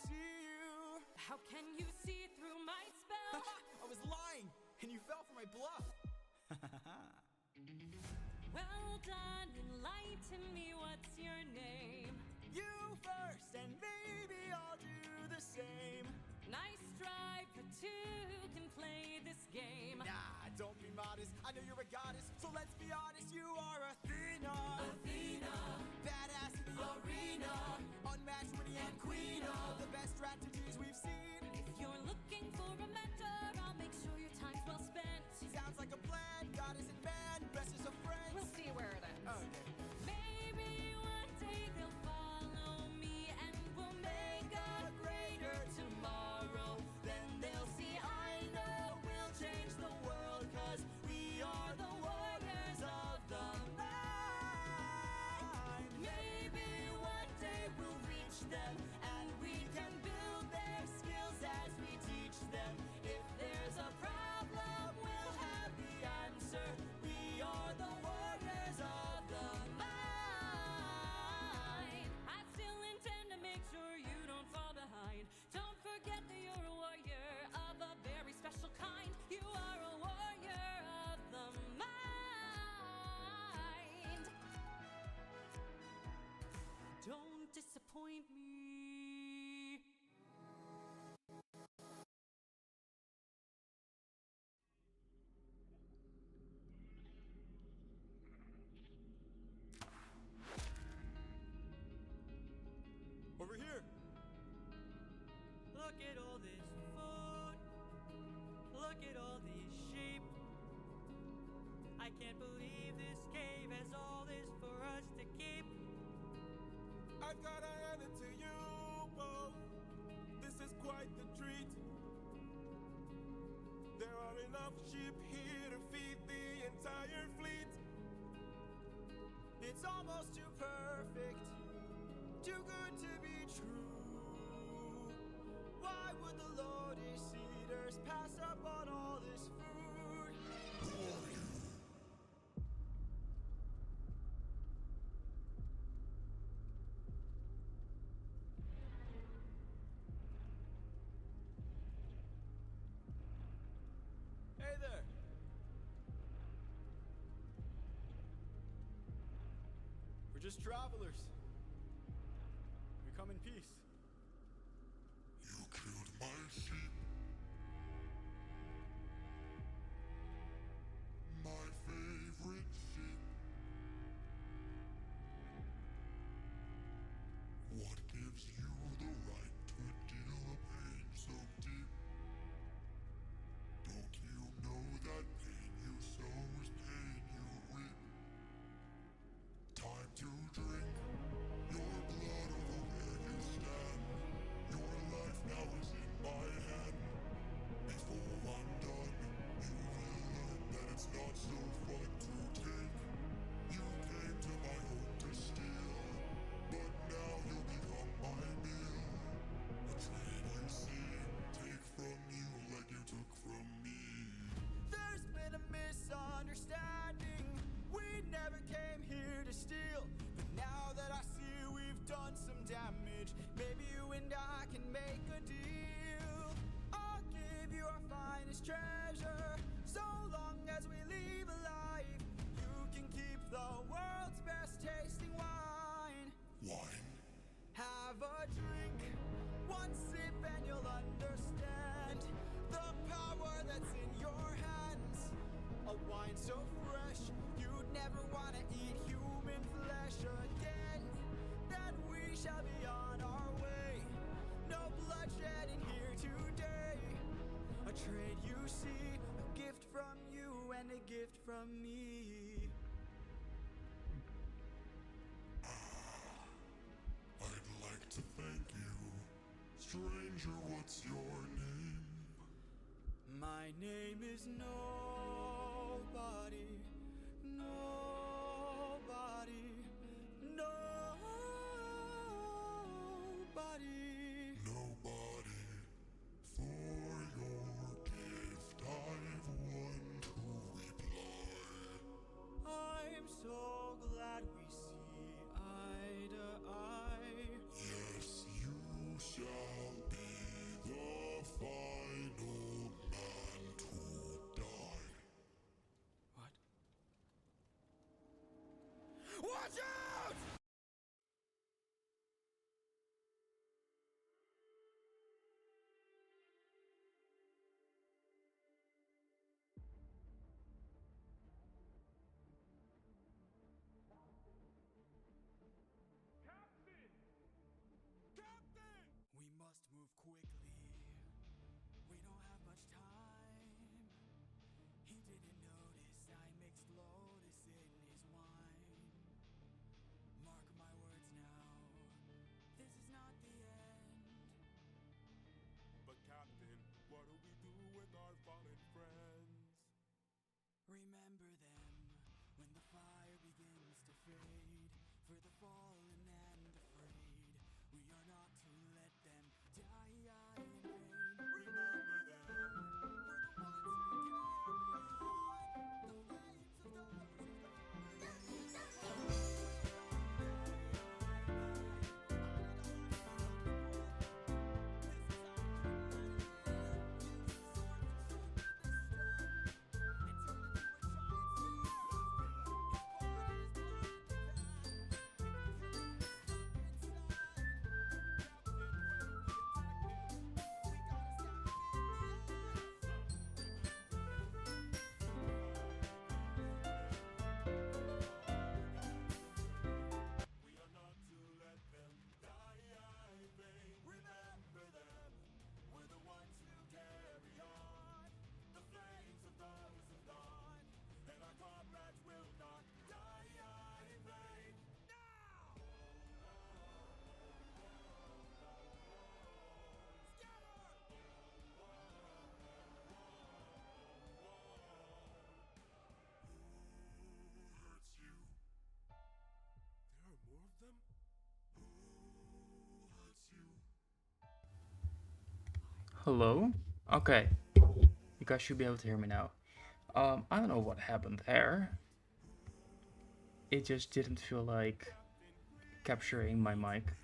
see you. How can you see through my spell? I was lying, and you fell for my bluff. Well done, enlighten me, what's your name? You first, and maybe I'll do the same. Nice try, but two can play this game. Nah, don't be modest, I know you're a goddess, so let's be honest, you are Athena. Athena, Badass in the arena, unmatched, witty, and queen of the best strategies we've seen. if you're looking for a mentor, I'll make sure your time's well spent. Sounds like a plan, God isn't man, best is a friend. We'll see where it ends. Okay. Maybe one day they'll follow me and we'll make a greater tomorrow. Then they'll see I know we'll change the world, 'cause we are the warriors of the mind. Maybe one day we'll reach them and we can build their skills as we teach them. If there's a problem, we'll have the answer. We are the warriors of the mind. I still intend to make sure you don't fall behind. Don't forget that you're a warrior of a very special kind. You are a warrior of the mind. Don't disappoint me. Over here. Look at all this food. Look at all these sheep. I can't believe this cave has all this for us to keep. I've gotta hand it to you both. This is quite the treat. There are enough sheep here to feed the entire fleet. It's almost too perfect, too good to be true. Why would the Lotus Eaters pass up on all this food? Hey there. We're just travelers. We come in peace. You killed my sheep. My favorite sheep. What gives you the right to deal a pain so deep? Don't you know that pain you sow is pain you reap? Time to drink your blood over where you stand. Your life now is in my hand. Before I'm done, you will learn that it's not so fun to take. You came to my home to steal, but now you'll become my meal. A trade you see, take from you like you took from me. There's been a misunderstanding. We never came here to steal. But now that I see we've done some damage, maybe you and I can make a deal. I'll give you our finest treasure, so long as we leave alive. You can keep the world's best tasting wine. Wine? Have a drink, one sip and you'll understand the power that's in your hands. A wine so fresh, you'd never want to eat human flesh again. Then we shall be on our way. No bloodshed in here today. A trade you see, a gift from you and a gift from me. I'd like to thank you. Stranger, what's your name? My name is Nobody. Nobody. Nobody. Nobody. For your gift, I've one to reply. I'm so glad we see eye to eye. Yes, you shall Remember them when the fire begins to fade. For the fallen and afraid, we are not to let them die in vain. Remember them, we're the ones who carry on the flames of those who've gone. We are not to let them die in vain. Remember them, we're the ones who carry on the flames of those who've gone, and our comrades will not die in vain. Now! Who hurts you? There are more of them? Who hurts you? Hello? Okay. You guys should be able to hear me now. I don't know what happened there. It just didn't feel like capturing my mic.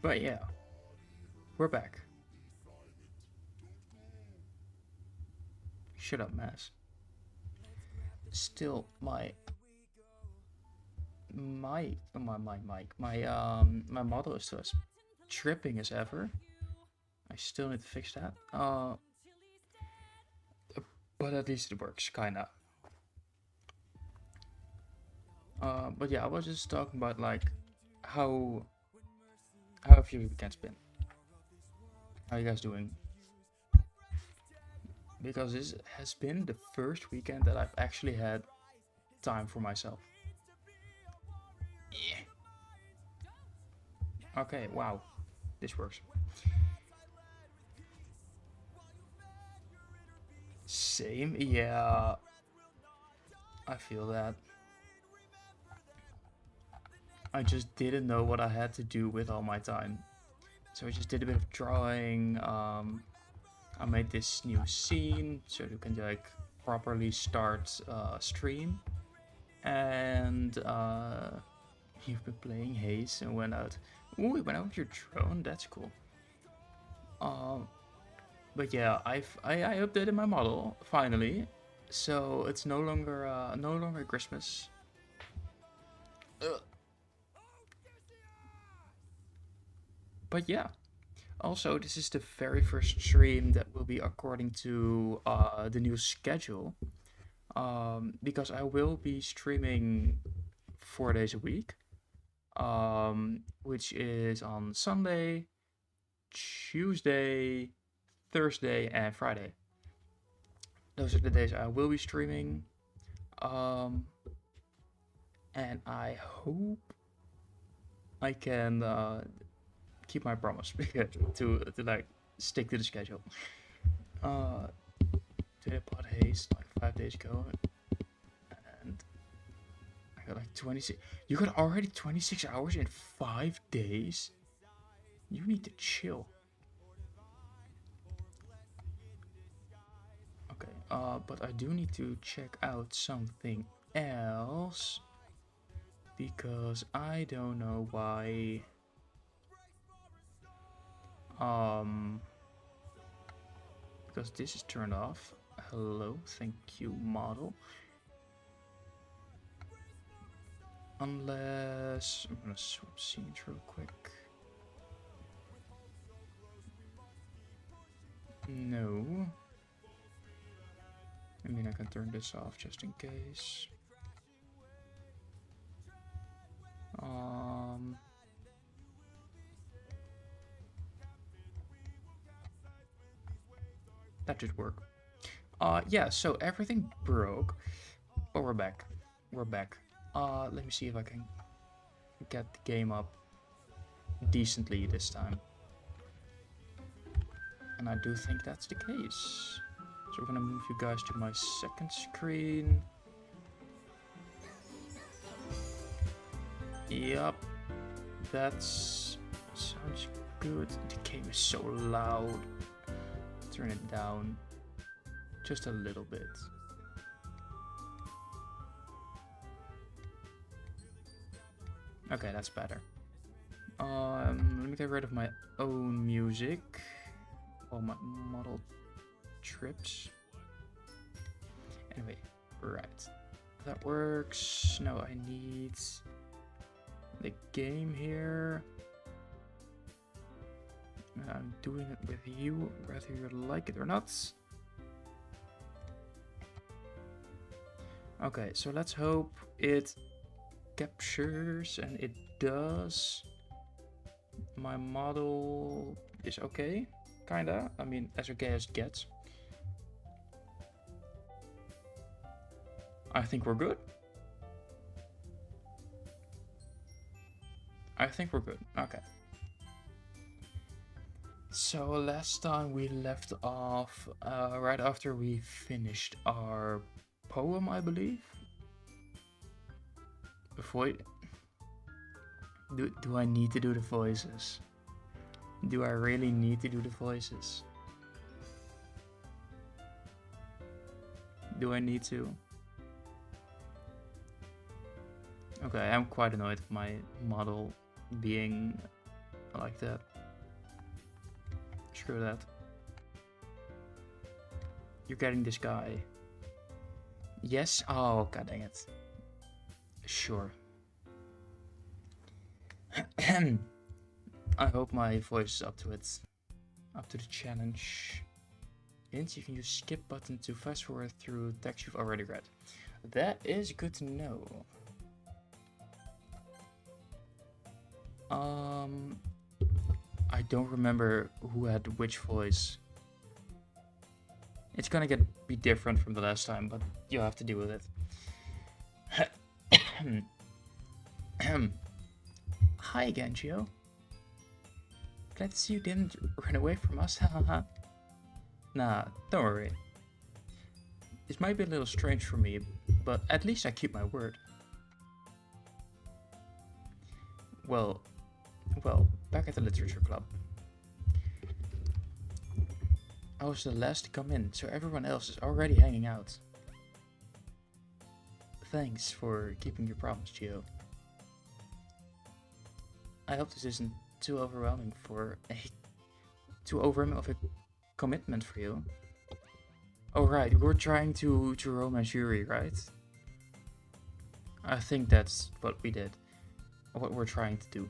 But yeah. We're back. Shut up, Mass. Still, my model is still as tripping as ever. I still need to fix that. But at least it works, kinda. But yeah, I was just talking about like how have your weekends been? How you guys doing? Because this has been the first weekend that I've actually had time for myself. Yeah. Okay, wow. This works. Same, yeah. I feel that. I just didn't know what I had to do with all my time. So I just did a bit of drawing. I made this new scene so you can like properly start stream. And you've been playing Haze and went out. Ooh, you went out with your drone. That's cool. But yeah, I updated my model finally, so it's no longer Christmas. Ugh. But yeah, also this is the very first stream that will be according to the new schedule, because I will be streaming 4 days a week, which is on Sunday, Tuesday, Thursday, and Friday. Those are the days I will be streaming. And I hope I can keep my promise to like stick to the schedule. Did I bought Haze like 5 days ago, and I got like 26. You got already 26 hours in 5 days. You need to chill. Okay, but I do need to check out something else, because I don't know why because this is turned off. Hello, thank you, model. Unless I'm gonna swap scenes real quick. No. I mean, I can turn this off just in case. That should work. Yeah, so everything broke. But we're back. We're back. Let me see if I can get the game up decently this time. And I do think that's the case. So we're gonna move you guys to my second screen. Yup. Sounds good. The game is so loud. Turn it down just a little bit. Okay, that's better. Let me get rid of my own music. All my model trips. Anyway, right. That works. Now I need the game here. I'm doing it with you, whether you like it or not. Okay, so let's hope it captures, and it does. My model is okay, kinda. I mean, as okay as it gets. I think we're good. I think we're good. Okay. So last time we left off right after we finished our poem, I believe. Do I need to do the voices? Do I really need to do the voices? Do I need to? Okay, I'm quite annoyed with my model being like that. Screw that. You're getting this guy. Yes? Oh, god dang it. Sure. I hope my voice is up to it. Up to the challenge. Hint, you can use skip button to fast forward through text you've already read. That is good to know. I don't remember who had which voice. It's gonna be different from the last time, but you'll have to deal with it. Hi again, Gio. Glad to see you didn't run away from us, haha. Nah, don't worry. This might be a little strange for me, but at least I keep my word. Well, back at the literature club. I was the last to come in, so everyone else is already hanging out. Thanks for keeping your promise, Gio. I hope this isn't too overwhelming of a commitment for you. Oh right, we're trying to romance Yuri, right? I think that's what we did. What we're trying to do.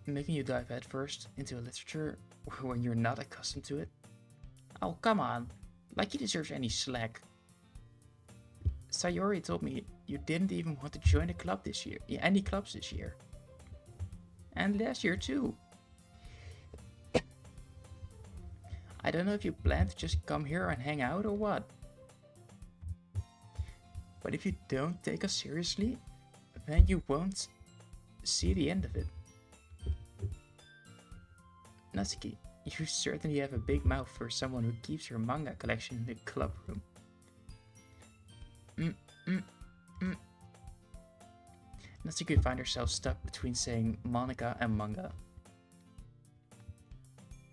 Making you dive headfirst into literature when you're not accustomed to it? Oh, come on. Like you deserve any slack. Sayori told me you didn't even want to join a club this year. Yeah, any clubs this year. And last year too. I don't know if you plan to just come here and hang out or what. But if you don't take us seriously, then you won't see the end of it. Natsuki, you certainly have a big mouth for someone who keeps your manga collection in the club room. Natsuki found herself stuck between saying Monica and manga.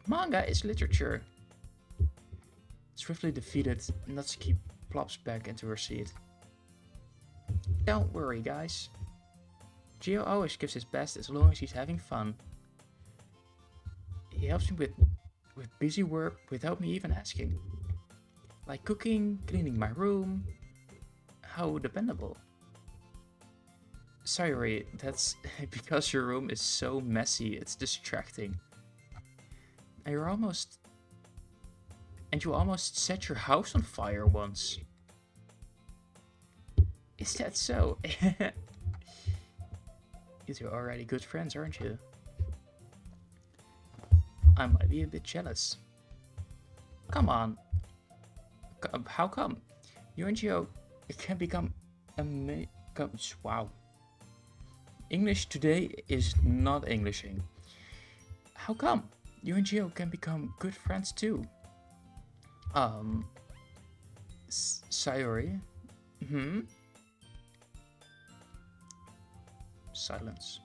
Manga is literature. Swiftly defeated, Natsuki plops back into her seat. Don't worry, guys. Gio always gives his best as long as he's having fun. He helps me with busy work without me even asking. Like cooking, cleaning my room. How dependable. Sorry, that's because your room is so messy, it's distracting. And you almost set your house on fire once. Is that so? You two are already good friends, aren't you? I might be a bit jealous. Come on. How come? You and Gio can become wow. English today is not Englishing. How come? You and Gio can become good friends too. Sayori? Silence.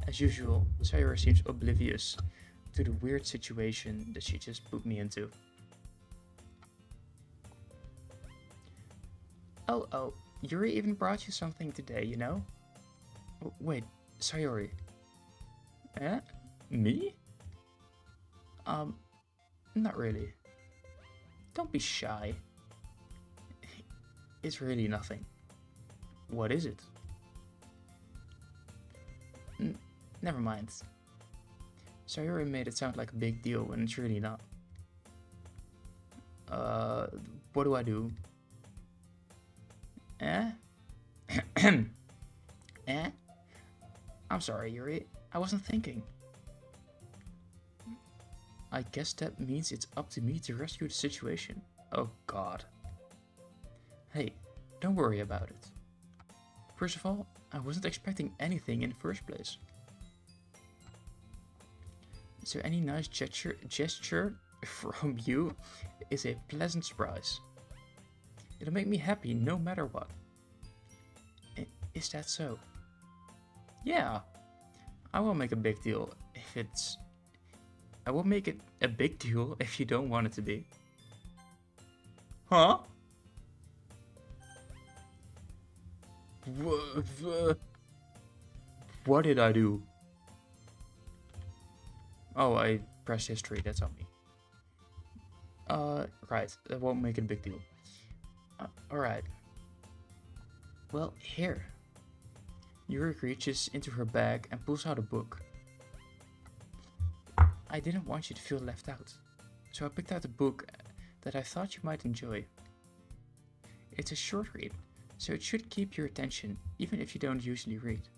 As usual, Sayori seems oblivious to the weird situation that she just put me into. Oh, Yuri even brought you something today, you know? Oh, wait, Sayori. Eh? Me? Not really. Don't be shy. It's really nothing. What is it? Never mind. Sayori made it sound like a big deal when it's really not. What do I do? Eh? Eh? I'm sorry, Yuri. I wasn't thinking. I guess that means it's up to me to rescue the situation. Oh god. Hey, don't worry about it. First of all, I wasn't expecting anything in the first place. So any nice gesture from you is a pleasant surprise. It'll make me happy no matter what. Is that so? Yeah. I will make a big deal if it's... I will make it a big deal if you don't want it to be. Huh? What did I do? Oh, I pressed history, that's on me. Right, that won't make it a big deal. Alright. Well, here. Yuri reaches into her bag and pulls out a book. I didn't want you to feel left out, so I picked out a book that I thought you might enjoy. It's a short read, so it should keep your attention even if you don't usually read.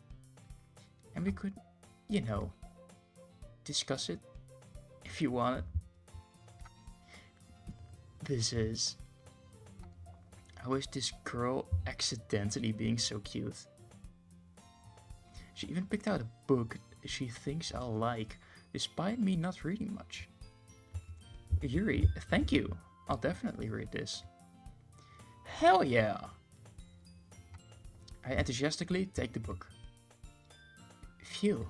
And we could, you know, discuss it if you want it. This is... How is this girl accidentally being so cute? She even picked out a book she thinks I'll like, despite me not reading much. Yuri, thank you. I'll definitely read this. Hell yeah! I enthusiastically take the book. Phew.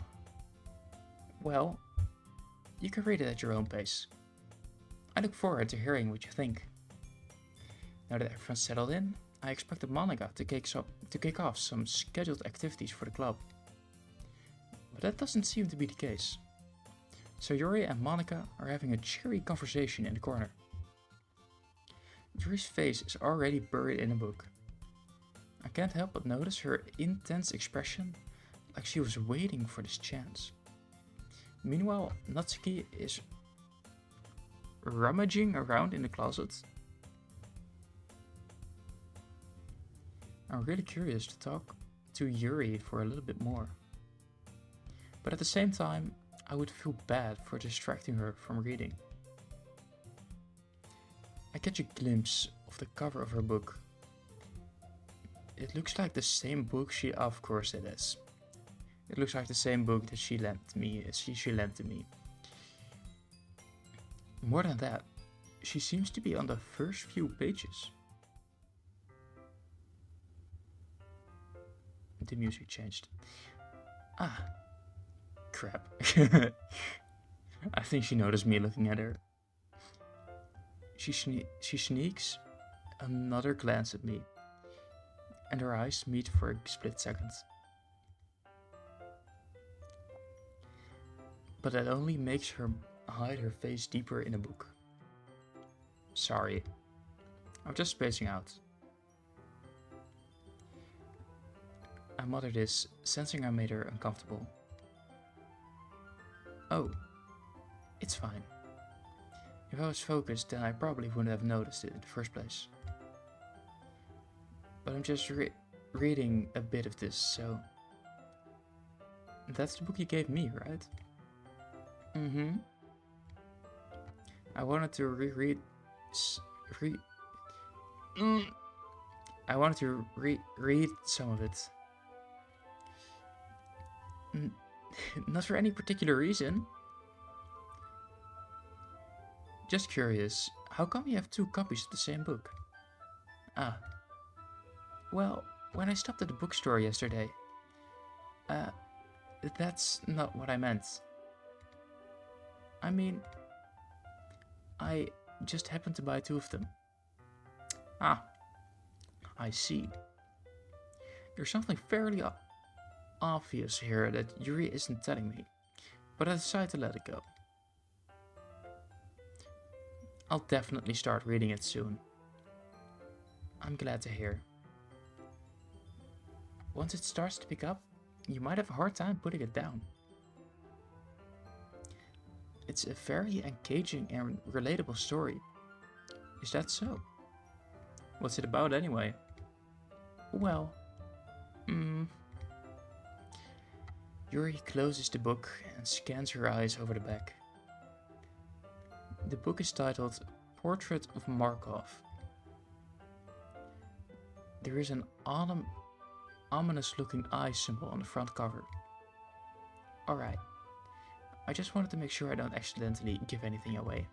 Well, you can read it at your own pace. I look forward to hearing what you think. Now that everyone's settled in, I expected Monica to kick off some scheduled activities for the club. But that doesn't seem to be the case. So Yuri and Monica are having a cheery conversation in the corner. Yuri's face is already buried in a book. I can't help but notice her intense expression, like she was waiting for this chance. Meanwhile, Natsuki is rummaging around in the closet. I'm really curious to talk to Yuri for a little bit more. But at the same time, I would feel bad for distracting her from reading. I catch a glimpse of the cover of her book. It looks like the same book of course it is. It looks like the same book that she lent to me. More than that, she seems to be on the first few pages. The music changed. Ah, crap. I think she noticed me looking at her. She sneaks another glance at me, and our eyes meet for a split second. But that only makes her hide her face deeper in a book. Sorry, I'm just spacing out. I muttered this, sensing I made her uncomfortable. Oh, it's fine. If I was focused, then I probably wouldn't have noticed it in the first place. But I'm just reading a bit of this, so... That's the book you gave me, right? Mm-hmm. I wanted to read some of it. Not for any particular reason. Just curious, how come you have 2 copies of the same book? Ah. Well, when I stopped at the bookstore yesterday... that's not what I meant. I mean... I just happened to buy 2 of them. Ah. I see. There's something fairly obvious here that Yuri isn't telling me, but I decided to let it go. I'll definitely start reading it soon. I'm glad to hear. Once it starts to pick up, you might have a hard time putting it down. It's a very engaging and relatable story. Is that so? What's it about anyway? Well, Yuri closes the book and scans her eyes over the back. The book is titled Portrait of Markov. There is an ominous looking eye symbol on the front cover. Alright, I just wanted to make sure I don't accidentally give anything away.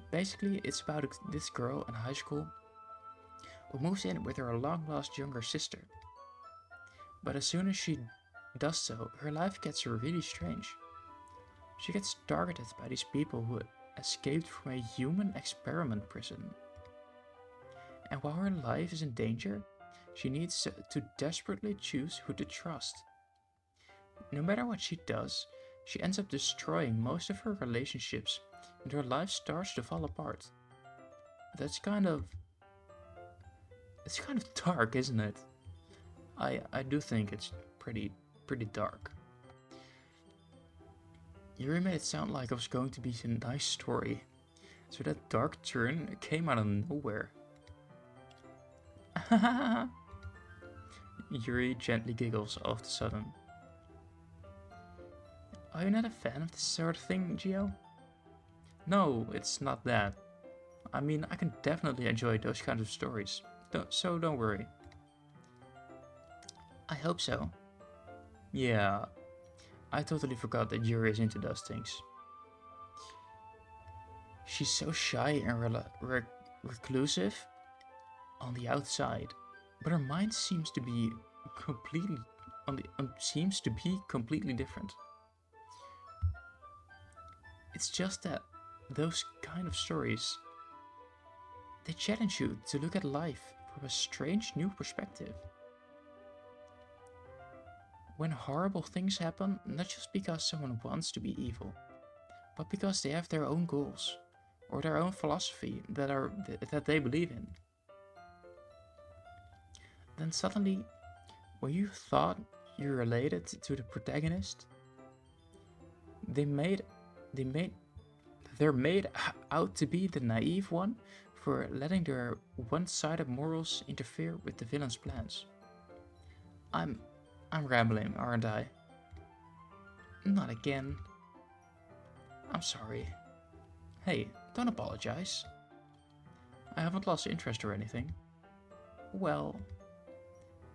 Basically, it's about this girl in high school who moves in with her long-lost younger sister. But as soon as she does so, her life gets really strange. She gets targeted by these people who escaped from a human experiment prison. And while her life is in danger, she needs to desperately choose who to trust. No matter what she does, she ends up destroying most of her relationships, and her life starts to fall apart. It's kind of dark, isn't it? I do think it's pretty dark. Yuri made it sound like it was going to be a nice story, so that dark turn came out of nowhere. Yuri gently giggles all of a sudden. Are you not a fan of this sort of thing, Gio? No, it's not that. I mean, I can definitely enjoy those kinds of stories, so don't worry. I hope so. Yeah, I totally forgot that Yuri is into those things. She's so shy and reclusive on the outside, but her mind seems to be completely different. It's just that those kind of stories, they challenge you to look at life from a strange new perspective. When horrible things happen, not just because someone wants to be evil, but because they have their own goals or their own philosophy that they believe in. Then suddenly, when you thought you related to the protagonist, they're made out to be the naive one for letting their one-sided morals interfere with the villain's plans. I'm rambling, aren't I? Not again. I'm sorry. Hey, don't apologize. I haven't lost interest or anything. Well,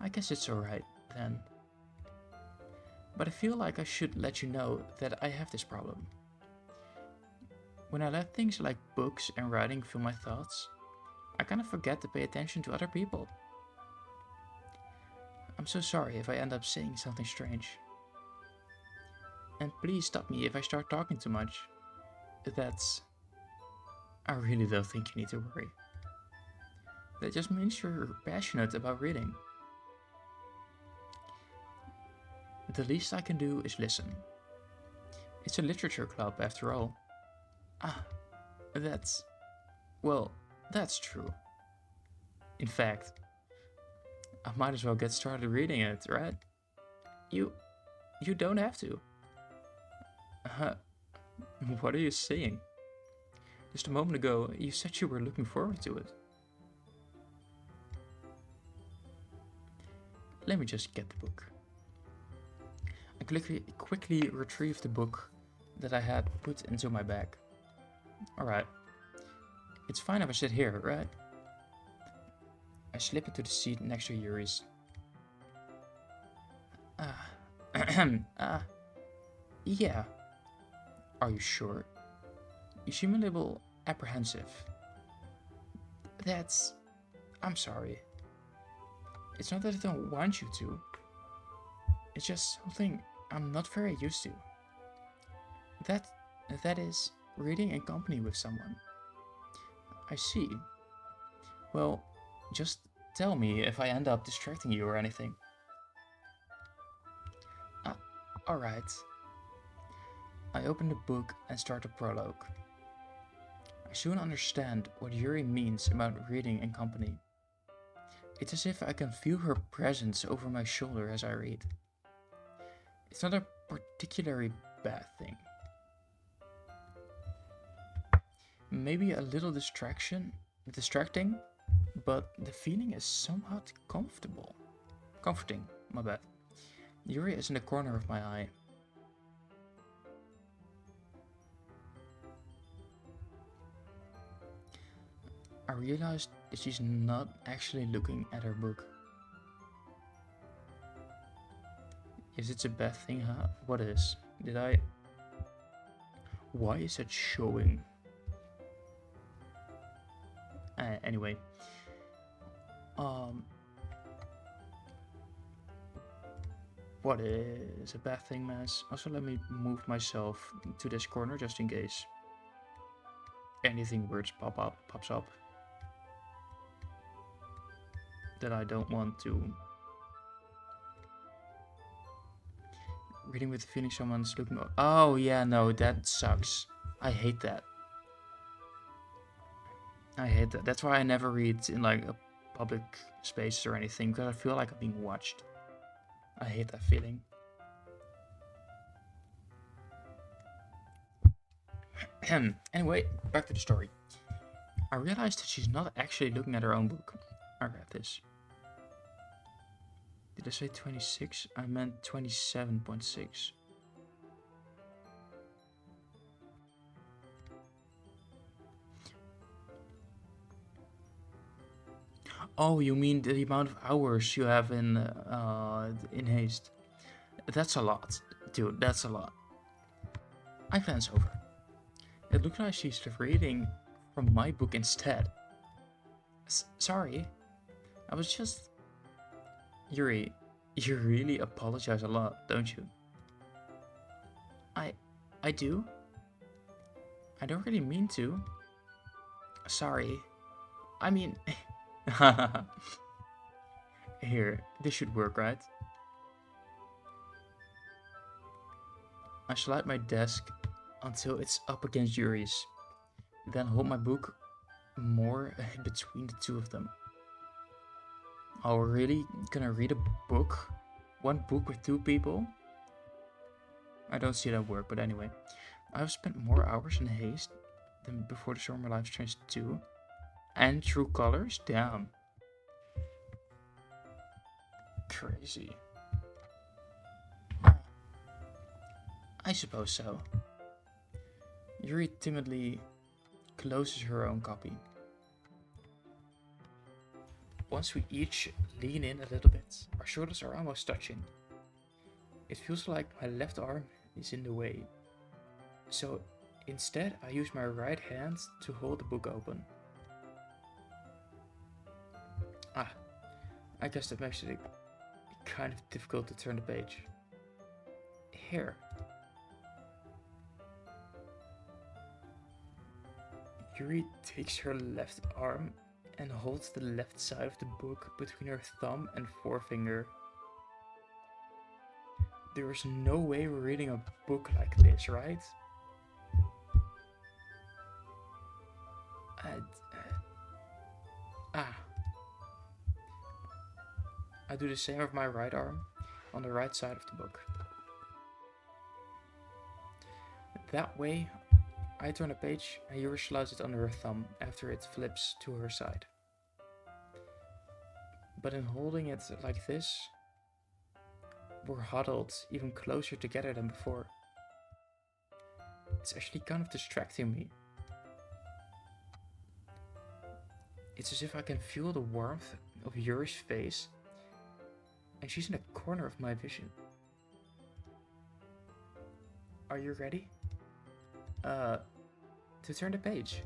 I guess it's alright then. But I feel like I should let you know that I have this problem. When I let things like books and writing fill my thoughts, I kind of forget to pay attention to other people. I'm so sorry if I end up saying something strange. And please stop me if I start talking too much. I really don't think you need to worry. That just means you're passionate about reading. The least I can do is listen. It's a literature club after all. That's true. In fact, I might as well get started reading it, right? You don't have to. What are you saying? Just a moment ago, you said you were looking forward to it. Let me just get the book. I quickly retrieved the book that I had put into my bag. Alright. It's fine if I sit here, right? I slip into the seat next to Yuri's. Yeah. Are you sure? You seem a little apprehensive. I'm sorry. It's not that I don't want you to. It's just something I'm not very used to. That is reading in company with someone. I see. Well, just tell me if I end up distracting you or anything. Alright. I open the book and start the prologue. I soon understand what Yuri means about reading in company. It's as if I can feel her presence over my shoulder as I read. It's not a particularly bad thing. Maybe a little distracting, but the feeling is somewhat comforting, my bad. Yuri is in the corner of my eye. I realized that she's not actually looking at her book. Is it a bad thing, huh? What is? Why is it showing? Anyway. What is a bad thing, Mass? Also, let me move myself to this corner just in case anything weird pops up that I don't want to. Reading with the feeling someone's looking. Oh yeah, no, that sucks. I hate that. That's why I never read in like a public space or anything, because I feel like I'm being watched. I hate that feeling. Anyway, back to the story. I realized that she's not actually looking at her own book. I read this. Did I say 26? I meant 27.6. Oh, you mean the amount of hours you have in haste? That's a lot, dude. That's a lot. I glance over. It looks like she's reading from my book instead. Sorry, I was just. Yuri, you really apologize a lot, don't you? I do. I don't really mean to. Sorry. I mean. Here, this should work, right? I slide my desk until it's up against Yuri's, then hold my book more in between the two of them. Oh, really? Gonna read a book? One book with two people? I don't see that work, but anyway. I've spent more hours in haste than before the Storm of Life Strange 2. And True Colors? Damn. Crazy. I suppose so. Yuri timidly closes her own copy. Once we each lean in a little bit, our shoulders are almost touching. It feels like my left arm is in the way. So instead, I use my right hand to hold the book open. I guess that makes it kind of difficult to turn the page. Here. Yuri takes her left arm and holds the left side of the book between her thumb and forefinger. There is no way we're reading a book like this, right? I do the same with my right arm on the right side of the book. That way, I turn a page and Yuri slides it under her thumb after it flips to her side. But in holding it like this, we're huddled even closer together than before. It's actually kind of distracting me. It's as if I can feel the warmth of Yuri's face, and she's in a corner of my vision. Are you ready? To turn the page.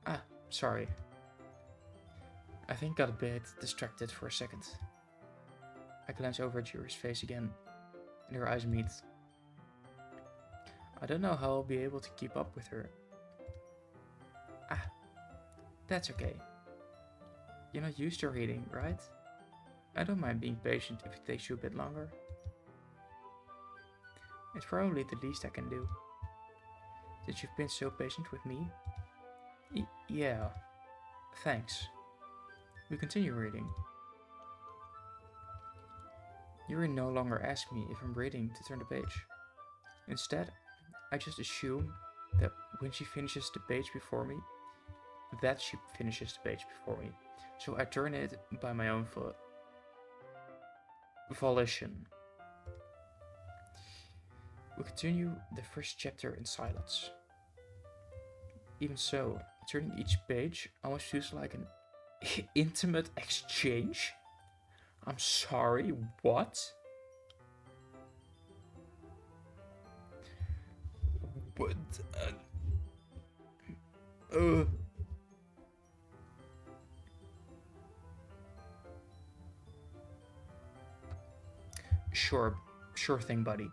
Ah, sorry. I think got a bit distracted for a second. I glance over at Yuri's face again, and her eyes meet. I don't know how I'll be able to keep up with her. Ah, that's okay. You're not used to reading, right? I don't mind being patient if it takes you a bit longer. It's probably the least I can do. Since you've been so patient with me. Yeah, thanks. We continue reading. Yuri no longer asks me if I'm reading to turn the page. Instead, I just assume that when she finishes the page before me, that she finishes the page before me. So I turn it by my own volition. We continue the first chapter in silence. Even so, turning each page almost feels like an intimate exchange. I'm sorry, what? What? Sure thing, buddy.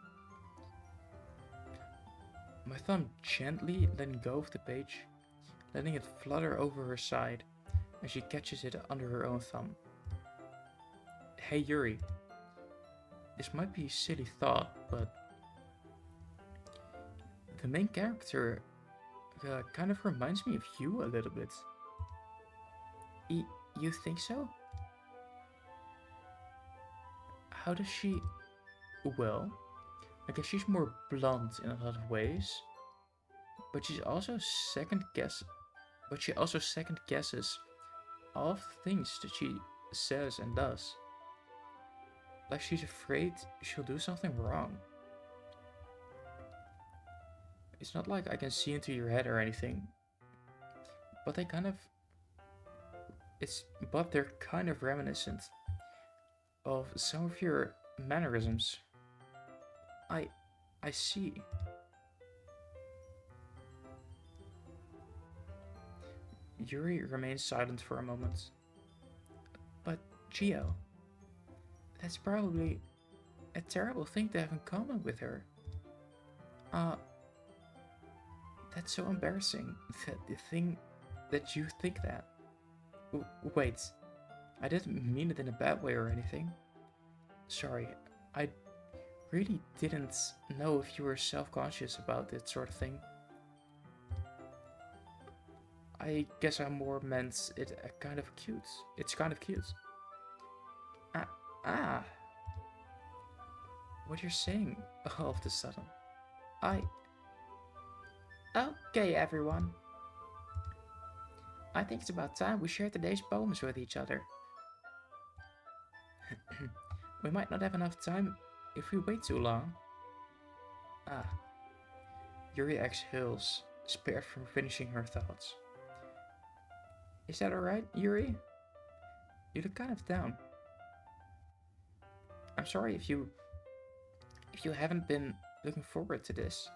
My thumb gently letting go of the page, letting it flutter over her side as she catches it under her own thumb. Hey Yuri, this might be a silly thought, but the main character kind of reminds me of you a little bit. You think so? How does she... Well, I guess she's more blunt in a lot of ways, but she also second guesses all of the things that she says and does. Like she's afraid she'll do something wrong. It's not like I can see into your head or anything, but they're kind of reminiscent of some of your mannerisms. I see. Yuri remains silent for a moment. But Gio, that's probably a terrible thing to have in common with her. That's so embarrassing that you think that. Wait, I didn't mean it in a bad way or anything. Sorry, I really didn't know if you were self-conscious about that sort of thing. I guess I more meant it kind of cute. It's kind of cute. What you're saying all of a sudden. Okay, everyone. I think it's about time we share today's poems with each other. We might not have enough time if we wait too long. Yuri exhales, spared from finishing her thoughts. Is that alright, Yuri? You look kind of down. I'm sorry if you haven't been looking forward to this.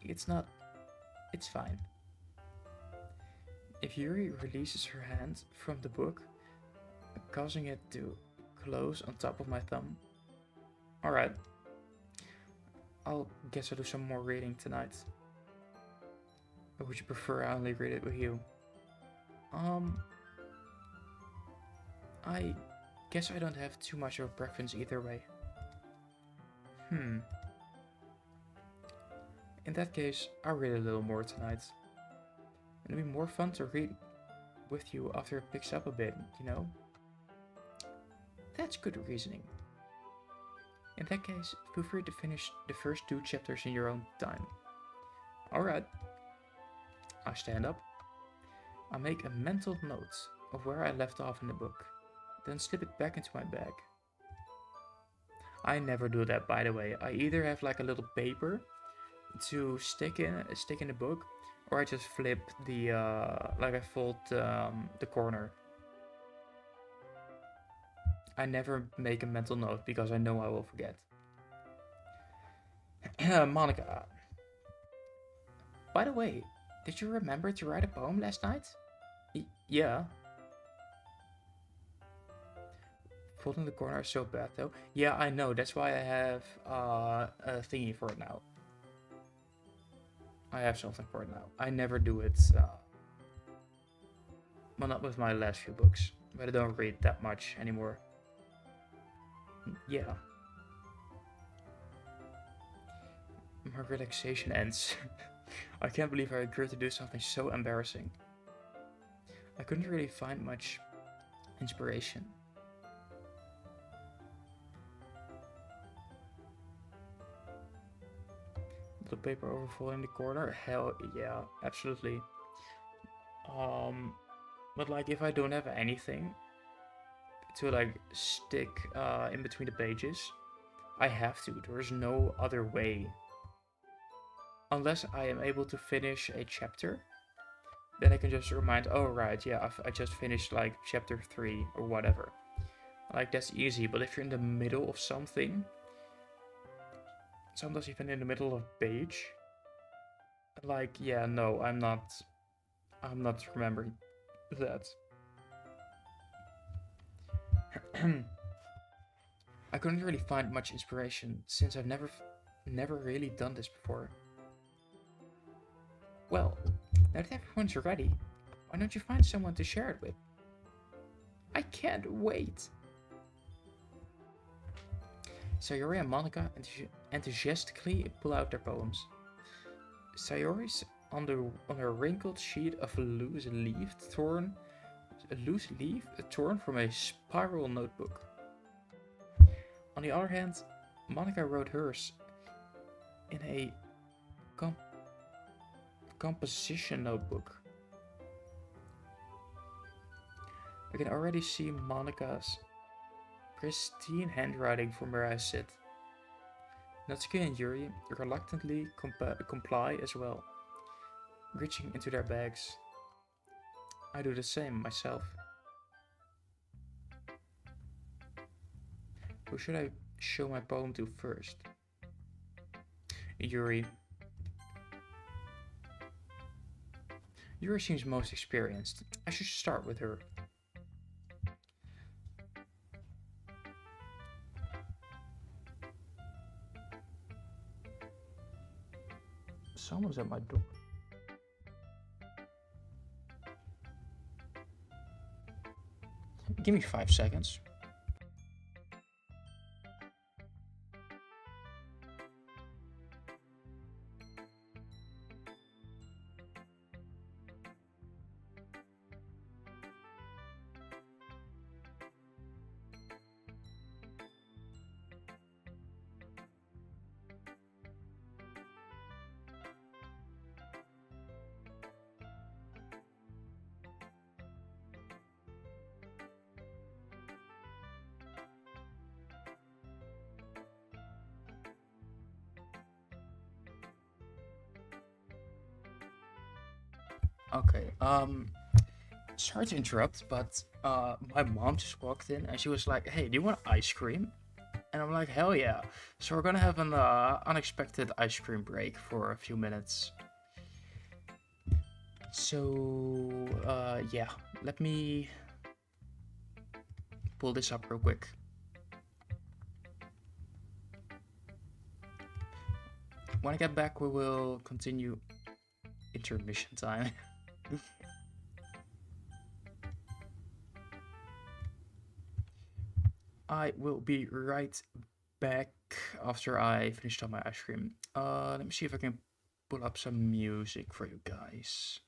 It's fine. If Yuri releases her hand from the book, causing it to close on top of my thumb. Alright. I'll guess I'll do some more reading tonight. Or would you prefer I only read it with you? I guess I don't have too much of a preference either way. In that case, I'll read a little more tonight. It'll be more fun to read with you after it picks up a bit, you know? That's good reasoning. In that case, feel free to finish the first 2 chapters in your own time. Alright. I stand up. I make a mental note of where I left off in the book, then slip it back into my bag. I never do that, by the way. I either have like a little paper to stick in the book, or I just flip the I fold the corner. I never make a mental note because I know I will forget. Monica. By the way, did you remember to write a poem last night? Yeah. Folding the corner is so bad though. Yeah, I know. That's why I have a thingy for it now. I have something for it now. I never do it. Well, not with my last few books. But I don't read that much anymore. Yeah. My relaxation ends. I can't believe I agreed to do something so embarrassing. I couldn't really find much inspiration. The paper overflow in the corner? Hell yeah, absolutely. But like if I don't have anything to like stick in between the pages, I have to. There's no other way. Unless I am able to finish a chapter, then I can just remind, oh right, yeah, I just finished like chapter 3 or whatever. Like that's easy, but if you're in the middle of something, sometimes even in the middle of a page, like yeah, no, I'm not remembering that. I couldn't really find much inspiration since I've never really done this before. Well, now that everyone's ready, why don't you find someone to share it with? I can't wait! Sayori and Monica enthusiastically pull out their poems. Sayori's on a wrinkled sheet of a loose leaf torn from a spiral notebook. On the other hand, Monica wrote hers in a composition notebook. I can already see Monica's pristine handwriting from where I sit. Natsuki and Yuri reluctantly comply as well, reaching into their bags. I do the same myself. Who should I show my poem to first? Yuri. Yuri seems most experienced. I should start with her. Someone's at my door. Give me 5 seconds. Okay, sorry to interrupt, but my mom just walked in and she was like, hey, do you want ice cream? And I'm like, hell yeah. So we're gonna have an unexpected ice cream break for a few minutes. So, yeah, let me pull this up real quick. When I get back, we will continue intermission time. I will be right back after I finished up my ice cream. Let me see if I can pull up some music for you guys.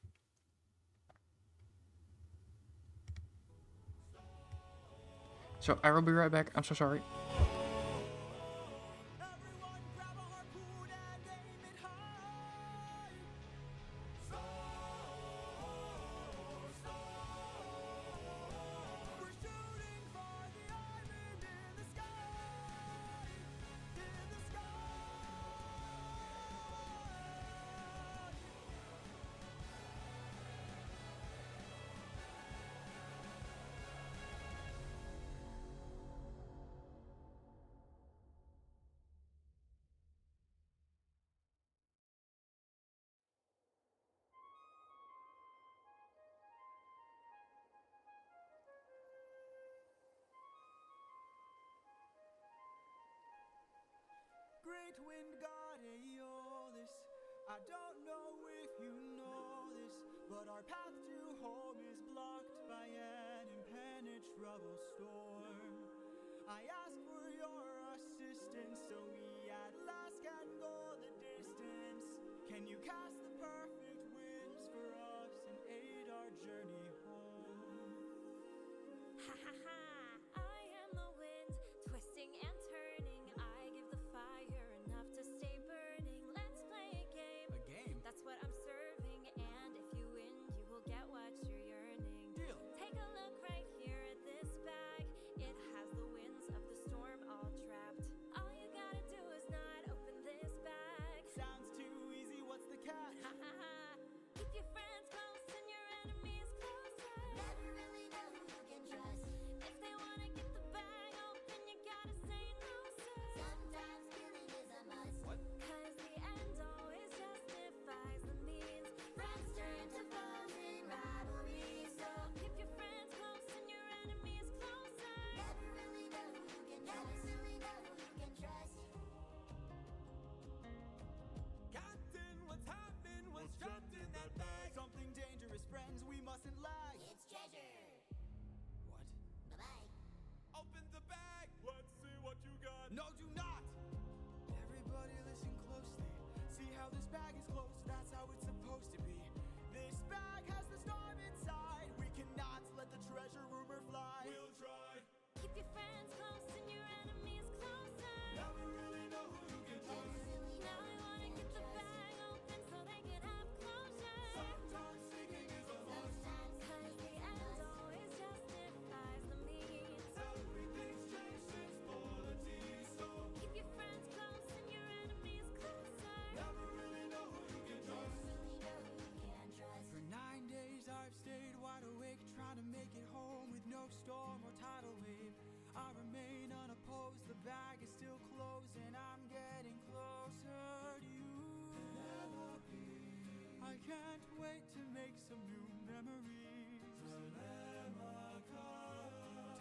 So I will be right back. I'm so sorry. Everyone grab a harpoon and aim it high. We're shooting for the island in the sky. In the sky. perfect wind god Aeolus. I don't know if you know this, but our path to home is blocked by an impenetrable storm. I ask for your assistance so we at last can go the distance. Can you cast the perfect winds for us and aid our journey home? Ha ha ha! I am the wind, twisting and turning. I give the fire enough to stay burning. Let's play a game. A game? That's what I'm serving, and if you win, you will get what you're yearning. Deal. Take a look right here at this bag. It has the winds of the storm all trapped. All you gotta do is not open this bag. Sounds too easy, what's the catch? Ha ha ha! Keep your friends close and your enemies closer. Never really know who you can trust. If they wanna get the bag open, you gotta say no, sir. Sometimes killing is a must. What? Cause the end always justifies the means. Friends turn to foes in rivalry. So keep your friends close and your enemies closer. Never really know who you can trust. Never really know who you can trust. Captain, what's happening? What's trapped in that bag? Something dangerous, friends, we mustn't lag. It's treasure. What? Bye-bye. Open the bag. Let's see what you got. No, do not! Everybody listen closely. See how this bag is closed? That's how it's supposed to be. This bag has the storm inside. We cannot let the treasure rumor fly. We'll try. Keep your friends close and your enemies closer. Now we really know who you can trust. Now I wanna get the bag open so they can have closure. Sometimes seeking is a must. Cause the end always justifies the means. Everything's changed since polity, so Keep your friends close and your enemies closer. never really know who you can trust. For 9 days I've stayed wide awake, trying to make it home with no storm or tidal wave. I remain unopposed, the bag is still closed, and I'm getting closer to you. I can't wait to make some new memories.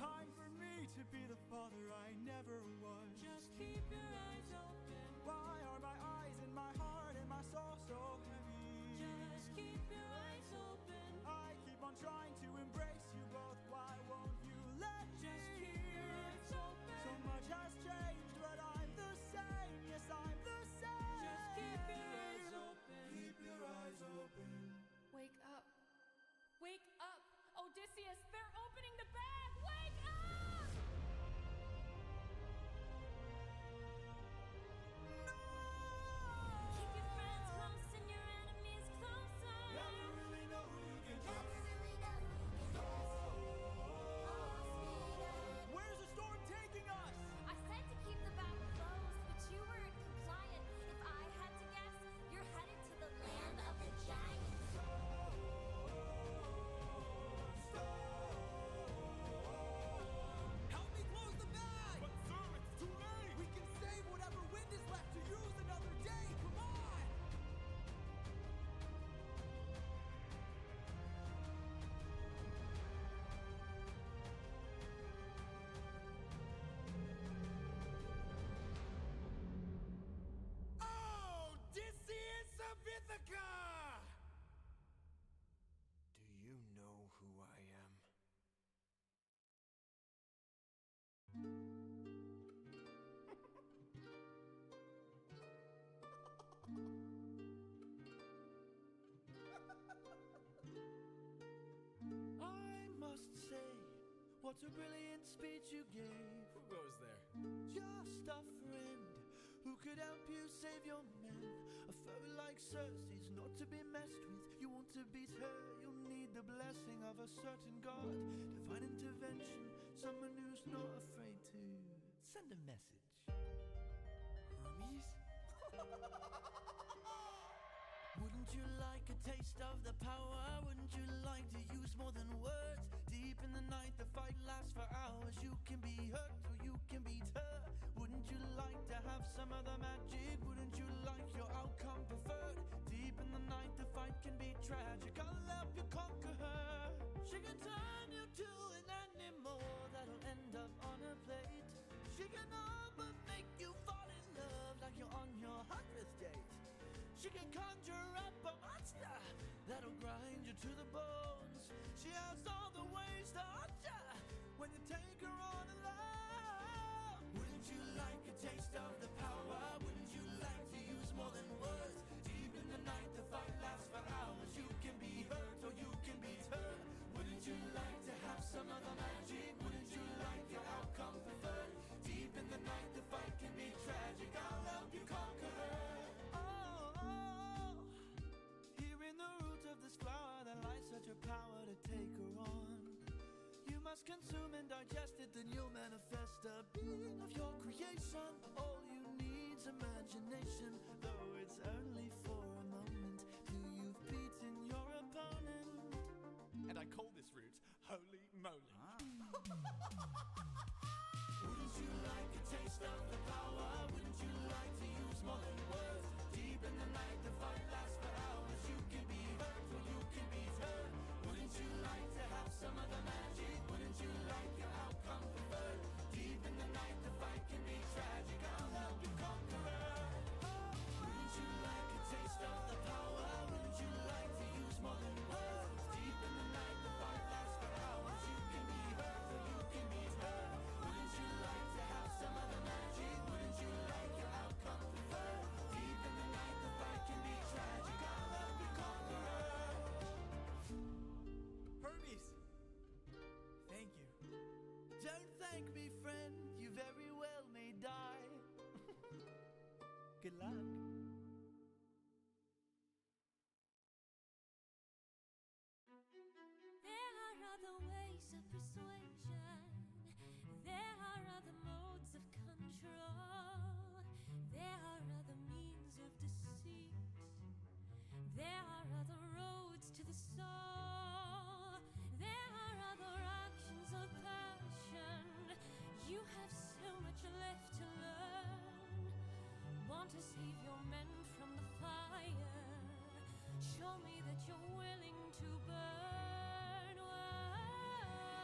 Time for me to be the father I never was. Just keep your eyes open. Why are my eyes and my heart and my soul so heavy? Just keep your eyes open. I keep on trying to embrace you both. Why won't you let Just me? keep your eyes open. So much has changed, but I'm the same. Yes, I'm the same. Just keep your eyes open. Keep your eyes open. Wake up. Wake up! Odysseus, they're opening the bag! Wake up! Keep your friends close and your enemies closer. Never really know who you can Never trust. really know who you can trust. Where's the storm taking us? I said to keep the bag closed, but you weren't compliant. If I had to guess, you're headed to the land of the giants. Help me close the bag. But sir, it's too late. We can save whatever wind is left to use another day. Come on. Odysseus of Ithaca! Do you know who I am? I must say, what a brilliant speech you gave. Who goes there? Just a friend who could help you save your men. A foe like Circe's not to be messed with. You want to beat her, you'll need the blessing of a certain god. Divine intervention, someone who's not afraid to send a message. Hermes? Wouldn't you like a taste of the power? Wouldn't you like to use more than words? Deep in the night, the fight lasts for hours. You can be hurt or you can beat her. Wouldn't you like to have some of the magic? Wouldn't you like your outcome preferred? Deep in the night, the fight can be tragic. I'll help you conquer her. She can turn you to an animal that'll end up on a plate. She can all but make you fall in love like you're on being of your creation. All you need's imagination, though it's only for a moment till you've beaten your opponent. And I call this route Holy Moly. Wouldn't you like a taste of the power? Wouldn't you like to use more than words? Deep in the night, the fight lasts for hours. You can be hurt or you can be hurt. Wouldn't you like to have some of the magic? Wouldn't you like your outcome preferred? Deep in the night, the fight can be tragic. I'll help you conquer her. Wouldn't you like a taste of the power? Wouldn't you like to use more than words? Deep in the night, the fight lasts for hours. You can be hurt or you can be hurt. Wouldn't you like to have some of the magic? Wouldn't you like your outcome preferred? Deep in the night, the fight can be tragic. I'll help you conquer her. Hermes! Thank you. Don't thank me, friend. You very well may die. Good luck. There are other ways of persuasion. There are other modes of control. There are other means of deceit. There are other roads to the soul. There are other actions of passion. You have so much left to learn. Want to save your men from the fire? Show me that you're willing to burn.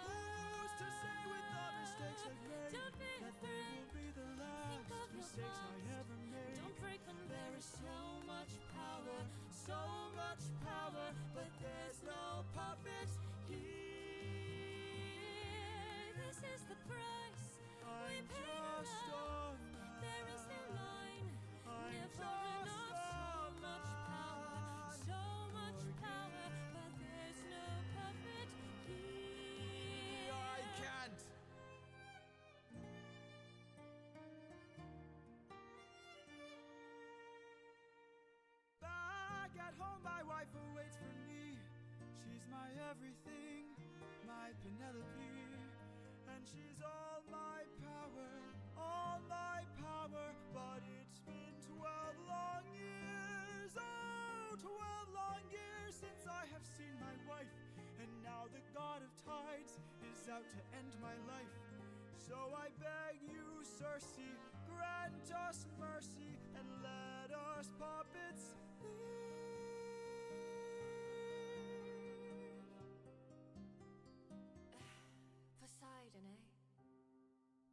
Who's to say with the mistakes I've made Don't be that they afraid. will be the Think last of your mistakes I past. ever made? Don't break when there is so much power, but there's no puppet here. This is the price we I'm pay just now. a There is no line, I'm never just enough. So much power, but there's no puppet here. I can't! Back at home, my wife awaits for me. She's my everything, my Penelope. And she's all my power, but it's been 12 long years, oh, 12 long years since I have seen my wife. And now the god of tides is out to end my life. So I beg you, Circe, grant us mercy and let us puppets leave. Poseidon, eh?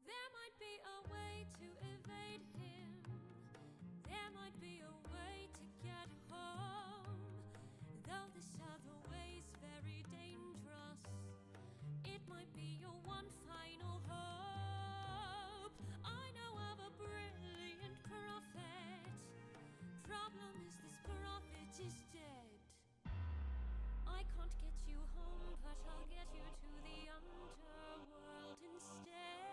There might be a way to evade him. There might be a way to get home. Though this other way's very dangerous, it might be your one final hope. I know of a brilliant prophet. Problem is this prophet is dead. I can't get you home, but I'll get you to the underworld instead.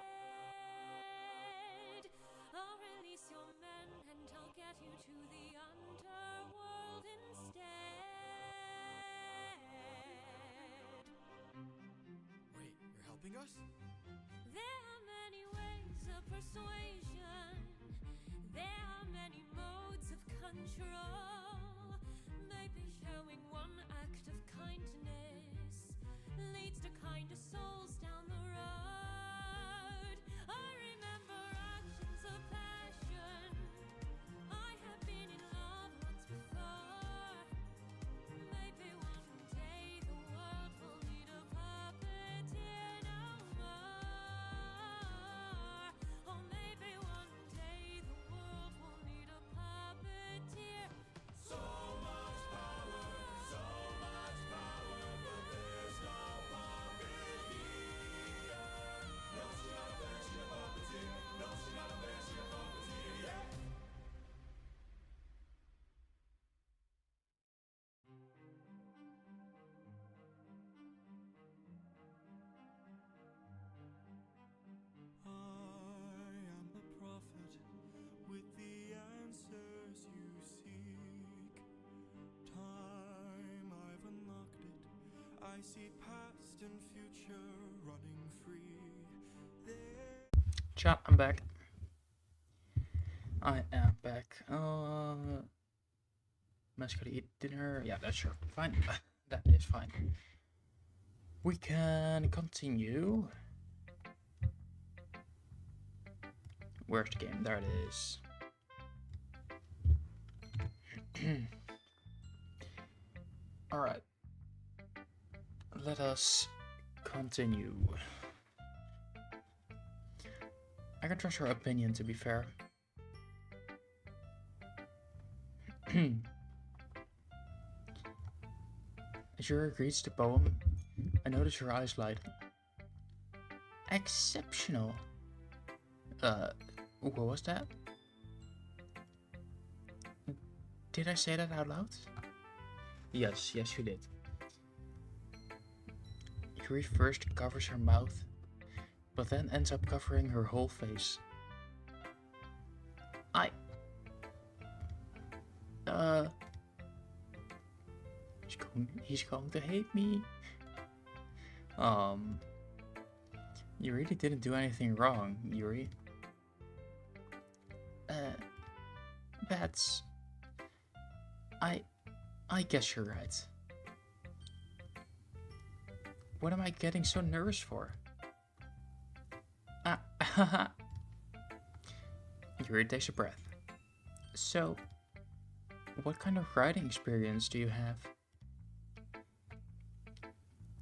I'll release your men and I'll get you to the underworld instead. Wait, you're helping us? There are many ways of persuasion. There are many modes of control. Maybe showing one act of kindness leads to kinder souls down the road. I remember actions of passion. I have been in love once before. Maybe one day the world will need a puppeteer no more. Or maybe one day the world will need a puppeteer. So much power, but there's no puppet here. No, she's not a bear, she's a puppeteer. No, she's not a bear, she's a puppeteer, yeah. I am the prophet with the answers you seek. Time, I've unlocked it. I see past and future running free. There Chat, I'm back. I am back. Mask gotta eat dinner. Yeah, that's sure. Fine. That is fine. We can continue. Where's the game? There it is. Alright. Let us continue. I can trust your opinion, to be fair. As you reads the poem, I notice your eyes light. Exceptional. What was that? Did I say that out loud? Yes, you did. Yuri first covers her mouth, but then ends up covering her whole face. He's going to hate me. You really didn't do anything wrong, Yuri. That's... I guess you're right. What am I getting so nervous for? Yuri takes a breath. So, what kind of writing experience do you have?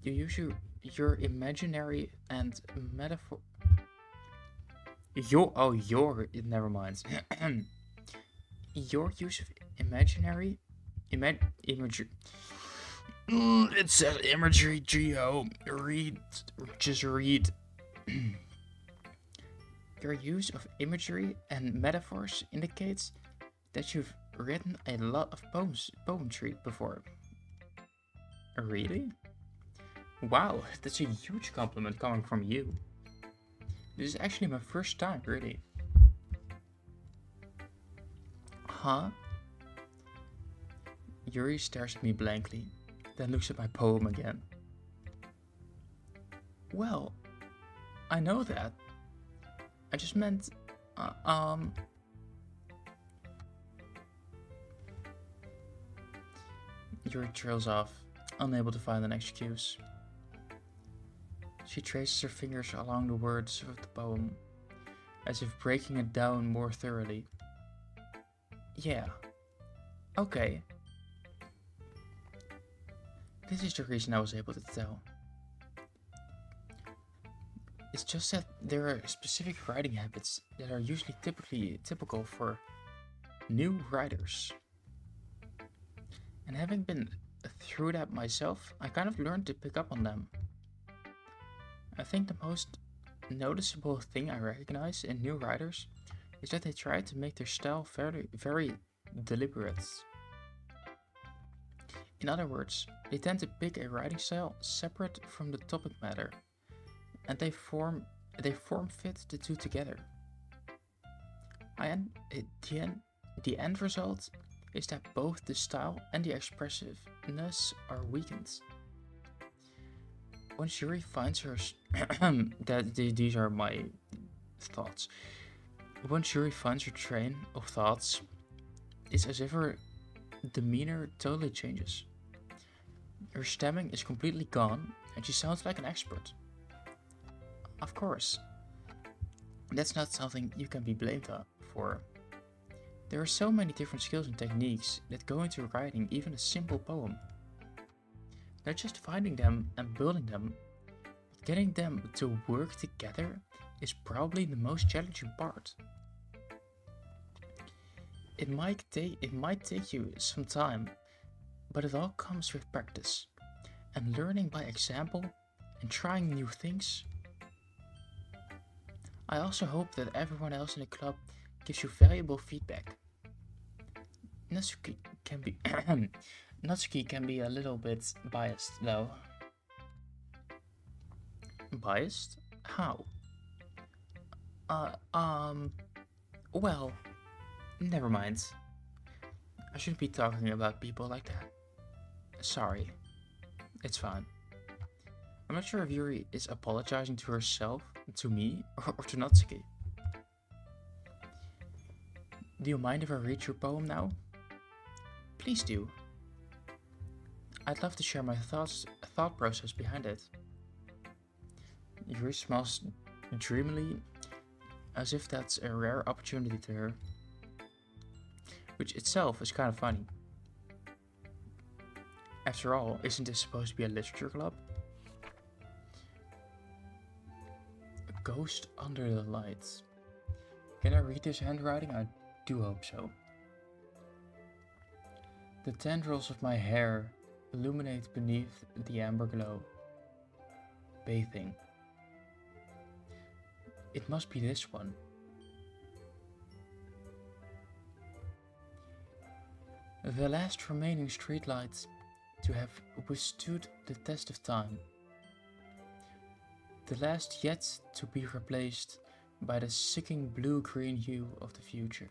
You use your imaginary and metaphor... never mind. Your use of imaginary... imagery... it says imagery, Geo. Just read. Your use of imagery and metaphors indicates that you've written a lot of poetry before. Really? Wow, that's a huge compliment coming from you. This is actually my first time, really. Huh? Yuri stares at me blankly, then looks at my poem again. Well, I know that. I just meant, Yuri trails off, unable to find an excuse. She traces her fingers along the words of the poem, as if breaking it down more thoroughly. Yeah. Okay. This is the reason I was able to tell. It's just that there are specific writing habits that are usually typical for new writers. And having been through that myself, I kind of learned to pick up on them. I think the most noticeable thing I recognize in new writers is that they try to make their style very deliberate. In other words, they tend to pick a writing style separate from the topic matter, and they form fit the two together. The end result is that both the style and the expressiveness are weakened. Once Yuri finds her... these are my thoughts. Once Yuri finds her train of thoughts, it's as if her demeanor totally changes. Her stemming is completely gone, and she sounds like an expert. Of course, that's not something you can be blamed for. There are so many different skills and techniques that go into writing even a simple poem. Not just finding them and building them, but getting them to work together is probably the most challenging part. It might take you some time, but it all comes with practice and learning by example and trying new things. I also hope that everyone else in the club gives you valuable feedback. Natsuki can be a little bit biased, though. Biased? How? Well, never mind. I shouldn't be talking about people like that. Sorry. It's fine. I'm not sure if Yuri is apologizing to herself, to me, or to Natsuki. Do you mind if I read your poem now? Please do. I'd love to share my thought process behind it. Yuri smiles dreamily, as if that's a rare opportunity to her, which itself is kind of funny. After all, isn't this supposed to be a literature club? A ghost under the lights. Can I read this handwriting? I do hope so. The tendrils of my hair illuminate beneath the amber glow. Bathing. It must be this one. The last remaining streetlights to have withstood the test of time. The last yet to be replaced by the sicking blue-green hue of the future.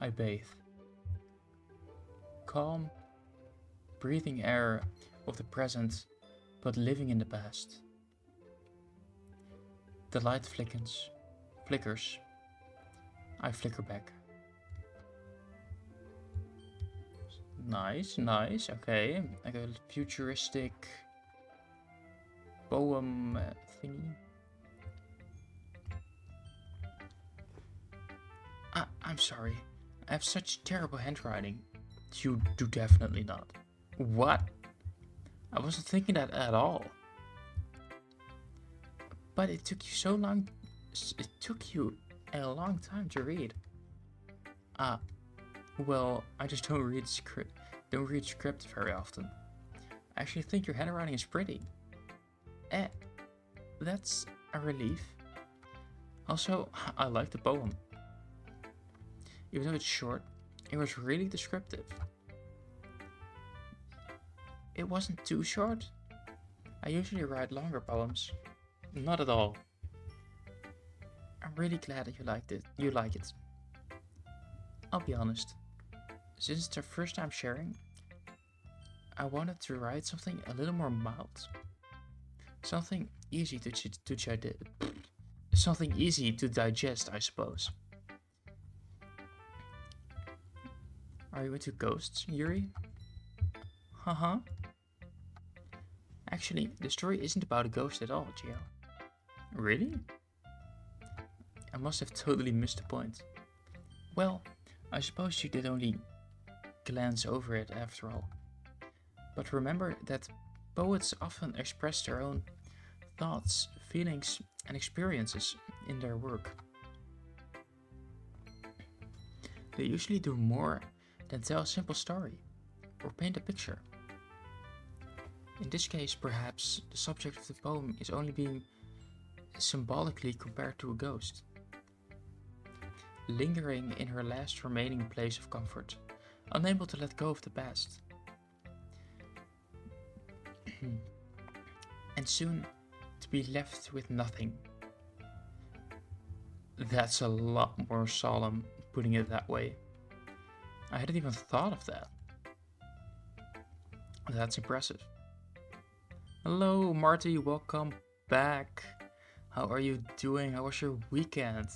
I bathe. Calm, breathing air of the present, but living in the past. The light flickers. I flicker back. Nice, okay. Like a futuristic poem thingy. I'm sorry. I have such terrible handwriting. You do definitely not. What? I wasn't thinking that at all. But it took you so long. It took you a long time to read. Well, I just don't read script very often. I actually think your handwriting is pretty. That's a relief. Also, I like the poem. Even though it's short, it was really descriptive. It wasn't too short. I usually write longer poems. Not at all. I'm really glad that you like it. I'll be honest. Since it's our first time sharing, I wanted to write something a little more mild. Something easy something easy to digest, I suppose. Are you into ghosts, Yuri? Haha. Actually, the story isn't about a ghost at all, Gio. Really? I must have totally missed the point. Well, I suppose you did only glance over it after all. But remember that poets often express their own thoughts, feelings, and experiences in their work. They usually do more than tell a simple story or paint a picture. In this case, perhaps the subject of the poem is only being symbolically compared to a ghost, lingering in her last remaining place of comfort, unable to let go of the past. And soon to be left with nothing. That's a lot more solemn, putting it that way. I hadn't even thought of that. That's impressive. Hello, Marty, welcome back. How are you doing? How was your weekend?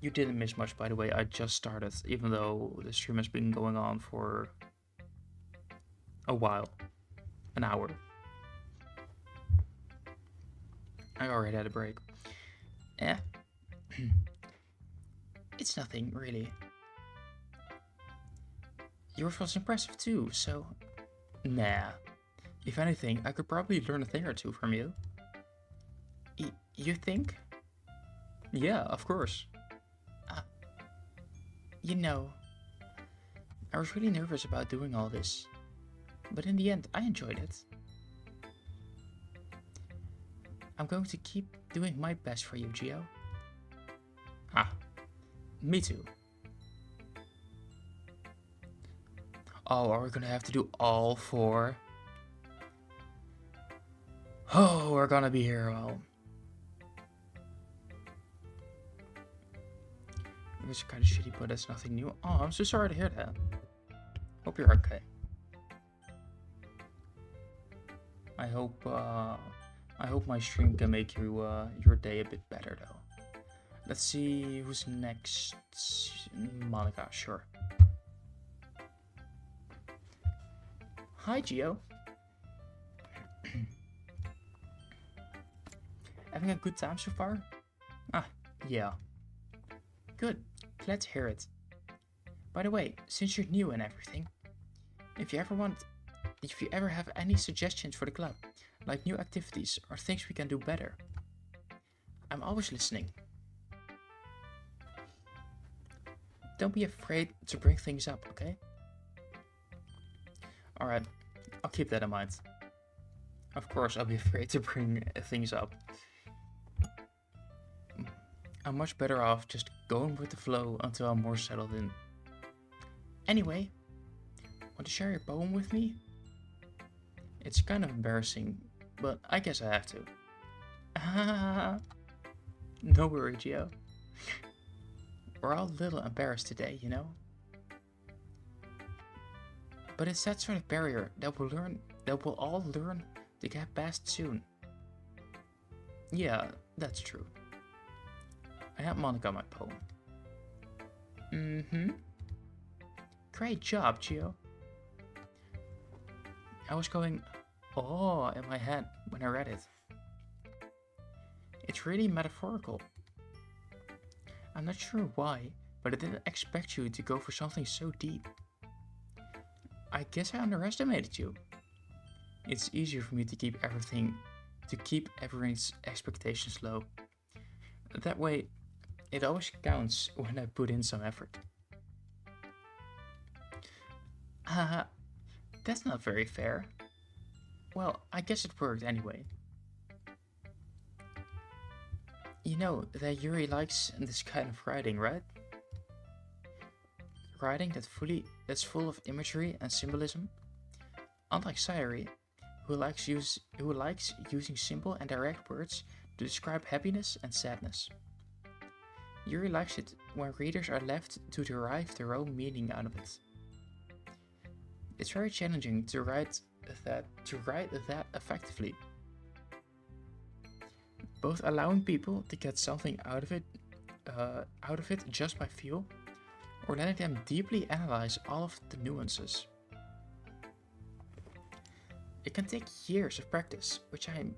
You didn't miss much, by the way. I just started, even though the stream has been going on for a while. An hour. I already had a break. It's nothing, really. Yours was impressive too, so... Nah. If anything, I could probably learn a thing or two from you. You think? Yeah, of course. You know, I was really nervous about doing all this, but in the end, I enjoyed it. I'm going to keep doing my best for you, Gio. Me too. Oh, are we gonna have to do all 4? Oh, we're gonna be here a while. It's kind of shitty, but that's nothing new. Oh, I'm so sorry to hear that. Hope you're okay. I I hope my stream can make you your day a bit better though. Let's see who's next. Monica, sure. Hi, Gio. Having a good time so far? Ah, yeah. Good. Glad to hear it. By the way, since you're new and everything, if you ever have any suggestions for the club, like new activities or things we can do better, I'm always listening. Don't be afraid to bring things up, okay? Alright, I'll keep that in mind. Of course, I'll be afraid to bring things up. I'm much better off just going with the flow until I'm more settled in. Anyway, want to share your poem with me? It's kind of embarrassing, but I guess I have to. No worry, Gio. We're all a little embarrassed today, you know? But it's that sort of barrier that we'll all learn to get past soon. Yeah, that's true. I had Monica my poem. Great job, Gio. I was going, oh, in my head when I read it. It's really metaphorical. I'm not sure why, but I didn't expect you to go for something so deep. I guess I underestimated you. It's easier for me to keep everyone's expectations low. That way, it always counts when I put in some effort. Haha, that's not very fair. Well, I guess it worked anyway. You know that Yuri likes this kind of writing, right? Writing that's full of imagery and symbolism. Unlike Sayuri, who likes using simple and direct words to describe happiness and sadness. Yuri likes it when readers are left to derive their own meaning out of it. It's very challenging to write that effectively. Both allowing people to get something out of it just by feel, or letting them deeply analyze all of the nuances. It can take years of practice, which I'm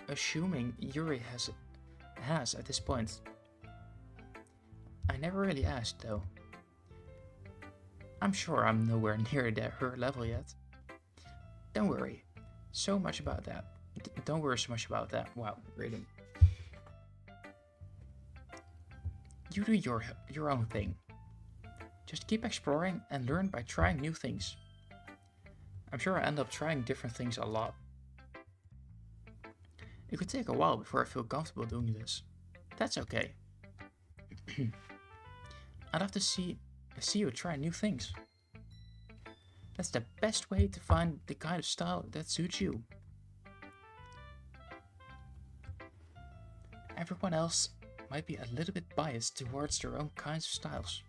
assuming Yuri has at this point. I never really asked though. I'm sure I'm nowhere near her level yet. Don't worry so much about that. Don't worry so much about that. Wow, really. You do your own thing. Just keep exploring and learn by trying new things. I'm sure I end up trying different things a lot. It could take a while before I feel comfortable doing this. That's okay. I'd love to see you try new things. That's the best way to find the kind of style that suits you. Everyone else might be a little bit biased towards their own kinds of styles,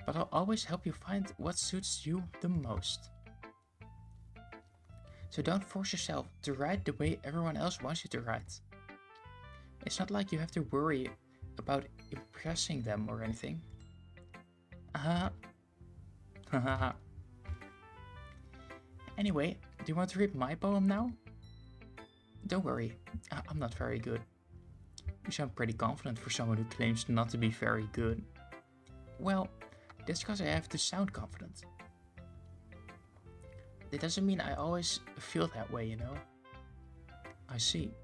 but I'll always help you find what suits you the most. So don't force yourself to write the way everyone else wants you to write. It's not like you have to worry about impressing them or anything. Anyway, do you want to read my poem now? Don't worry, I'm not very good. You sound pretty confident for someone who claims not to be very good. Well, that's because I have to sound confident. It doesn't mean I always feel that way, you know? I see.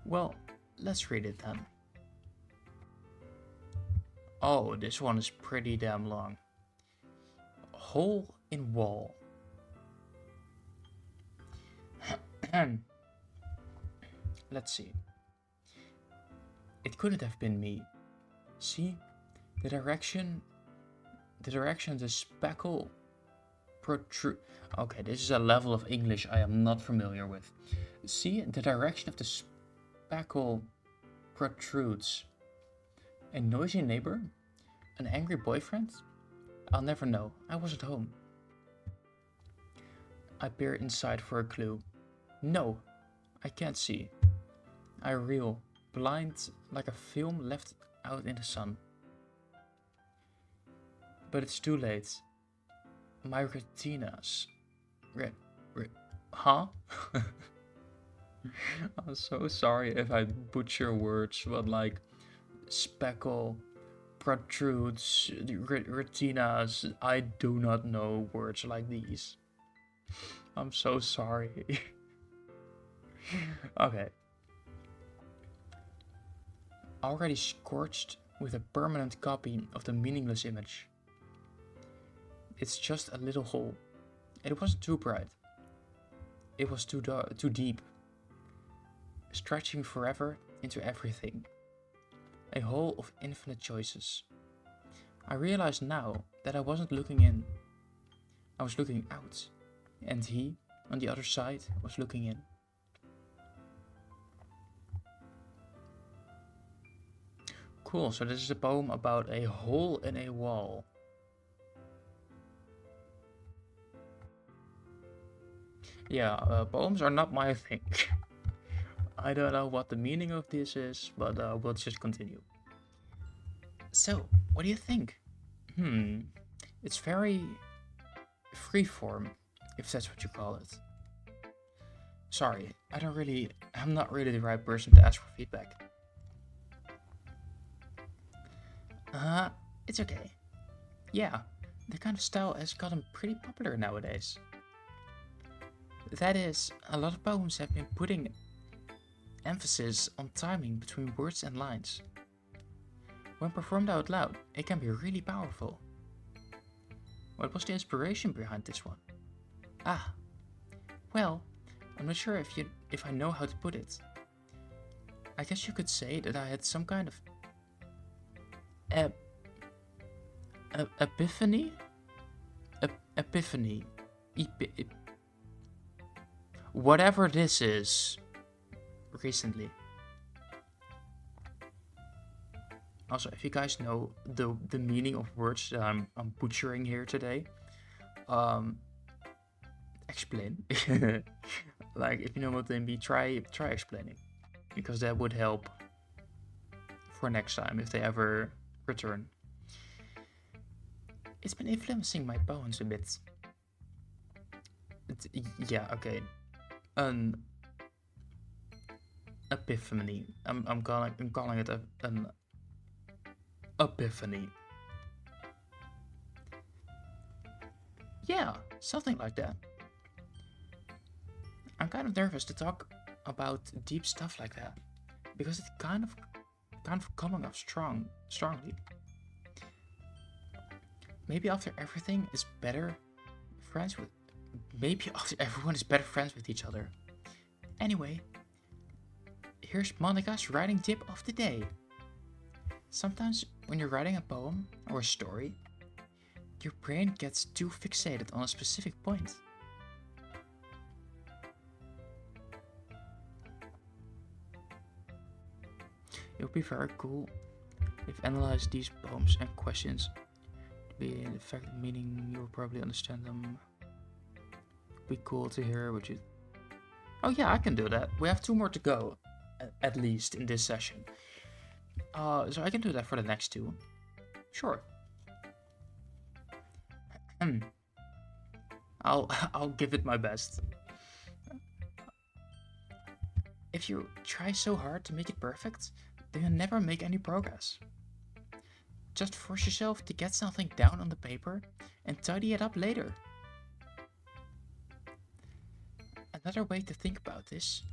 Well, let's read it then. Oh, this one is pretty damn long. Hole in wall. Let's see. It couldn't have been me. See? The direction the speckle protrude. Okay, this is a level of English I am not familiar with. See? The direction of the speckle protrudes. A noisy neighbor? An angry boyfriend? I'll never know. I wasn't home. I peered inside for a clue. No, I can't see. I reel, blind like a film left out in the sun. But it's too late. My retinas. Huh? I'm so sorry if I butcher words, but like speckle, protrudes, retinas. I do not know words like these. I'm so sorry. Okay. Already scorched with a permanent copy of the meaningless image. It's just a little hole. It wasn't too bright. It was too deep. Stretching forever into everything. A hole of infinite choices. I realize now that I wasn't looking in. I was looking out. And he, on the other side, was looking in. Cool, so this is a poem about a hole in a wall. Yeah, poems are not my thing. I don't know what the meaning of this is, but we'll just continue. So, what do you think? It's very freeform, if that's what you call it. Sorry, I'm not really the right person to ask for feedback. It's okay. Yeah, the kind of style has gotten pretty popular nowadays. That is, a lot of poems have been putting emphasis on timing between words and lines. When performed out loud, it can be really powerful. What was the inspiration behind this one? Well, I'm not sure if I know how to put it. I guess you could say that I had some kind of epiphany? Epiphany. Whatever this is, recently. Also, if you guys know the meaning of words that I'm butchering here today, explain. Like, if you know what they mean, try explaining, because that would help for next time if they ever return. It's been influencing my poems a bit. Yeah, okay. An epiphany. I'm calling it an epiphany. Yeah, something like that. I'm kind of nervous to talk about deep stuff like that, because it's kind of coming off strongly. Maybe after everything is better friends with. Maybe after everyone is better friends with each other. Anyway, here's Monica's writing tip of the day. Sometimes when you're writing a poem or a story, your brain gets too fixated on a specific point. It would be very cool if analyze these poems and questions to be in effect, meaning you'll probably understand them. Be cool to hear what you. Oh yeah, I can do that. We have 2 more to go, at least in this session. So I can do that for the next 2. Sure. I'll give it my best. If you try so hard to make it perfect, then you'll never make any progress. Just force yourself to get something down on the paper and tidy it up later. Another way to think about this: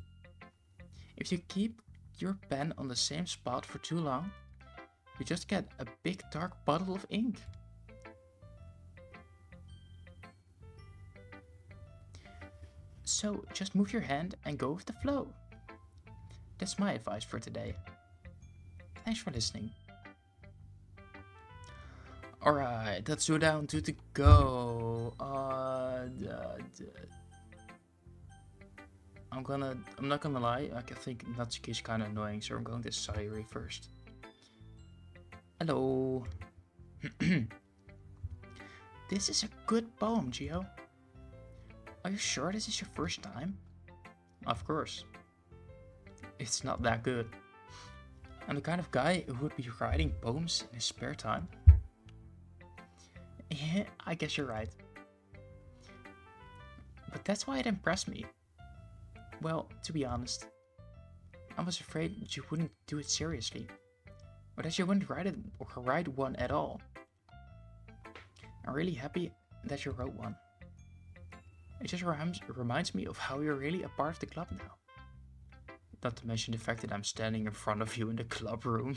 if you keep your pen on the same spot for too long, you just get a big dark puddle of ink. So just move your hand and go with the flow. That's my advice for today. Thanks for listening. Alright, let's go down to the go. I'm not gonna lie, I think Natsuki is kinda annoying, so I'm going to Sayuri first. Hello. This is a good poem, Gio. Are you sure this is your first time? Of course. It's not that good. I'm the kind of guy who would be writing poems in his spare time. Yeah, I guess you're right. But that's why it impressed me. Well, to be honest, I was afraid that you wouldn't do it seriously, or that you wouldn't write one at all. I'm really happy that you wrote one. It just reminds me of how you're really a part of the club now. Not to mention the fact that I'm standing in front of you in the club room.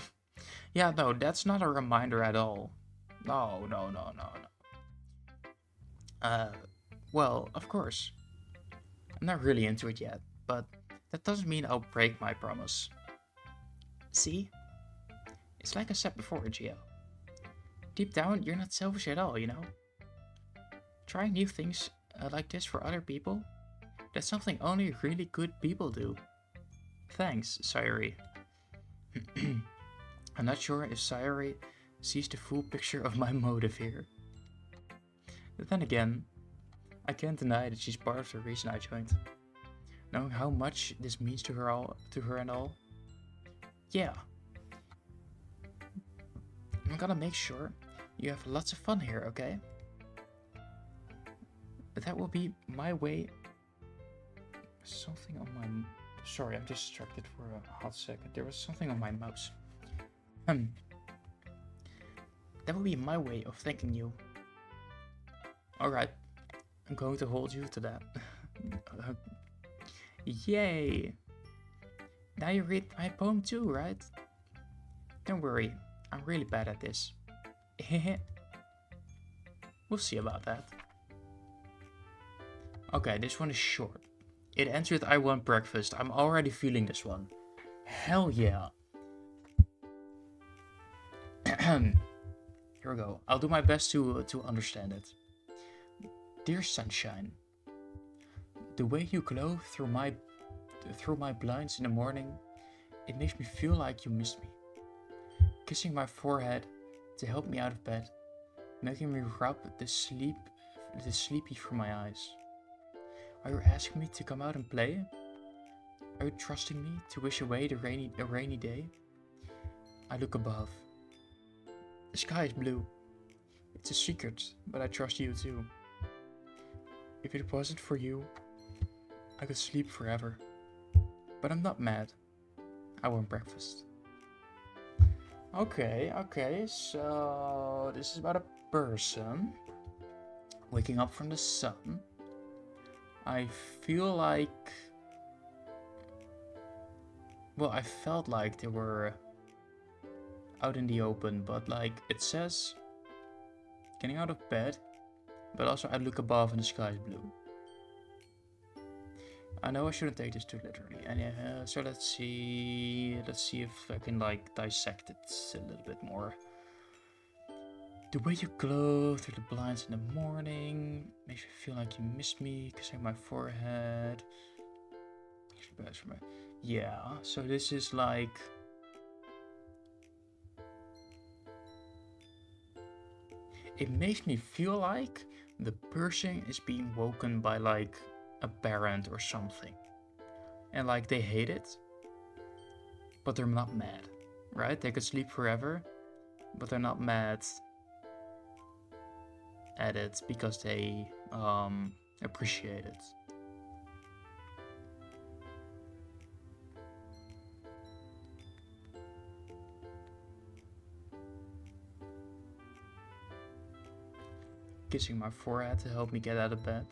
Yeah, no, that's not a reminder at all. No. Well, of course. I'm not really into it yet, but that doesn't mean I'll break my promise. See? It's like I said before, Gio. Deep down, you're not selfish at all, you know? Trying new things like this for other people, that's something only really good people do. Thanks, Sayuri. I'm not sure if Sayuri sees the full picture of my motive here. But then again, I can't deny that she's part of the reason I joined. Knowing how much this means to her and all. Yeah. I'm gonna make sure you have lots of fun here, okay? But that will be my way. Something on my... Sorry, I'm distracted for a hot second. There was something on my mouse. That will be my way of thanking you. Alright, I'm going to hold you to that. Yay! Now you read my poem too, right? Don't worry, I'm really bad at this. We'll see about that. Okay, this one is short. It ends with I want breakfast. I'm already feeling this one. Hell yeah. Here we go. I'll do my best to understand it. Dear sunshine, the way you glow through my blinds in the morning, it makes me feel like you missed me. Kissing my forehead to help me out of bed, making me rub the sleepy from my eyes. Are you asking me to come out and play? Are you trusting me to wish away a rainy day? I look above. The sky is blue. It's a secret, but I trust you too. If it wasn't for you, I could sleep forever. But I'm not mad. I want breakfast. Okay, so this is about a person waking up from the sun. I feel like... Well, I felt like they were out in the open, but like it says getting out of bed, but also I look above and the sky is blue. I know I shouldn't take this too literally, and so let's see if I can like dissect it a little bit more. The way you glow through the blinds in the morning makes me feel like you missed me, kissing my forehead. Yeah, so this is like... It makes me feel like the person is being woken by like a parent or something. And like they hate it, but they're not mad, right? They could sleep forever, but they're not mad at it because they appreciate it. Kissing my forehead to help me get out of bed.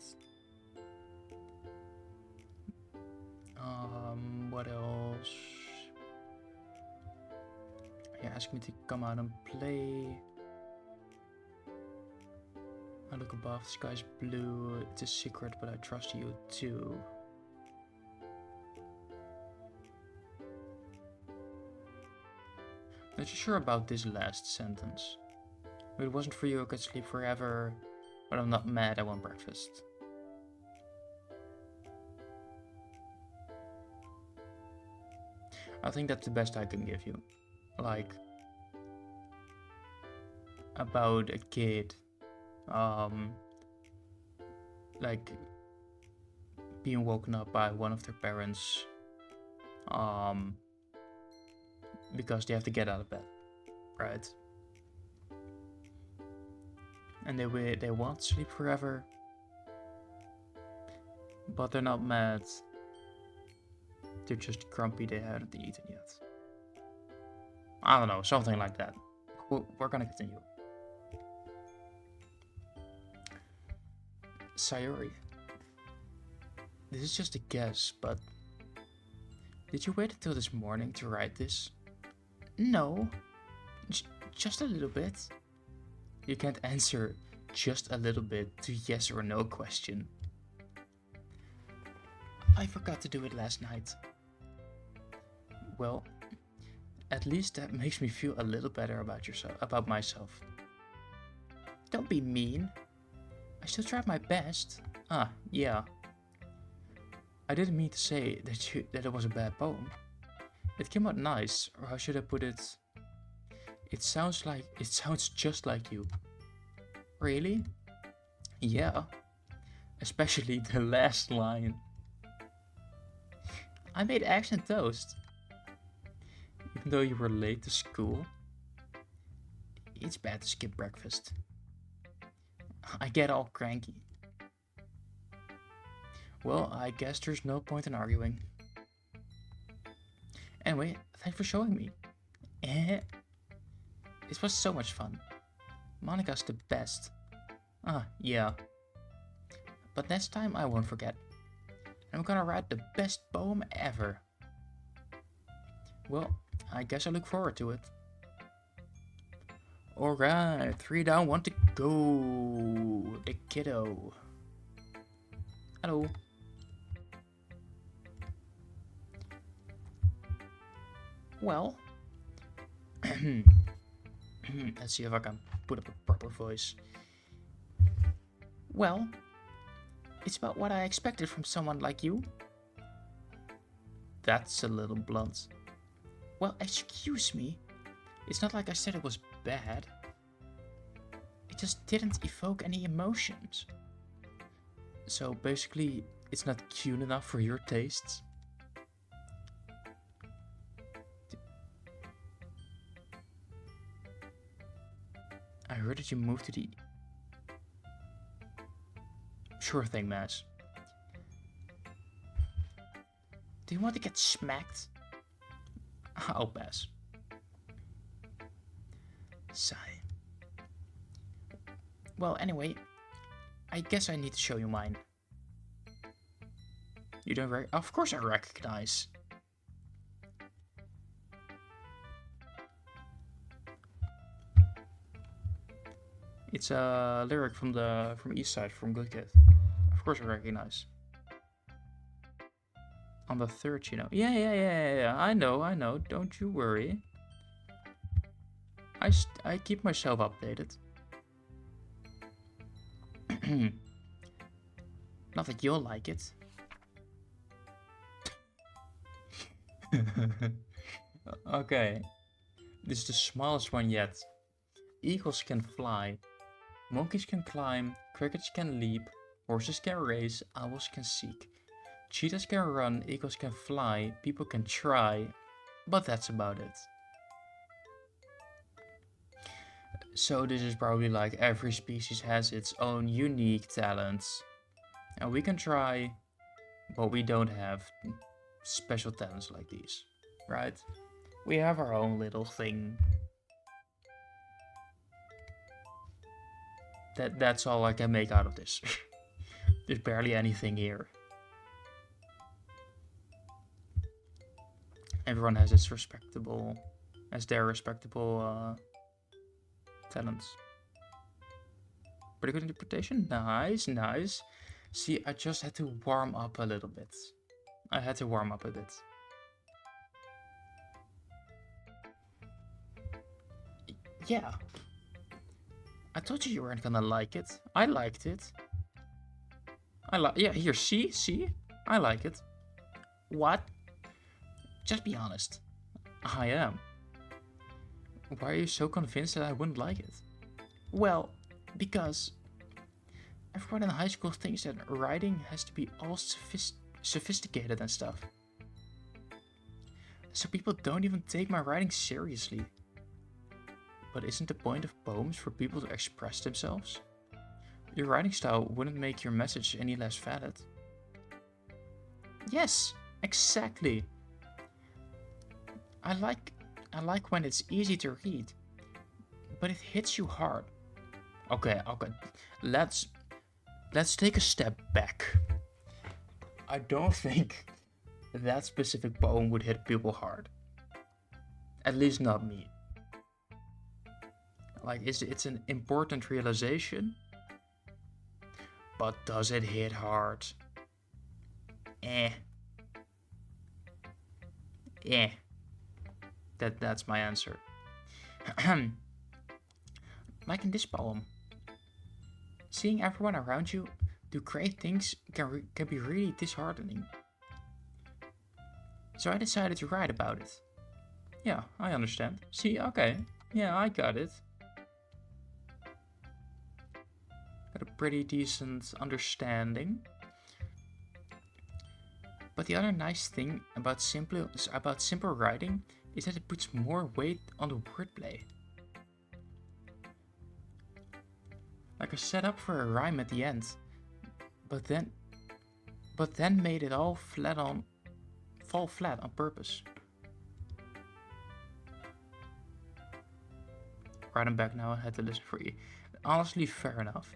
What else? You asked me to come out and play. I look above, the sky's blue. It's a secret, but I trust you too. Not too sure about this last sentence. If it wasn't for you, I could sleep forever. But I'm not mad, I want breakfast. I think that's the best I can give you. Like, about a kid, like, being woken up by one of their parents because they have to get out of bed, right? And they want to sleep forever, but they're not mad. They're just grumpy they haven't eaten yet. I don't know, something like that. We're gonna continue. Sayori, this is just a guess, but did you wait until this morning to write this? No, just a little bit. You can't answer just a little bit to yes or no question. I forgot to do it last night. Well, at least that makes me feel a little better about myself. Don't be mean. I still tried my best. Ah, yeah. I didn't mean to say that it was a bad poem. It came out nice, or how should I put it? It sounds just like you. Really? Yeah. Especially the last line. I made eggs and toast. Even though you were late to school. It's bad to skip breakfast. I get all cranky. Well, I guess there's no point in arguing. Anyway, thanks for showing me. It was so much fun. Monica's the best. Ah, yeah. But next time I won't forget. I'm gonna write the best poem ever. Well, I guess I look forward to it. Alright, 3 down, 1 to go. The kiddo. Hello. Well, let's see if I can put up a proper voice. Well, it's about what I expected from someone like you. That's a little blunt. Well, excuse me. It's not like I said it was bad. It just didn't evoke any emotions. So basically, it's not cute enough for your tastes. I heard that you moved to the... Sure thing, Mass. Do you want to get smacked? I'll pass. Sigh. Well, anyway, I guess I need to show you mine. You don't Of course I recognize. It's a lyric from East Side, from Good Kid. Of course I recognize. On the third, you know. Yeah. I know. Don't you worry. I keep myself updated. Not that you'll like it. Okay. This is the smallest one yet. Eagles can fly. Monkeys can climb. Crickets can leap. Horses can race. Owls can seek. Cheetahs can run. Eagles can fly. People can try. But that's about it. So this is probably like every species has its own unique talents. And we can try, but we don't have special talents like these, right? We have our own little thing. That's all I can make out of this. There's barely anything here. Everyone has their respectable talents. Pretty good interpretation. Nice. See, I just had to warm up a little bit. Yeah. I told you weren't gonna like it. I liked it. Yeah, here, see? I like it. What? Just be honest. I am. Why are you so convinced that I wouldn't like it? Well, because everyone in high school thinks that writing has to be all sophisticated and stuff. So people don't even take my writing seriously. But isn't the point of poems for people to express themselves? Your writing style wouldn't make your message any less valid. Yes, exactly. I like when it's easy to read, but it hits you hard. Okay. Let's take a step back. I don't think that specific poem would hit people hard. At least not me. Like, it's an important realization, but does it hit hard? That's my answer. Like in this poem, seeing everyone around you do great things can be really disheartening. So I decided to write about it. Yeah, I understand. See, okay. Yeah, I got it. Got a pretty decent understanding. But the other nice thing about simple writing is that it puts more weight on the wordplay. Like I set up for a rhyme at the end, but then made it all fall flat on purpose. Right, I'm back now. I had to listen for you. Honestly, fair enough.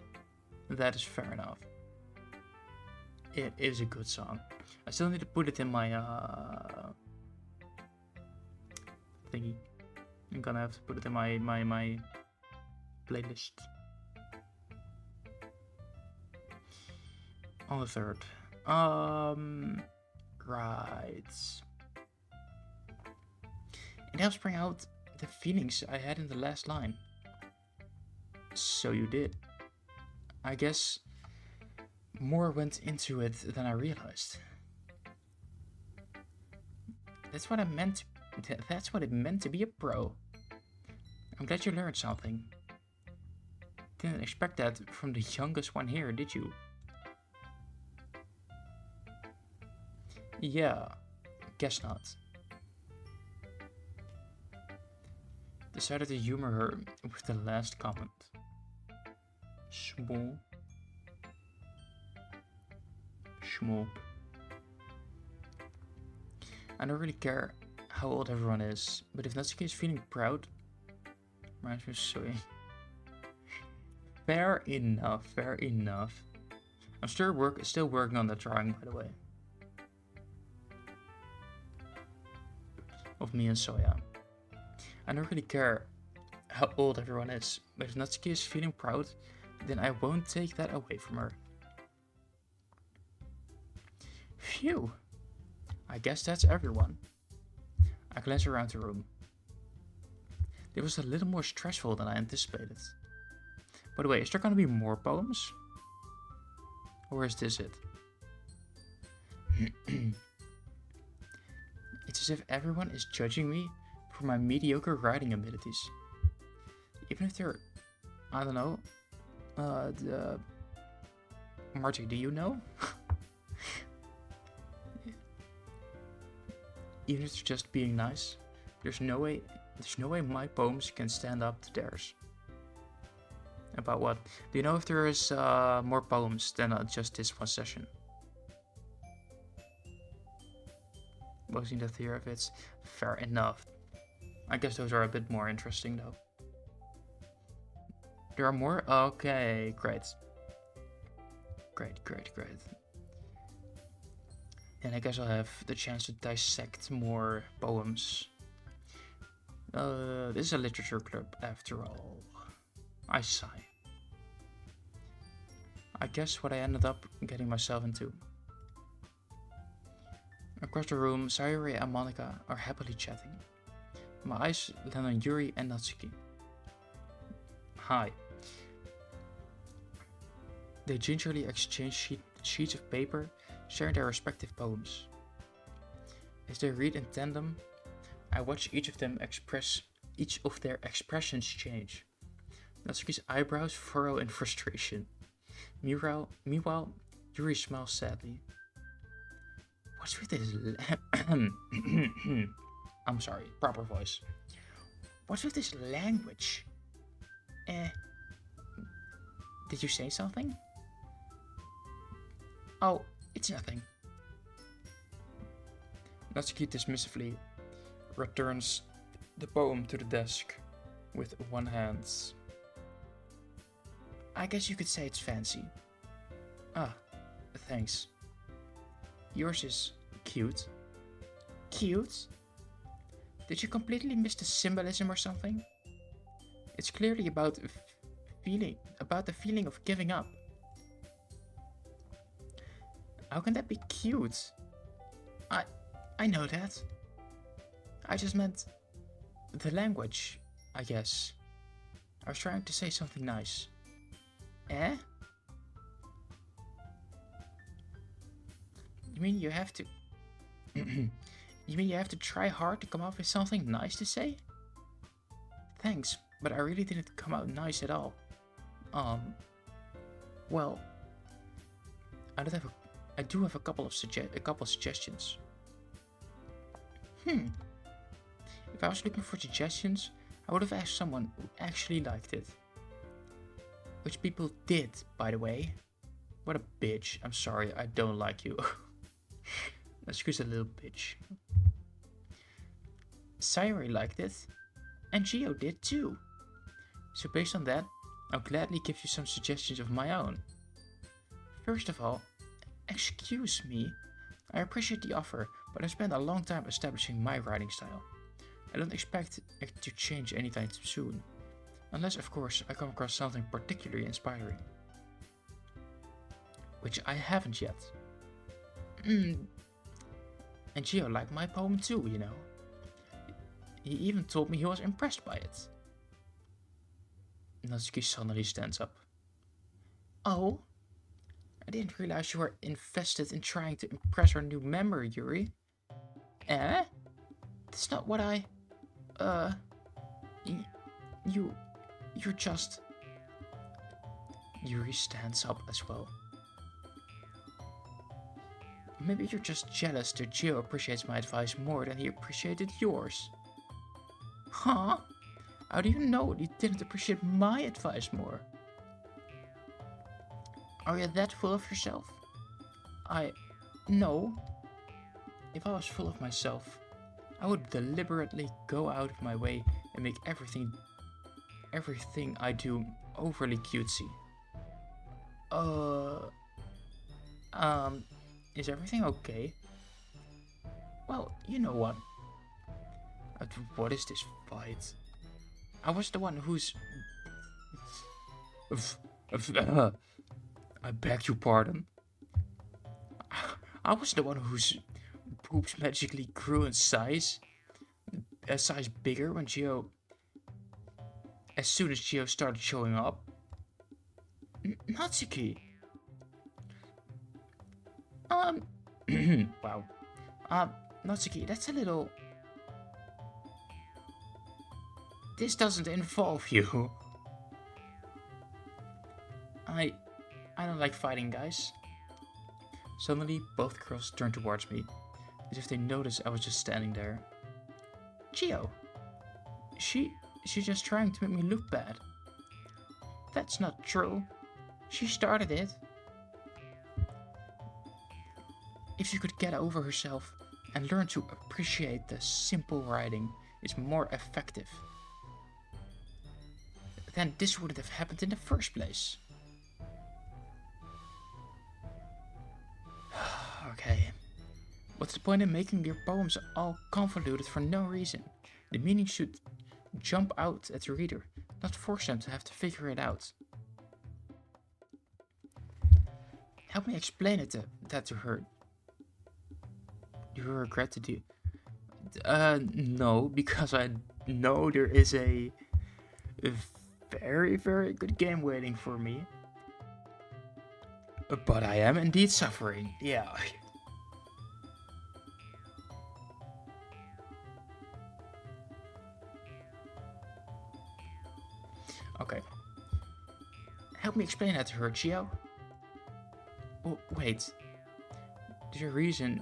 That is fair enough. It is a good song. I still need to put it in my thingy. I'm gonna have to put it in my playlist. On the 3rd. Right. It helps bring out the feelings I had in the last line. So you did. I guess more went into it than I realized. That's what it meant to be a pro. I'm glad you learned something. Didn't expect that from the youngest one here, did you? Yeah, guess not. Decided to humor her with the last comment. Small. I don't really care how old everyone is, but if Natsuki is feeling proud, reminds me of Soy. Fair enough. I'm still working on that drawing, by the way. Of me and Soya. I don't really care how old everyone is, but if Natsuki is feeling proud, then I won't take that away from her. Phew. I guess that's everyone. I glanced around the room. It was a little more stressful than I anticipated. By the way, is there gonna be more poems? Or is this it? It's as if everyone is judging me for my mediocre writing abilities. Even if they're, I don't know, Marty, do you know? Even if they're just being nice, there's no way my poems can stand up to theirs. About what? Do you know if there is more poems than just this one session? Wasn't the theory of it's fair enough. I guess those are a bit more interesting though. There are more? Okay, great. Great. And I guess I'll have the chance to dissect more poems. This is a literature club after all. I sigh. I guess what I ended up getting myself into. Across the room, Sayuri and Monica are happily chatting. My eyes land on Yuri and Natsuki. Hi. They gingerly exchange sheets of paper, sharing their respective poems. As they read in tandem, I watch each of their expressions change. Natsuki's eyebrows furrow in frustration. Meanwhile, Yuri smiles sadly. What's with his I'm sorry, proper voice. What's with this language? Did you say something? Oh, it's nothing. Natsuki dismissively returns the poem to the desk with one hand. I guess you could say it's fancy. Ah, thanks. Yours is cute. Cute? Did you completely miss the symbolism or something? It's clearly about the feeling of giving up. How can that be cute? I know that. I just meant the language, I guess. I was trying to say something nice. Eh? You mean you have to... You mean you have to try hard to come up with something nice to say? Thanks, but I really didn't come out nice at all. Well... I do have a couple suggestions. If I was looking for suggestions, I would have asked someone who actually liked it. Which people did, by the way. What a bitch. I'm sorry, I don't like you. Excuse a little bitch. Sayori liked it, and Gio did too. So based on that, I'll gladly give you some suggestions of my own. First of all, excuse me, I appreciate the offer, but I spent a long time establishing my writing style. I don't expect it to change anytime soon. Unless, of course, I come across something particularly inspiring. Which I haven't yet. And Gio liked my poem too, you know. He even told me he was impressed by it. Natsuki suddenly stands up. Oh? I didn't realize you were invested in trying to impress our new member, Yuri. Eh? That's not what I... You're just... Yuri stands up as well. Maybe you're just jealous that Gio appreciates my advice more than he appreciated yours. Huh? How do you know he didn't appreciate my advice more? Are you that full of yourself? No. If I was full of myself, I would deliberately go out of my way and make everything I do overly cutesy. Is everything okay? Well, you know what? What is this fight? I was the one who's... I beg your pardon. I was the one whose boobs magically grew in size. A size bigger when Gio... As soon as Gio started showing up. Natsuki. Wow. Natsuki, that's a little... This doesn't involve you. I don't like fighting, guys. Suddenly, both girls turned towards me, as if they noticed I was just standing there. Gio. She's just trying to make me look bad. That's not true. She started it. If she could get over herself and learn to appreciate the simple writing is more effective, then this wouldn't have happened in the first place. Okay. What's the point in making your poems all convoluted for no reason? The meaning should jump out at the reader, not force them to have to figure it out. Help me explain that to her. Do you regret to do? No, because I know there is a very, very good game waiting for me. But I am indeed suffering, yeah. Okay. Help me explain that to her, Gio. Oh, wait. There's a reason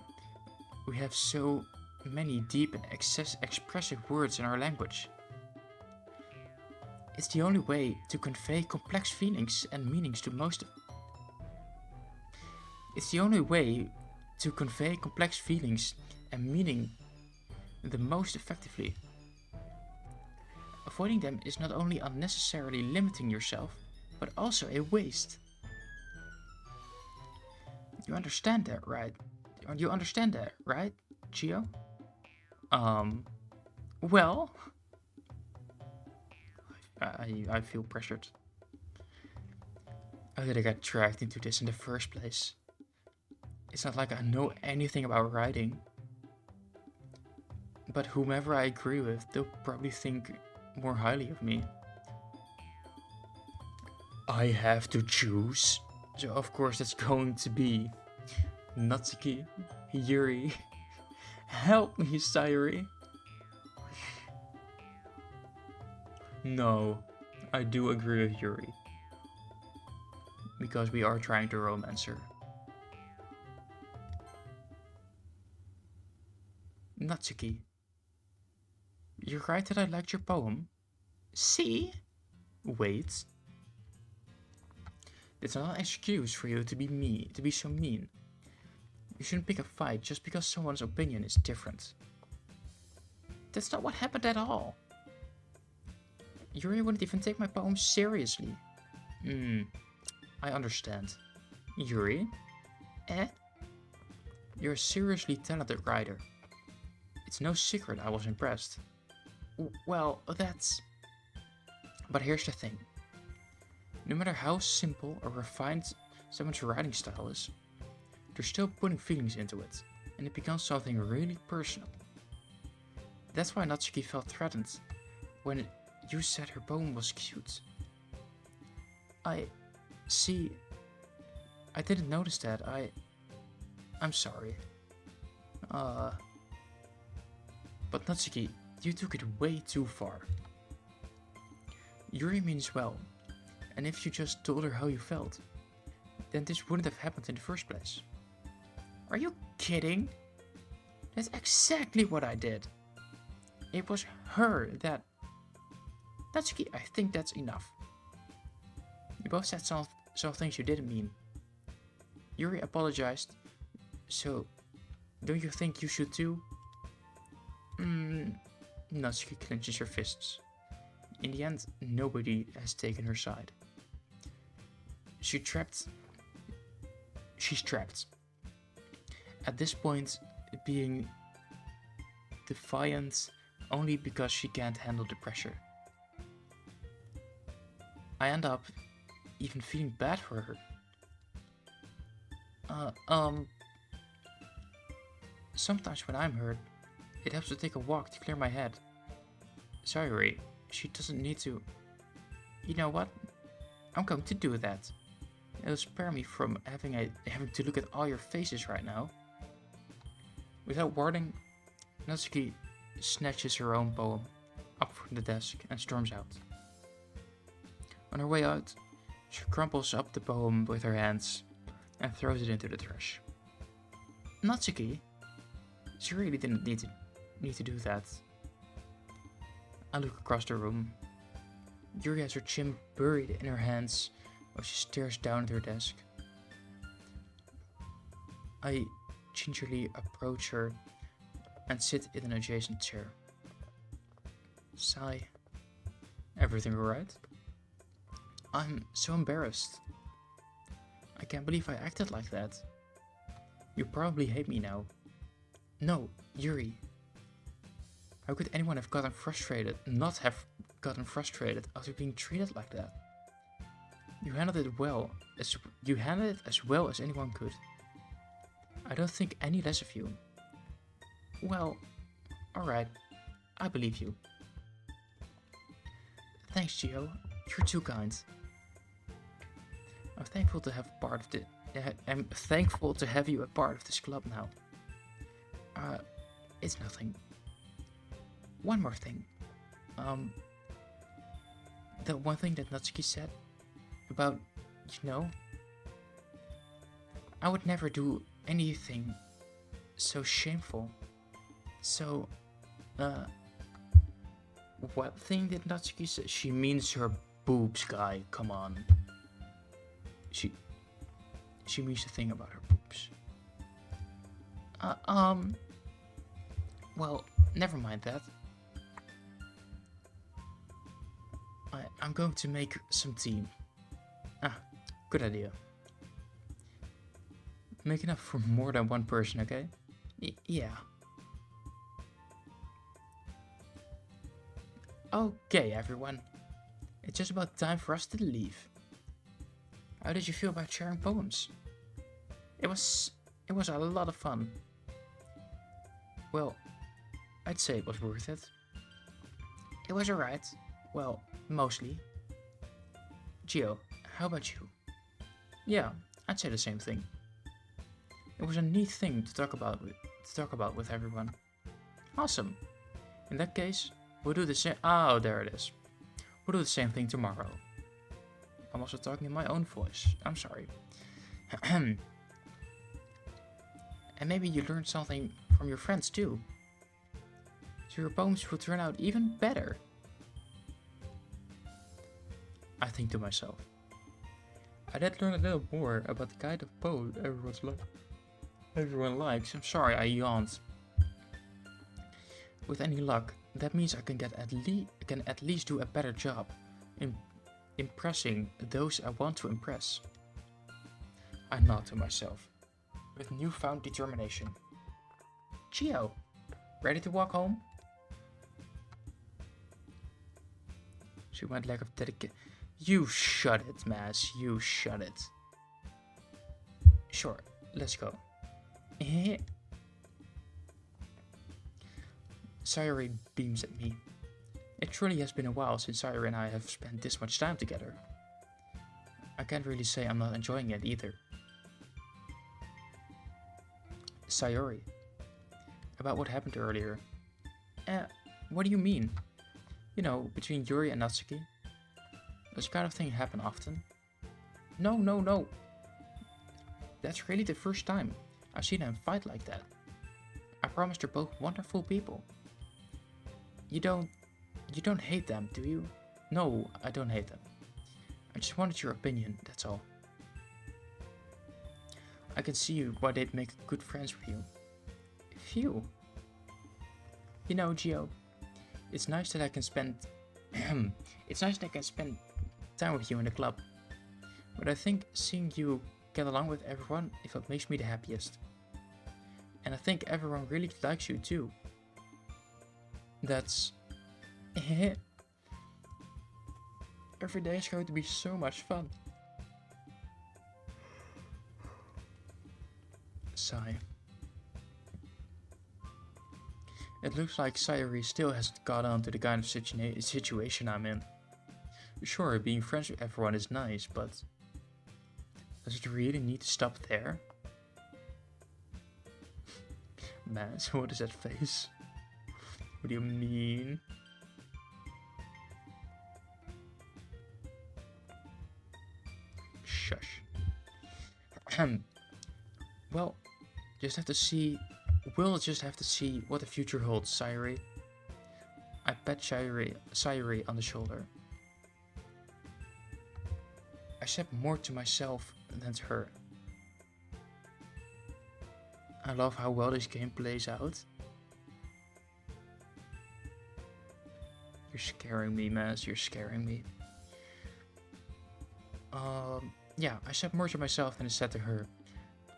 we have so many deep and expressive words in our language. It's the only way to convey complex feelings and meanings to most. It's the only way to convey complex feelings and meaning the most effectively. Avoiding them is not only unnecessarily limiting yourself, but also a waste. You understand that, right? You understand that, right, Gio? Well, I feel pressured. How did I get dragged into this in the first place? It's not like I know anything about writing. But whomever I agree with, they'll probably think more highly of me. I have to choose. So of course that's going to be Natsuki, Yuri. Help me, Sayuri. No, I do agree with Yuri. Because we are trying to romance her. Natsuki. You're right that I liked your poem. See? Wait. It's not an excuse for you to be so mean. You shouldn't pick a fight just because someone's opinion is different. That's not what happened at all. Yuri wouldn't even take my poem seriously. I understand. Yuri? You're a seriously talented writer. It's no secret I was impressed. Well, that's... But here's the thing. No matter how simple or refined someone's writing style is, they're still putting feelings into it, and it becomes something really personal. That's why Natsuki felt threatened when you said her poem was cute. I didn't notice that. I'm sorry. But Natsuki, you took it way too far. Yuri means well, and if you just told her how you felt, then this wouldn't have happened in the first place. Are you kidding? That's exactly what I did. It was her that... Natsuki, I think that's enough. You both said some things you didn't mean. Yuri apologized, so don't you think you should too? Natsuki clenches her fists. In the end, nobody has taken her side. She's trapped. At this point, being defiant only because she can't handle the pressure. I end up even feeling bad for her. Sometimes when I'm hurt, it helps to take a walk to clear my head. Sorry, she doesn't need to. You know what? I'm going to do that. It'll spare me from having to look at all your faces right now. Without warning, Natsuki snatches her own poem up from the desk and storms out. On her way out, she crumples up the poem with her hands and throws it into the trash. Natsuki? She really didn't need to do that. I look across the room. Yuri has her chin buried in her hands while she stares down at her desk. I gingerly approach her and sit in an adjacent chair. Sigh. Everything alright? I'm so embarrassed. I can't believe I acted like that. You probably hate me now. No, Yuri. How could anyone have gotten frustrated, not have gotten frustrated after being treated like that? You handled it as well as anyone could. I don't think any less of you. Well, alright, I believe you. Thanks, Gio. You're too kind. I'm thankful to have you a part of this club now. It's nothing. One more thing. The one thing that Natsuki said about, I would never do anything so shameful. So, what thing did Natsuki say? She means her boobs, guy. Come on. She means the thing about her boobs. Well, never mind that. I'm going to make some tea. Good idea. Make enough for more than one person, okay? Yeah. Okay, everyone. It's just about time for us to leave. How did you feel about sharing poems? It was a lot of fun. Well, I'd say it was worth it. It was alright. Well, mostly. Gio, how about you? Yeah, I'd say the same thing. It was a neat thing to talk about with everyone. Awesome. In that case, we'll do the same. Oh, there it is. We'll do the same thing tomorrow. I'm also talking in my own voice. I'm sorry. And maybe you learned something from your friends too. So your poems will turn out even better. I think to myself. I did learn a little more about the kind of poem everyone likes. I'm sorry, I yawned. With any luck, that means I can at least do a better job in impressing those I want to impress. I nod to myself with newfound determination. Gio, ready to walk home? She went lack of dedication. You shut it, Maz. You shut it. Sure, let's go. Sayuri beams at me. It truly has been a while since Sayuri and I have spent this much time together. I can't really say I'm not enjoying it either. Sayuri. About what happened earlier. What do you mean? You know, between Yuri and Natsuki? Does kind of thing happen often? No. That's really the first time I've seen them fight like that. I promise they're both wonderful people. You don't hate them, do you? No, I don't hate them. I just wanted your opinion, that's all. I can see why they'd make good friends with you. Phew. You know, Gio, it's nice that I can spend time with you in the club. But I think seeing you get along with everyone is what makes me the happiest. And I think everyone really likes you too. That's... Every day is going to be so much fun. Sigh. It looks like Sayuri still hasn't caught on to the kind of situation I'm in. Sure, being friends with everyone is nice, but... does it really need to stop there? Man, so what is that face? What do you mean? Shush. Well, we'll just have to see what the future holds, Sayuri. I pat Sayuri on the shoulder. I said more to myself than to her. I love how well this game plays out. You're scaring me, Maz. You're scaring me. Yeah, I said more to myself than I said to her.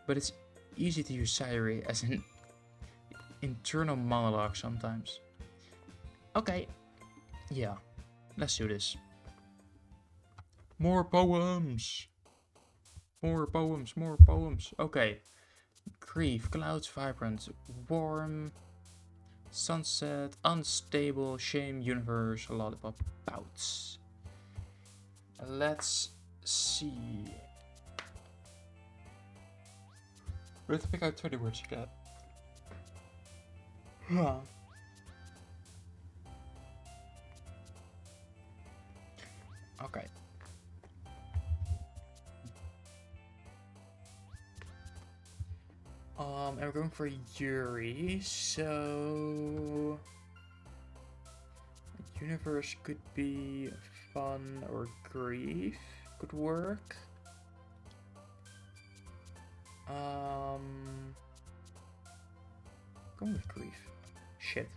But it's easy to use Sayuri as an internal monologue sometimes. Okay. Yeah. Let's do this. More poems. More poems. Okay. Grief, clouds, vibrant, warm, sunset, unstable, shame, universe, lollipop, bouts. Let's see. We have to pick out 20 words again. Okay. And we're going for Yuri, so universe could be fun or grief could work. Going with grief. Shit.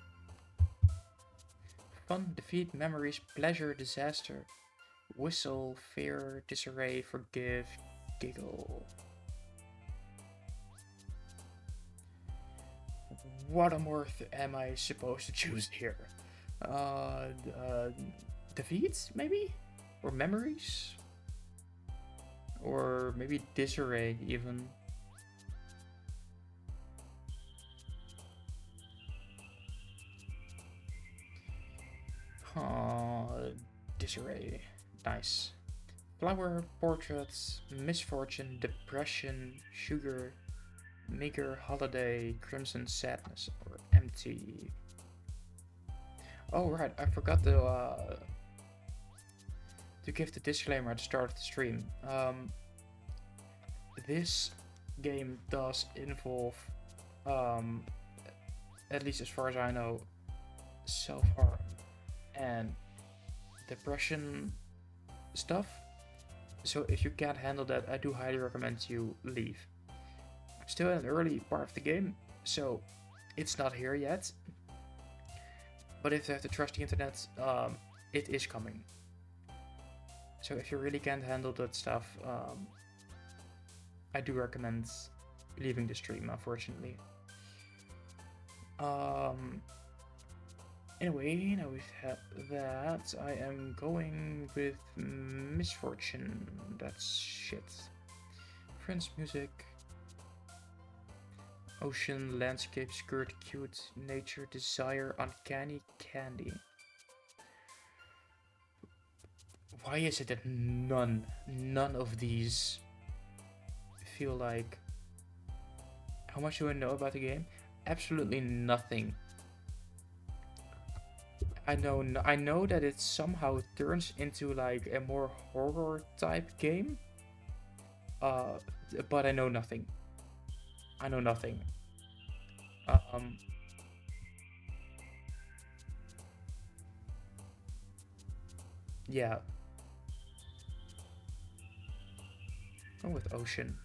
Fun, defeat, memories, pleasure, disaster. Whistle, fear, disarray, forgive, giggle. What on earth am I supposed to choose here? Defeat, maybe? Or memories? Or maybe disarray, even. Disarray. Nice. Flower, portraits, misfortune, depression, sugar, meager, holiday, crimson, sadness, or empty. Oh right, I forgot to give the disclaimer at the start of the stream. This game does involve, at least as far as I know, self-harm and depression stuff. So if you can't handle that, I do highly recommend you leave. I'm still in an early part of the game, so it's not here yet. But if you have to trust the internet, it is coming. So if you really can't handle that stuff, I do recommend leaving the stream, unfortunately. Anyway, now we've had that. I am going with misfortune. That's shit. Friends, music. Ocean, landscape, skirt, cute, nature, desire, uncanny, candy. Why is it that none of these feel like... How much do I know about the game? Absolutely nothing. I know that it somehow turns into like a more horror type game. But I know nothing. I know nothing. Yeah. Go with ocean.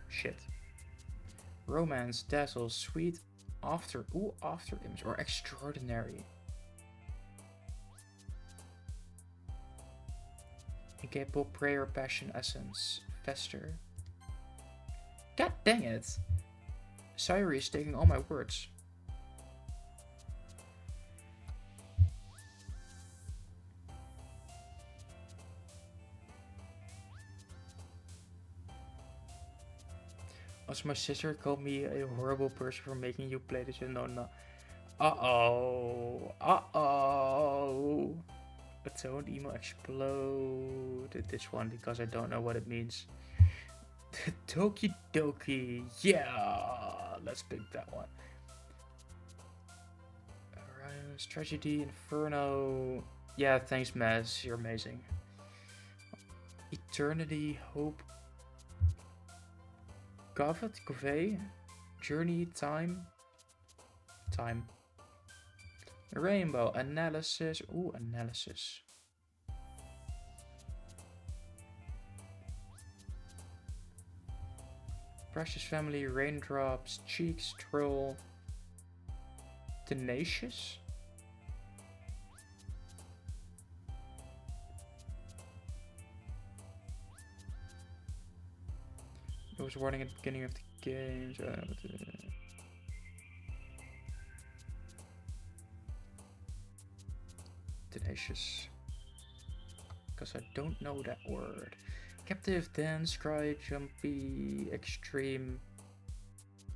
Shit. Romance, dazzle, sweet, after image, or extraordinary. Incapable, prayer, passion, essence, fester. God dang it! Sayuri is taking all my words. Also, my sister called me a horrible person for making you play this. No. Uh-oh. A toned emo exploded this one because I don't know what it means. Doki Doki. Yeah, let's pick that one. Orion's Tragedy, Inferno. Yeah, thanks, Maz. You're amazing. Eternity, Hope. Gavet, Covey. Journey, Time. Rainbow, Analysis. Ooh, Analysis. Precious Family, Raindrops, Cheeks, Troll. Tenacious. There was warning at the beginning of the game. Tenacious. Because I don't know that word. Captive, Dance, Cry, Jumpy, Extreme,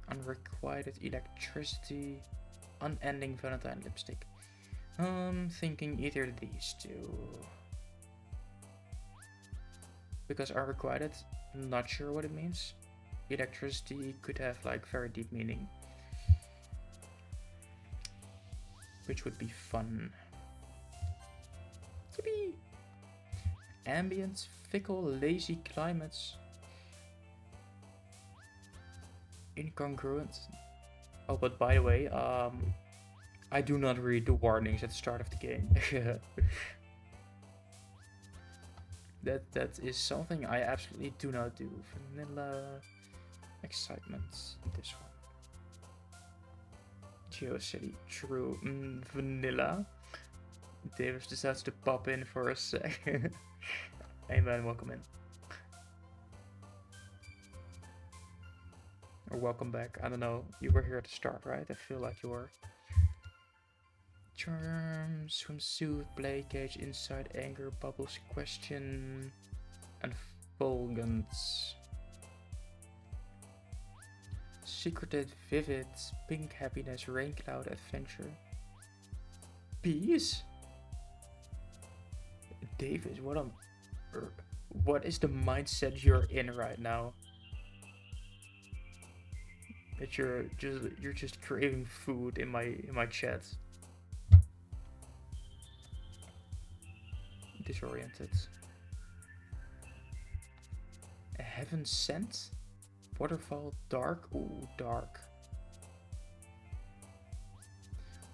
Unrequited, Electricity, Unending, Valentine, Lipstick. Thinking either of these two. Because Unrequited, not sure what it means. Electricity could have like very deep meaning. Which would be fun. Yippee! Ambient, fickle, lazy climates. incongruent. Oh, but by the way, I do not read the warnings at the start of the game. That is something I absolutely do not do. Vanilla excitement. This one. GeoCity. True. Vanilla. Davis decides to pop in for a sec. Hey man, welcome in. Or welcome back. I don't know. You were here at the start, right? I feel like you were. Charm, swimsuit, play cage, inside, anger, bubbles, question, and fulgence. Secreted, vivid, pink happiness, rain cloud, adventure. Peace? Davis, what is the mindset you're in right now? That you're just craving food in my chat. Disoriented. A heaven sent? Waterfall, dark. Ooh, dark.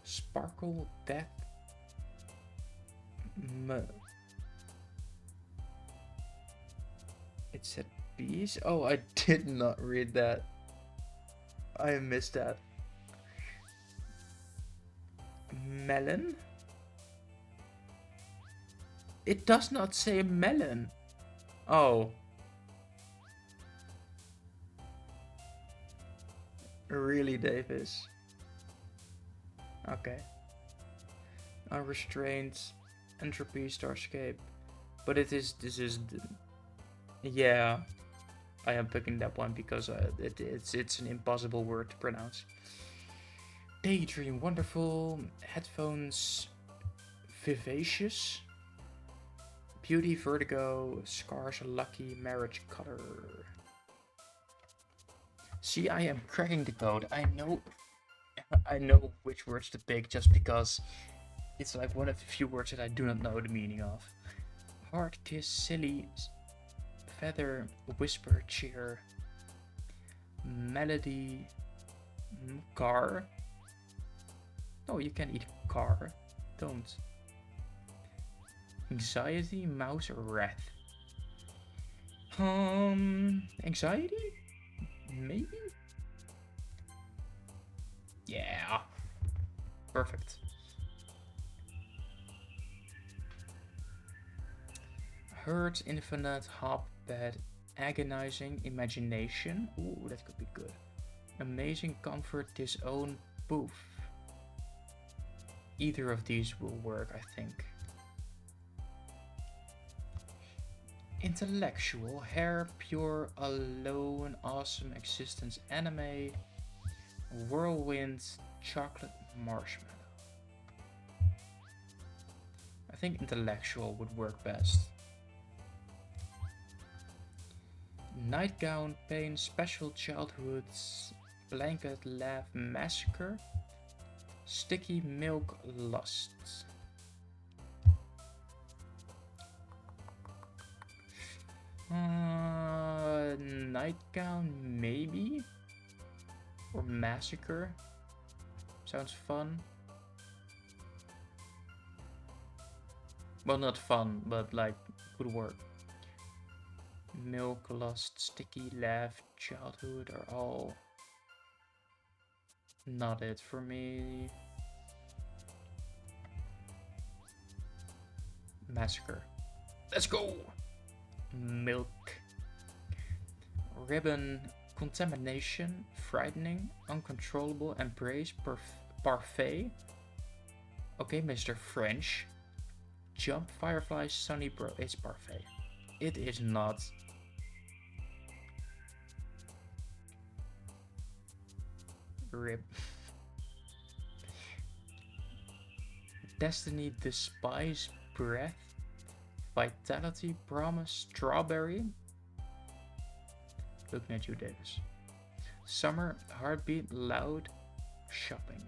Sparkle, death. It said bees? Oh, I did not read that. I missed that. Melon? It does not say melon. Oh. Really, Davis? Okay. Unrestrained. Entropy, Starscape. But this is... Yeah. I am picking that one because it's an impossible word to pronounce. Daydream, wonderful. Headphones, vivacious. Beauty, vertigo. Scars, lucky. Marriage, color. See, I am cracking the code. I know which words to pick just because it's like one of the few words that I do not know the meaning of. Heart, kiss, silly. Feather, whisper, cheer, melody, car. No, you can't eat car. Don't. Anxiety, mouse, or wrath. Anxiety? Maybe? Yeah. Perfect. Hurt, infinite, hop, bad, agonizing, imagination. Ooh, that could be good. Amazing, comfort, disown, poof. Either of these will work, I think. Intellectual, hair, pure, alone, awesome, existence, anime, whirlwind, chocolate, marshmallow. I think intellectual would work best. Nightgown, pain, special childhoods, blanket, laugh, massacre, sticky milk, lust. Nightgown, maybe? Or massacre? Sounds fun. Well, not fun, but like, could work. Milk, lust, sticky, laugh, childhood are all not it for me. Massacre. Let's go! Milk. Ribbon. Contamination. Frightening. Uncontrollable. Embrace. Parfait. Okay, Mr. French. Jump. Firefly. Sunny bro. It's parfait. It is not. Rip. Destiny, despise, breath, vitality, promise, strawberry. Looking at you, Davis. Summer, heartbeat, loud, shopping.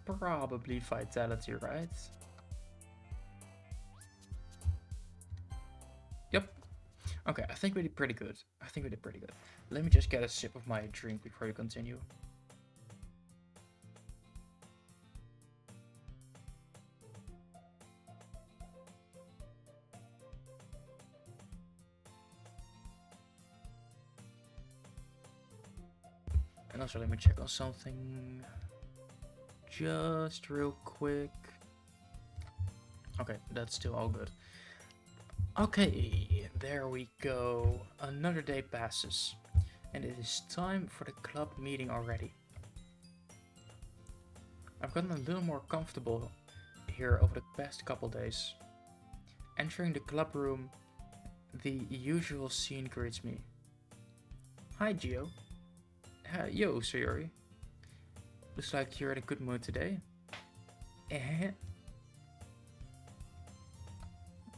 Probably vitality, right? Yep. Okay, I think we did pretty good. Let me just get a sip of my drink before you continue. And also let me check on something just real quick. Okay, that's still all good. Okay, there we go. Another day passes, and it is time for the club meeting already. I've gotten a little more comfortable here over the past couple days. Entering the club room, the usual scene greets me. Hi, Gio. Yo, Sayori. Looks like you're in a good mood today.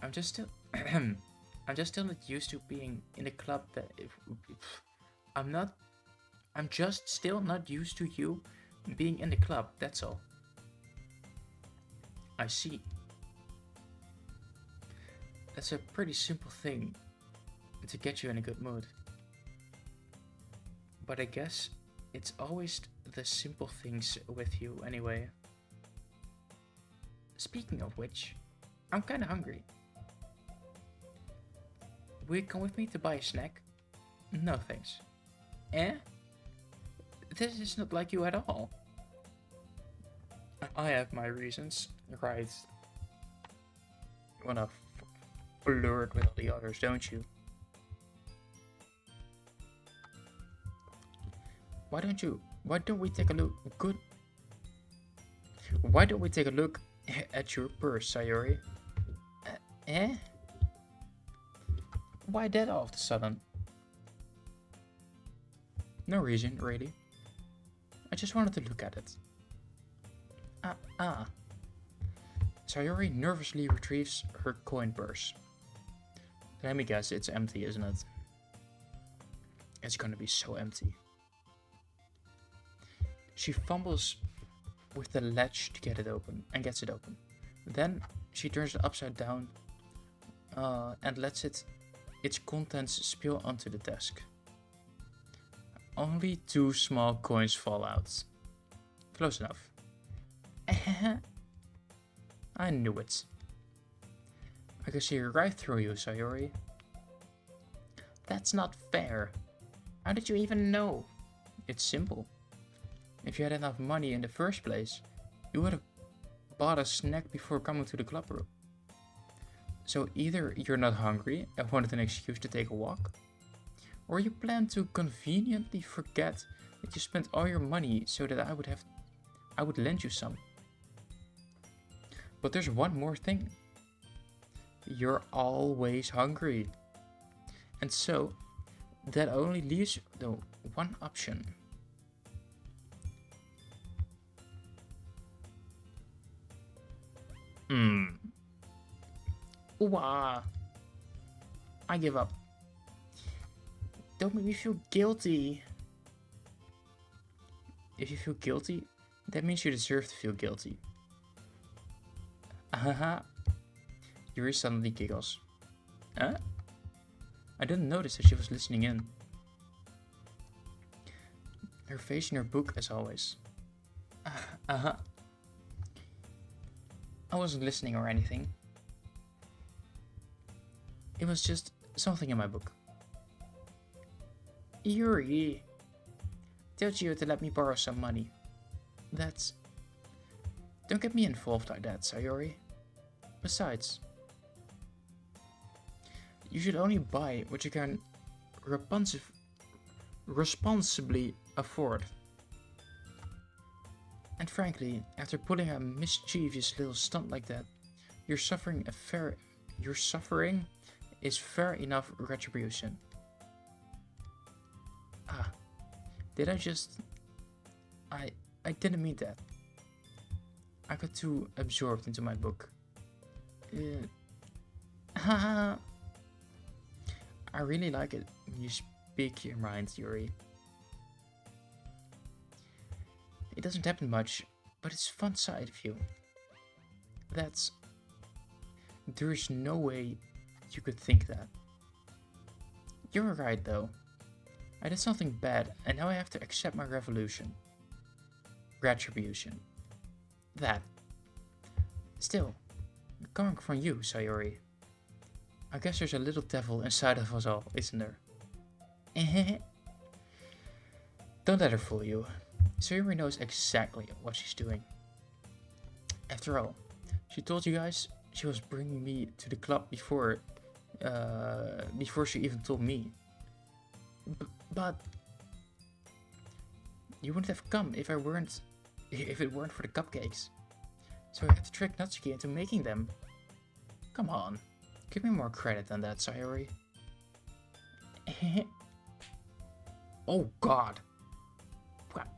I'm just still not used to being in a club that I'm just still not used to you being in the club, that's all. I see. That's a pretty simple thing to get you in a good mood. But I guess it's always the simple things with you anyway. Speaking of which, I'm kinda hungry. Will you come with me to buy a snack? No thanks. This is not like you at all. I have my reasons, right? You wanna flirt with all the others, don't you? Why don't we take a look at your purse, Sayori? Why that all of a sudden? No reason, really. I just wanted to look at it. Sayori nervously retrieves her coin purse. Let me guess, it's empty, isn't it? It's gonna be so empty. She fumbles with the latch to get it open and gets it open. Then she turns it upside down and lets its contents spill onto the desk. Only 2 small coins fall out. Close enough. I knew it. I could see right through you, Sayori. That's not fair. How did you even know? It's simple. If you had enough money in the first place, you would have bought a snack before coming to the club room. So either you're not hungry and wanted an excuse to take a walk, or you plan to conveniently forget that you spent all your money so that I would lend you some. But there's one more thing. You're always hungry. And so, that only leaves the one option. Ooh-ah. I give up. Don't make me feel guilty. If you feel guilty, that means you deserve to feel guilty. Haha. Yuri suddenly giggles. Huh? I didn't notice that she was listening in. Her face in her book as always. I wasn't listening or anything. It was just something in my book. Yuri, told you to let me borrow some money. Don't get me involved like that, Sayori. Besides, you should only buy what you can responsibly afford. And frankly, after pulling a mischievous little stunt like that, your suffering is fair enough retribution. Did I just... I didn't mean that. I got too absorbed into my book. I really like it when you speak your mind, Yuri. It doesn't happen much, but it's a fun side of you. There's no way you could think that. You're right though. I did something bad, and now I have to accept my retribution. That. Still, coming from you, Sayori. I guess there's a little devil inside of us all, isn't there? Don't let her fool you. Sayori knows exactly what she's doing. After all, she told you guys she was bringing me to the club before she even told me. But you wouldn't have come if it weren't for the cupcakes. So I had to trick Natsuki into making them. Come on, give me more credit than that, Sayori. Oh God. What?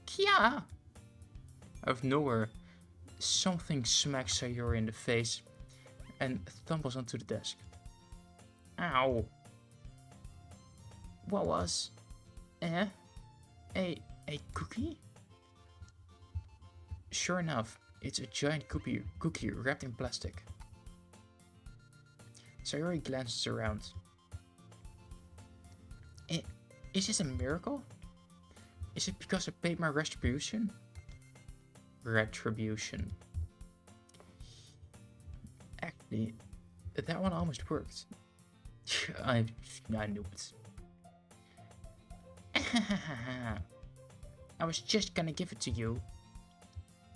Kia! Out of nowhere, something smacks Sayori in the face and tumbles onto the desk. Ow. What was? A cookie? Sure enough, it's a giant cookie wrapped in plastic. Sayori glances around. Is this a miracle? Is it because I paid my retribution? Retribution. Actually, that one almost worked. I knew it. I was just gonna give it to you,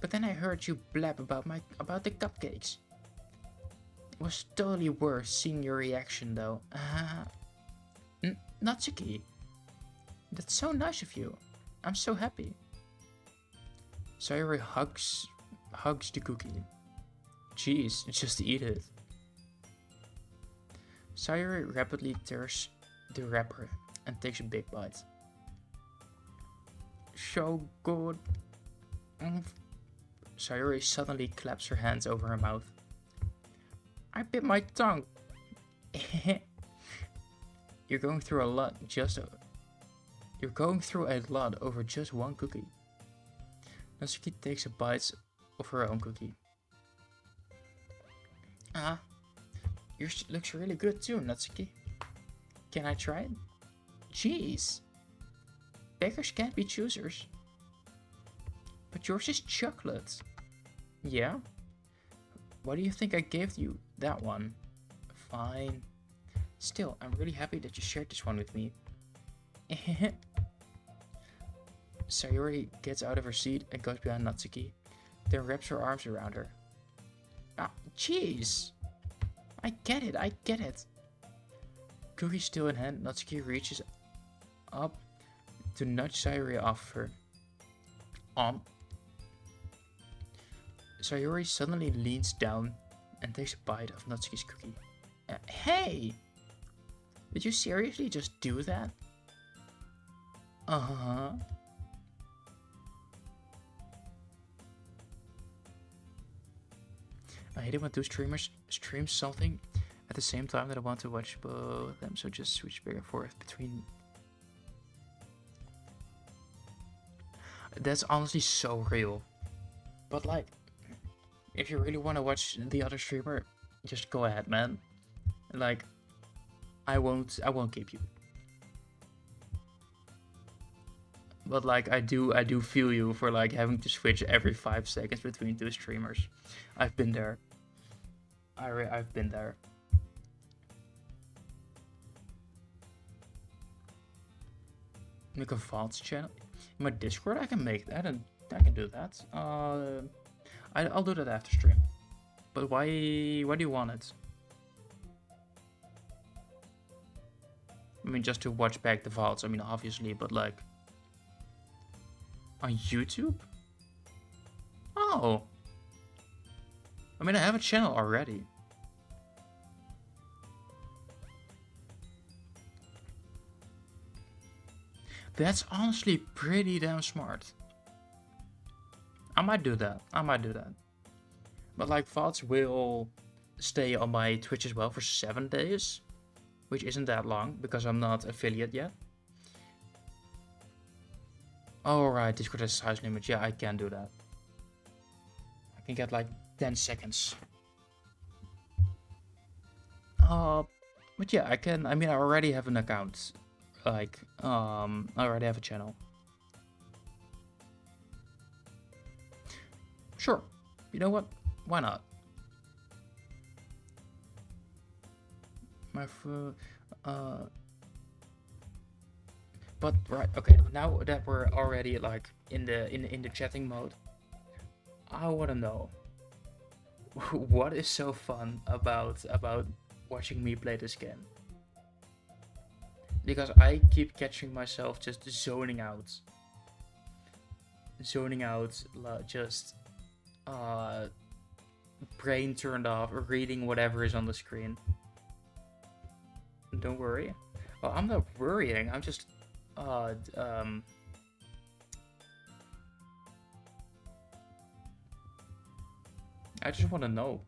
but then I heard you blab about the cupcakes. It was totally worth seeing your reaction, though. Natsuki, that's so nice of you. I'm so happy. Sayori hugs the cookie. Jeez, just eat it. Sayori rapidly tears the wrapper and takes a big bite. So good. Sayori suddenly claps her hands over her mouth. I bit my tongue. You're going through a lot over just one cookie. Natsuki takes a bite of her own cookie. Yours looks really good too, Natsuki. Can I try it? Jeez. Beggars can't be choosers. But yours is chocolate. Yeah? Why do you think I gave you that one? Fine. Still, I'm really happy that you shared this one with me. Sayori gets out of her seat and goes behind Natsuki, then wraps her arms around her. Jeez! I get it. Cookie still in hand, Natsuki reaches up to nudge Sayori off her. Sayori suddenly leans down and takes a bite of Natsuki's cookie. Hey! Did you seriously just do that? Uh-huh. I hate it when two streamers stream something at the same time that I want to watch both of them, so just switch back and forth between. That's honestly so real. But like, if you really want to watch the other streamer, just go ahead, man. Like, I won't keep you. But like, I do feel you for like having to switch every 5 seconds between two streamers. I've been there. I've been there. Make a VODs channel. In my Discord, I can make that, and I can do that. I'll do that after stream. But why do you want it? I mean, just to watch back the VODs. I mean, obviously, but like on YouTube. Oh. I mean, I have a channel already. That's honestly pretty damn smart. I might do that. But like, VODs will stay on my Twitch as well for 7 days, which isn't that long because I'm not affiliate yet. Alright, Discord has size limit. Yeah, I can do that. I can get like 10 seconds. But yeah, I can. I mean, I already have an account. Like, I already have a channel. Sure. You know what? Why not? But right, okay. Now that we're already like in the chatting mode, I want to know what is so fun about watching me play this game. Because I keep catching myself just zoning out, just brain turned off, reading whatever is on the screen. Don't worry. Well, I'm not worrying. I'm just I just want to know.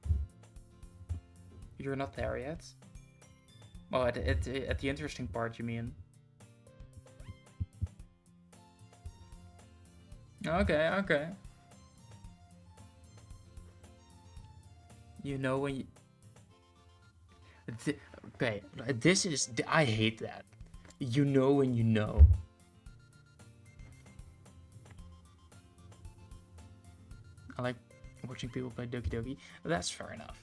You're not there yet? Oh, at the interesting part, you mean? Okay, okay. You know when you... Okay, this is... I hate that. You know when you know. I like watching people play Doki Doki. That's fair enough.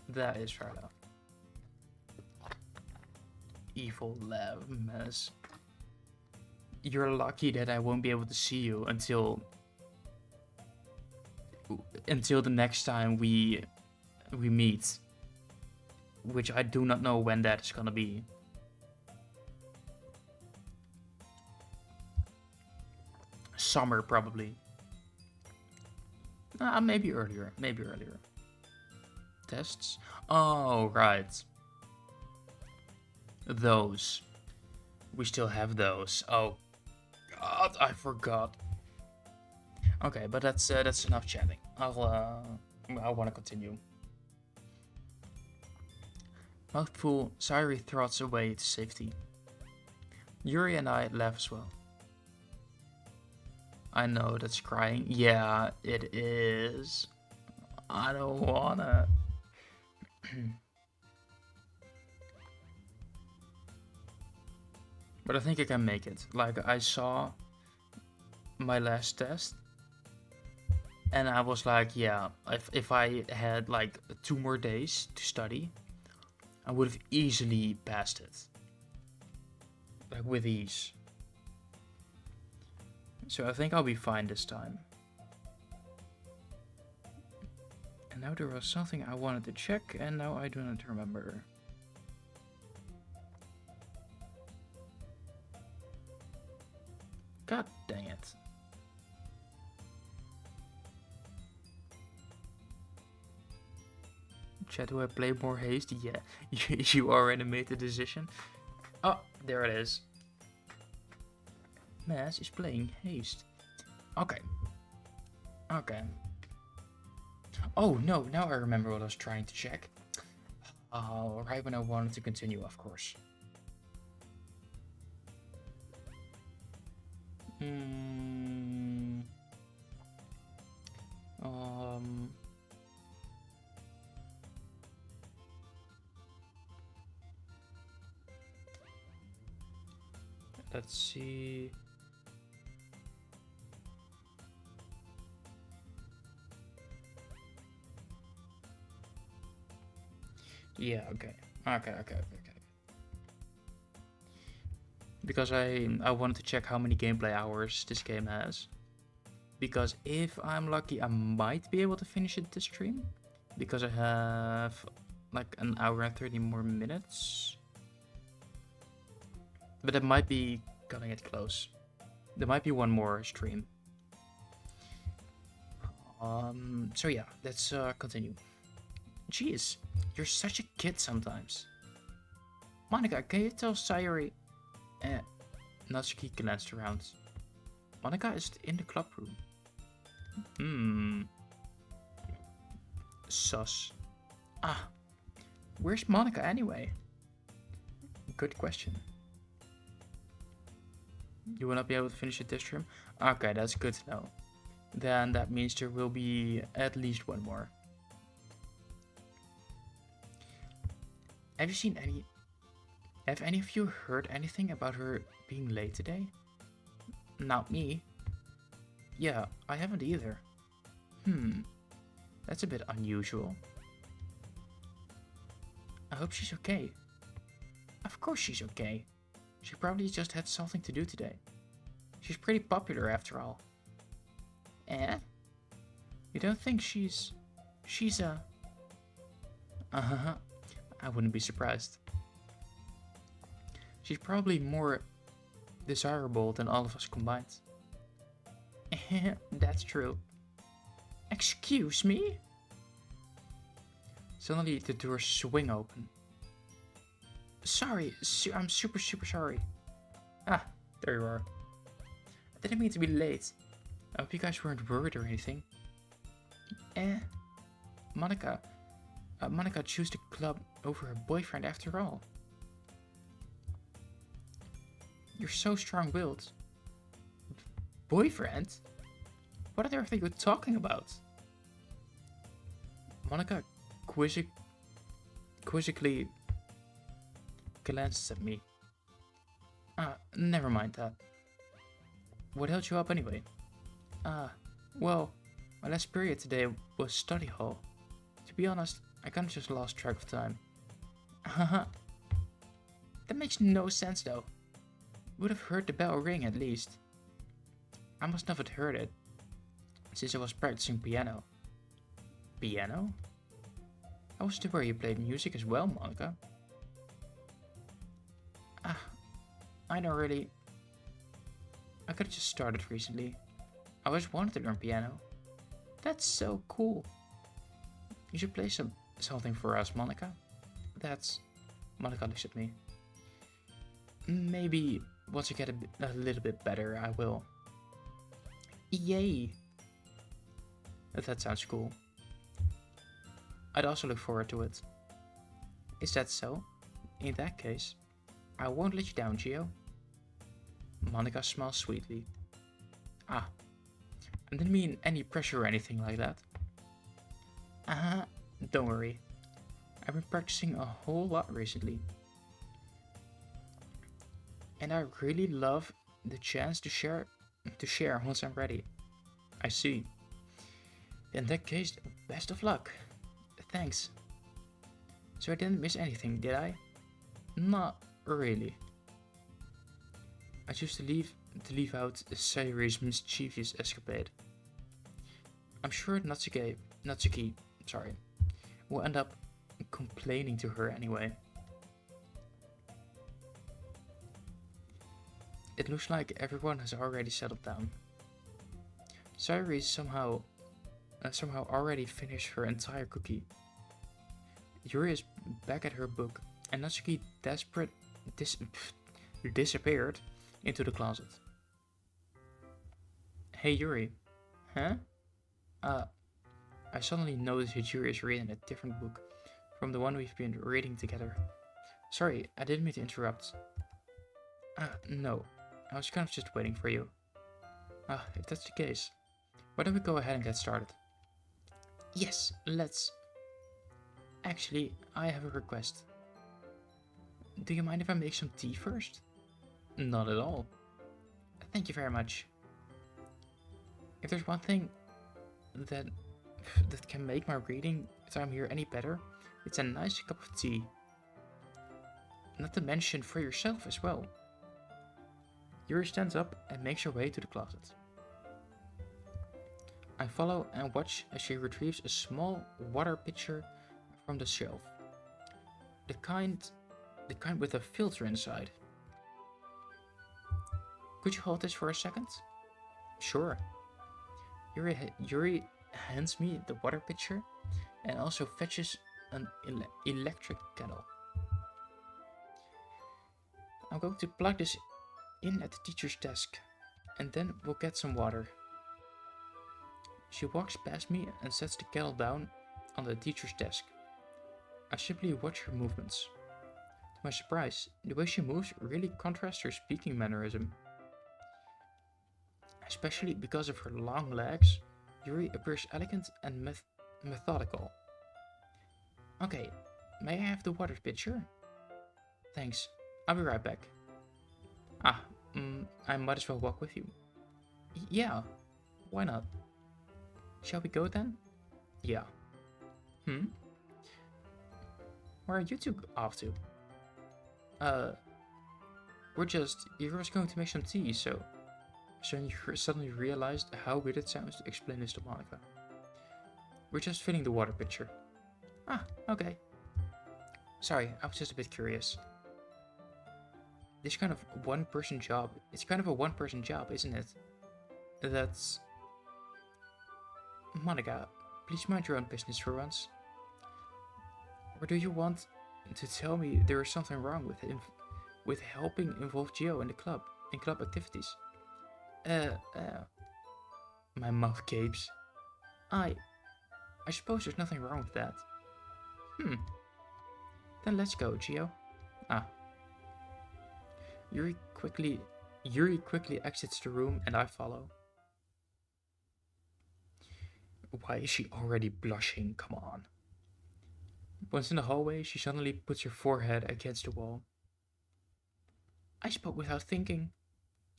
That is fair enough. Evil lab mess. You're lucky that I won't be able to see you until the next time we meet, which I do not know when that is gonna be. Summer probably. Maybe earlier. Maybe earlier. Tests? Oh, right. Those. We still have those. Oh, God, I forgot. Okay, but that's enough chatting. I want to continue. Mouthful, Sayuri throts away to safety. Yuri and I laugh as well. I know that's crying. Yeah, it is. I don't wanna. But I think I can make it. Like, I saw my last test and I was like, yeah, if I had like 2 more days to study, I would have easily passed it. Like, with ease. So I think I'll be fine this time. And now there was something I wanted to check, and now I do not remember. God dang it. Chat, do I play more haste? Yeah, you already made the decision. Oh, there it is. Mass is playing haste. Okay. Okay. Oh no, now I remember what I was trying to check. Right when I wanted to continue, of course. Let's see. Yeah, okay. Okay. Because I wanted to check how many gameplay hours this game has. Because if I'm lucky, I might be able to finish it this stream. Because I have like an hour and 30 more minutes. But it might be cutting it close. There might be one more stream. So yeah, let's continue. Jeez, you're such a kid sometimes. Monica, can you tell Sayuri? Natsuki glanced around. Monica is in the club room. Sus. Where's Monica anyway? Good question. You will not be able to finish it this stream? Okay, that's good to know. Then that means there will be at least one more. Have you seen any... Have any of you heard anything about her being late today? Not me. Yeah, I haven't either. That's a bit unusual. I hope she's okay. Of course she's okay. She probably just had something to do today. She's pretty popular after all. Eh? You don't think she's a... I wouldn't be surprised. She's probably more desirable than all of us combined. That's true. Excuse me? Suddenly the doors swing open. Sorry, I'm super sorry. Ah, there you are. I didn't mean to be late. I hope you guys weren't worried or anything. Monica chose the club over her boyfriend after all. You're so strong-willed. Boyfriend? What on earth are you talking about? Monica quizzically glances at me. Never mind that. What held you up anyway? Well, my last period today was study hall. To be honest, I kinda just lost track of time. Haha. That makes no sense though. Would have heard the bell ring at least. I must not have heard it, since I was practicing piano. Piano? I was aware you played music as well, Monica. I don't really... I could've just started recently. I always wanted to learn piano. That's so cool. You should play something for us, Monica. Monica looks at me. Maybe once I get a little bit better, I will. Yay! That sounds cool. I'd also look forward to it. Is that so? In that case, I won't let you down, Gio. Monica smiles sweetly. I didn't mean any pressure or anything like that. Don't worry. I've been practicing a whole lot recently. And I really love the chance to share once I'm ready. I see. In that case, best of luck. Thanks. So I didn't miss anything, did I? Not really. I choose to leave out Sayuri's mischievous escapade. I'm sure Natsuki, will end up complaining to her anyway. It looks like everyone has already settled down. Sayuri somehow already finished her entire cookie. Yuri is back at her book, and Natsuki disappeared into the closet. Hey Yuri. Huh? I suddenly noticed that Yuri is reading a different book from the one we've been reading together. Sorry, I didn't mean to interrupt. No. I was kind of just waiting for you. If that's the case, why don't we go ahead and get started? Yes, let's. Actually, I have a request. Do you mind if I make some tea first? Not at all. Thank you very much. If there's one thing that can make my reading time here any better, it's a nice cup of tea. Not to mention for yourself as well. Yuri stands up and makes her way to the closet. I follow and watch as she retrieves a small water pitcher from the shelf. The kind with a filter inside. Could you hold this for a second? Sure. Yuri hands me the water pitcher and also fetches an electric kettle. I'm going to plug this in at the teacher's desk, and then we'll get some water. She walks past me and sets the kettle down on the teacher's desk. I simply watch her movements. To my surprise, the way she moves really contrasts her speaking mannerism. Especially because of her long legs, Yuri appears elegant and methodical. Okay, may I have the water pitcher? Thanks. I'll be right back. I might as well walk with you. Yeah, why not? Shall we go then? Yeah. Where are you two off to? You're just going to make some tea, so you suddenly realized how weird it sounds to explain this to Monica. We're just filling the water pitcher. Okay. Sorry, I was just a bit curious. This kind of one-person job, it's kind of a one-person job, isn't it? That's... Monica, please mind your own business for once. Or do you want to tell me there is something wrong with helping involve Gio in club activities? My mouth gapes. I suppose there's nothing wrong with that. Then let's go, Gio. Yuri quickly exits the room and I follow. Why is she already blushing? Come on. Once in the hallway, she suddenly puts her forehead against the wall. I spoke without thinking.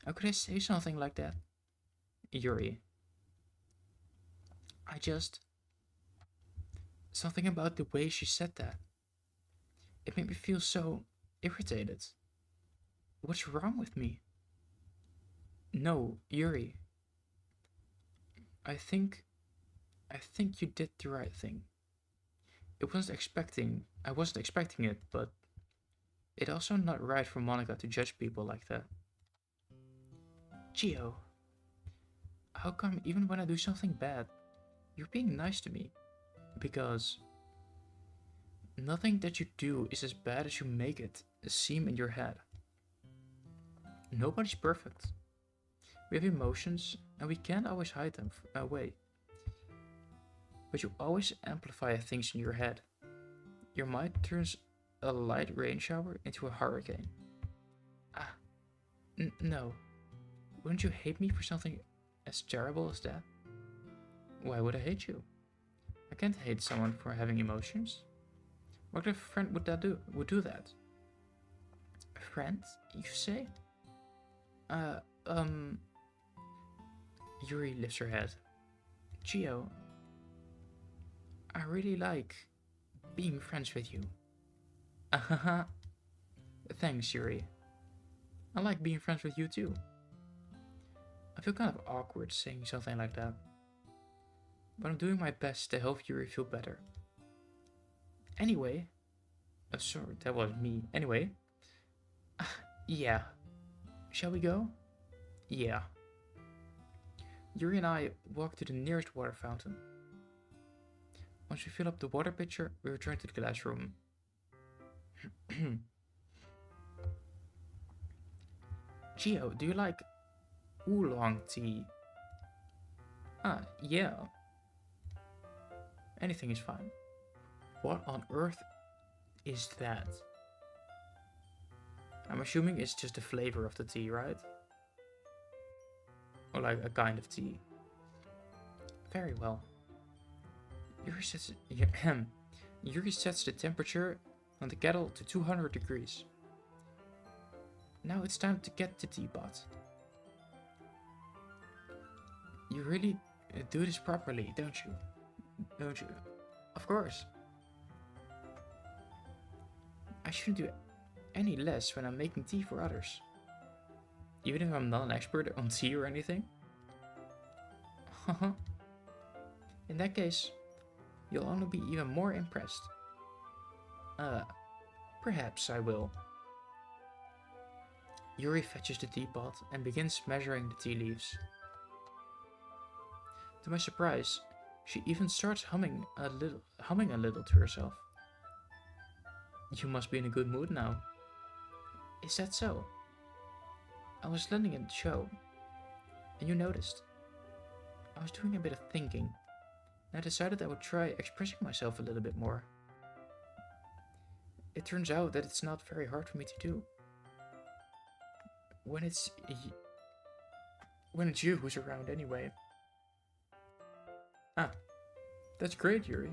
How could I say something like that? Yuri. Something about the way she said that. It made me feel so irritated. What's wrong with me? No, Yuri. I think you did the right thing. I wasn't expecting it, but it's also not right for Monica to judge people like that. Gio, how come even when I do something bad, you're being nice to me? Because nothing that you do is as bad as you make it seem in your head. Nobody's perfect. We have emotions, and we can't always hide them away. But you always amplify things in your head. Your mind turns a light rain shower into a hurricane. No. Wouldn't you hate me for something as terrible as that? Why would I hate you? I can't hate someone for having emotions. What if a friend would do that? A friend, you say? Yuri lifts her head. Gio, I really like being friends with you. Thanks, Yuri. I like being friends with you too. I feel kind of awkward saying something like that. But I'm doing my best to help Yuri feel better. Anyway. Sorry, that was me. Anyway. Yeah. Shall we go? Yeah. Yuri and I walk to the nearest water fountain. Once we fill up the water pitcher, we return to the classroom. Gio, do you like oolong tea? Yeah. Anything is fine. What on earth is that? I'm assuming it's just the flavor of the tea, right? Or like a kind of tea. Very well. Yuri sets the temperature on the kettle to 200 degrees. Now it's time to get the teapot. You really do this properly, don't you? Don't you? Of course. I shouldn't do any less when I'm making tea for others. Even if I'm not an expert on tea or anything. In that case, you'll only be even more impressed. Perhaps I will. Yuri fetches the teapot and begins measuring the tea leaves. To my surprise, she even starts humming a little to herself. You must be in a good mood now. Is that so? I was letting it show, and you noticed. I was doing a bit of thinking, and I decided I would try expressing myself a little bit more. It turns out that it's not very hard for me to do. When it's you who's around anyway. That's great, Yuri.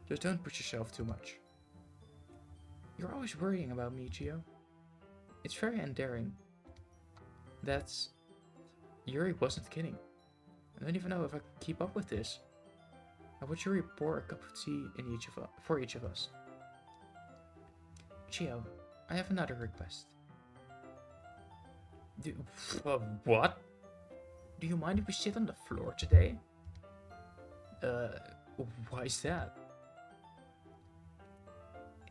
Just don't push yourself too much. You're always worrying about me, Gio. It's very endearing. That's... Yuri wasn't kidding. I don't even know if I can keep up with this. How would Yuri pour a cup of tea for each of us? Gio, I have another request. What? Do you mind if we sit on the floor today? Why is that?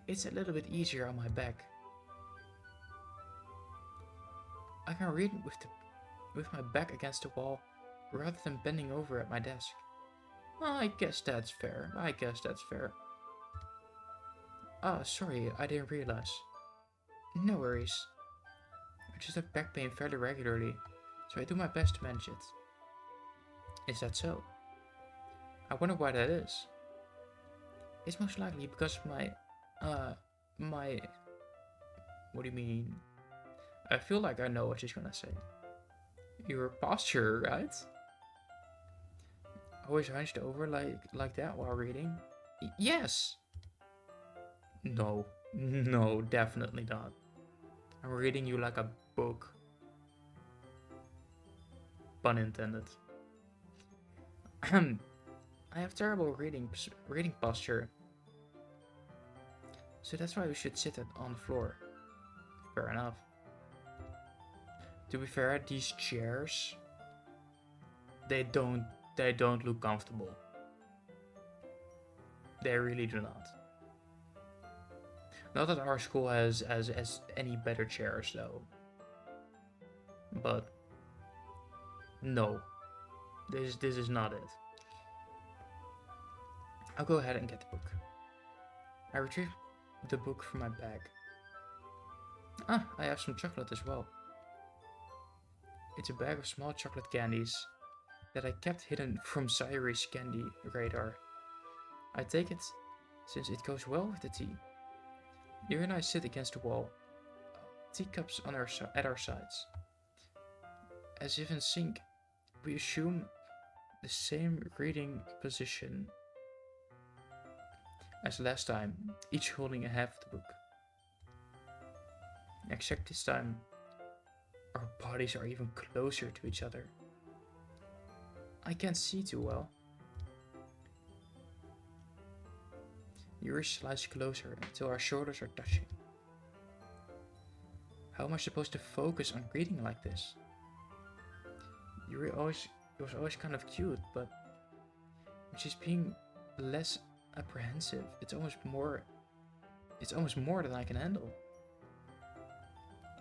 It's a little bit easier on my back. I can read with my back against the wall rather than bending over at my desk. I guess that's fair. Ah, sorry, I didn't realize. No worries. I just have back pain fairly regularly, so I do my best to manage it. Is that so? I wonder why that is. It's most likely because of my... What do you mean? I feel like I know what she's gonna say. Your posture, right? Always hunched over like that while reading? Yes! No, definitely not. I'm reading you like a book. Pun intended. I have terrible reading posture. So that's why we should sit on the floor. Fair enough. To be fair, these chairs, they don't look comfortable. They really do not. Not that our school has any better chairs though. But no. This is not it. I'll go ahead and get the book. I retrieve the book from my bag. Ah, I have some chocolate as well. It's a bag of small chocolate candies that I kept hidden from Sayuri's candy radar. I take it since it goes well with the tea. Yuri and I sit against the wall, teacups at our sides. As if in sync, we assume the same reading position as last time, each holding a half of the book. Except this time, our bodies are even closer to each other. I can't see too well. Yuri slides closer until our shoulders are touching. How am I supposed to focus on reading like this? Yuri was always kind of cute, but when she's being less apprehensive, it's almost more than I can handle.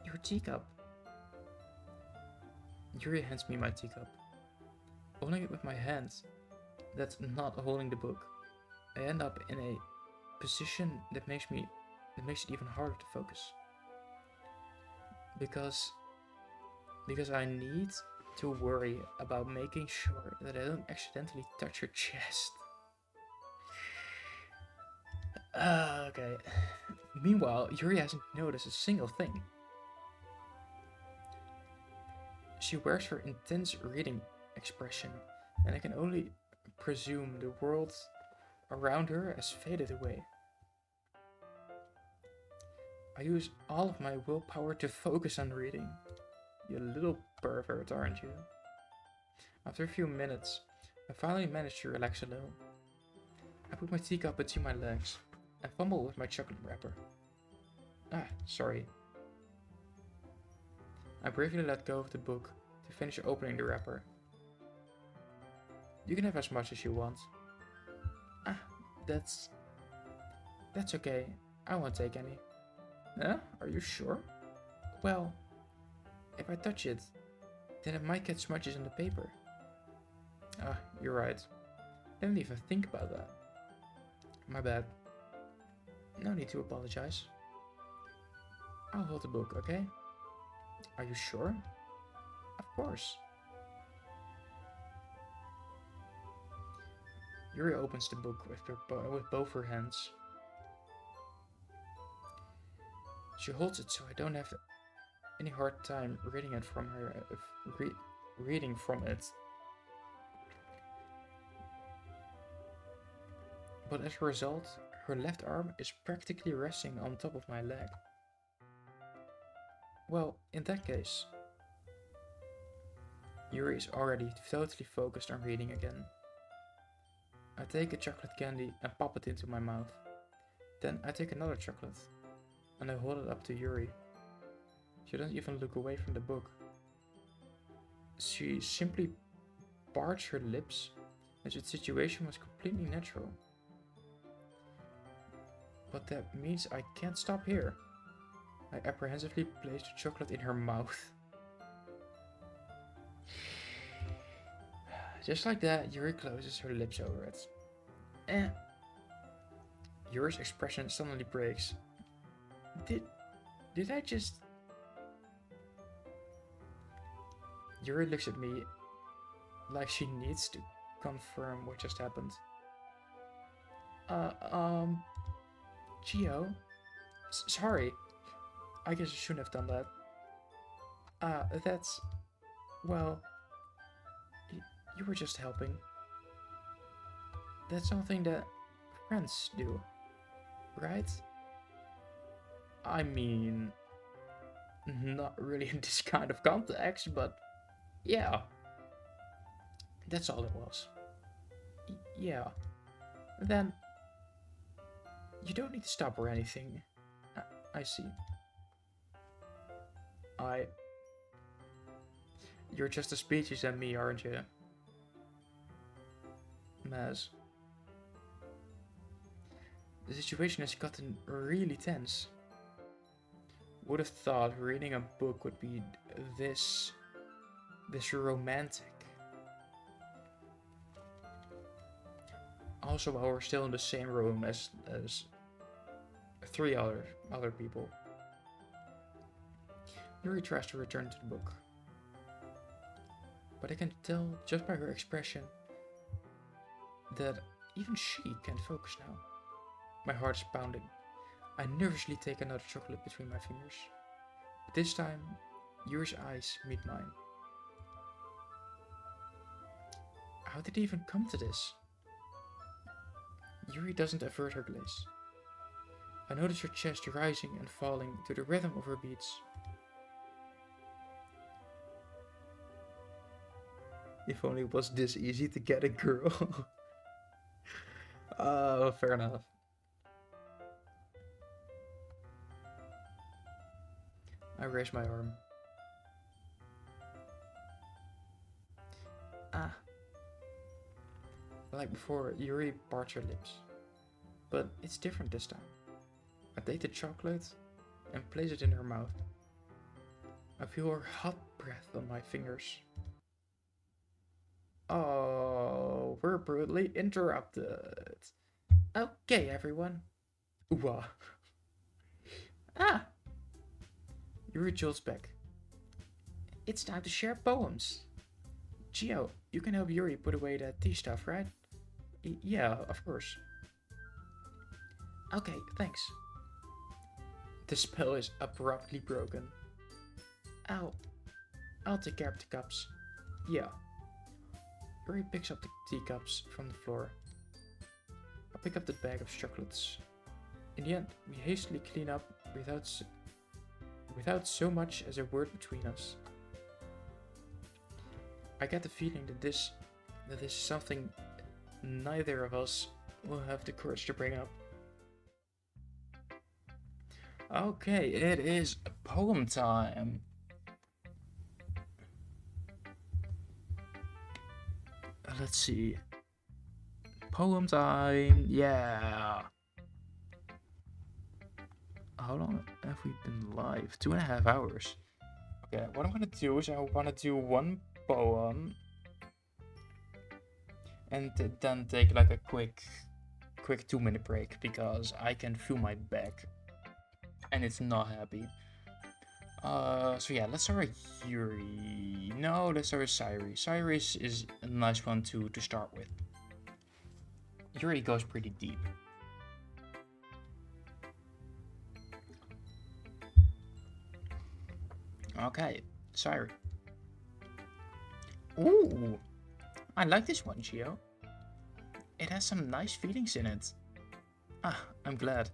Your teacup. Yuri hands me my teacup. Holding it with my hands, that's not holding the book. I end up in a position that makes it even harder to focus. Because I need to worry about making sure that I don't accidentally touch her chest. Okay. Meanwhile, Yuri hasn't noticed a single thing. She wears her intense reading expression, and I can only presume the world around her has faded away. I use all of my willpower to focus on reading. You little pervert, aren't you? After a few minutes, I finally manage to relax alone. I put my teacup between my legs and fumble with my chocolate wrapper. Ah, sorry. I briefly let go of the book to finish opening the wrapper. You can have as much as you want. Ah, that's okay. I won't take any. Huh? Are you sure? Well, if I touch it, then it might get smudges on the paper. Ah, you're right. Didn't even think about that. My bad. No need to apologize. I'll hold the book, okay? Are you sure? Of course. Yuri opens the book with both her hands. She holds it so I don't have any hard time reading it from her. Reading from it. But as a result, Her left arm is practically resting on top of my leg. Well, in that case, Yuri is already totally focused on reading again. I take a chocolate candy and pop it into my mouth. Then I take another chocolate and I hold it up to Yuri. She doesn't even look away from the book. She simply parts her lips as if the situation was completely natural. But that means I can't stop here. I apprehensively place the chocolate in her mouth. Just like that, Yuri closes her lips over it. Yuri's expression suddenly breaks. Did I just... Yuri looks at me like she needs to confirm what just happened. Gio? Sorry. I guess I shouldn't have done that. That's... Well... You were just helping. That's something that friends do, right? I mean... Not really in this kind of context, but... Yeah. That's all it was. Yeah. Then... You don't need to stop or anything. I see. You're just as speechless as me, aren't you? Maz. The situation has gotten really tense. Would have thought reading a book would be this romantic. Also, while we're still in the same room as 3 other people. Yuri tries to return to the book. But I can tell just by her expression that even she can't focus now. My heart is pounding. I nervously take another chocolate between my fingers. But this time, Yuri's eyes meet mine. How did it even come to this? Yuri doesn't avert her gaze. I notice her chest rising and falling to the rhythm of her beats. If only it was this easy to get a girl. Fair enough. I raise my arm. Like before, Yuri parts her lips. But it's different this time. I take the chocolate and place it in her mouth. I feel her hot breath on my fingers. Oh, we're brutally interrupted. Okay, everyone. Ooh. Yuri jolts back. It's time to share poems. Gio, you can help Yuri put away that tea stuff, right? Yeah, of course. Okay, thanks. The spell is abruptly broken. I'll take care of the cups. Yeah. Yuri picks up the teacups from the floor. I pick up the bag of chocolates. In the end, we hastily clean up without so much as a word between us. I get the feeling that this is something neither of us will have the courage to bring up. Okay, it is poem time. Let's see. Poem time, yeah. How long have we been live? 2.5 hours. Okay, what I'm gonna do is I wanna do one poem and then take like a quick 2-minute break because I can feel my back and it's not happy. So yeah, let's start with Yuri. No, let's start with Cyrus. Cyrus is a nice one to start with. Yuri goes pretty deep. Okay, Cyrus. Ooh, I like this one, Gio. It has some nice feelings in it. Ah, I'm glad.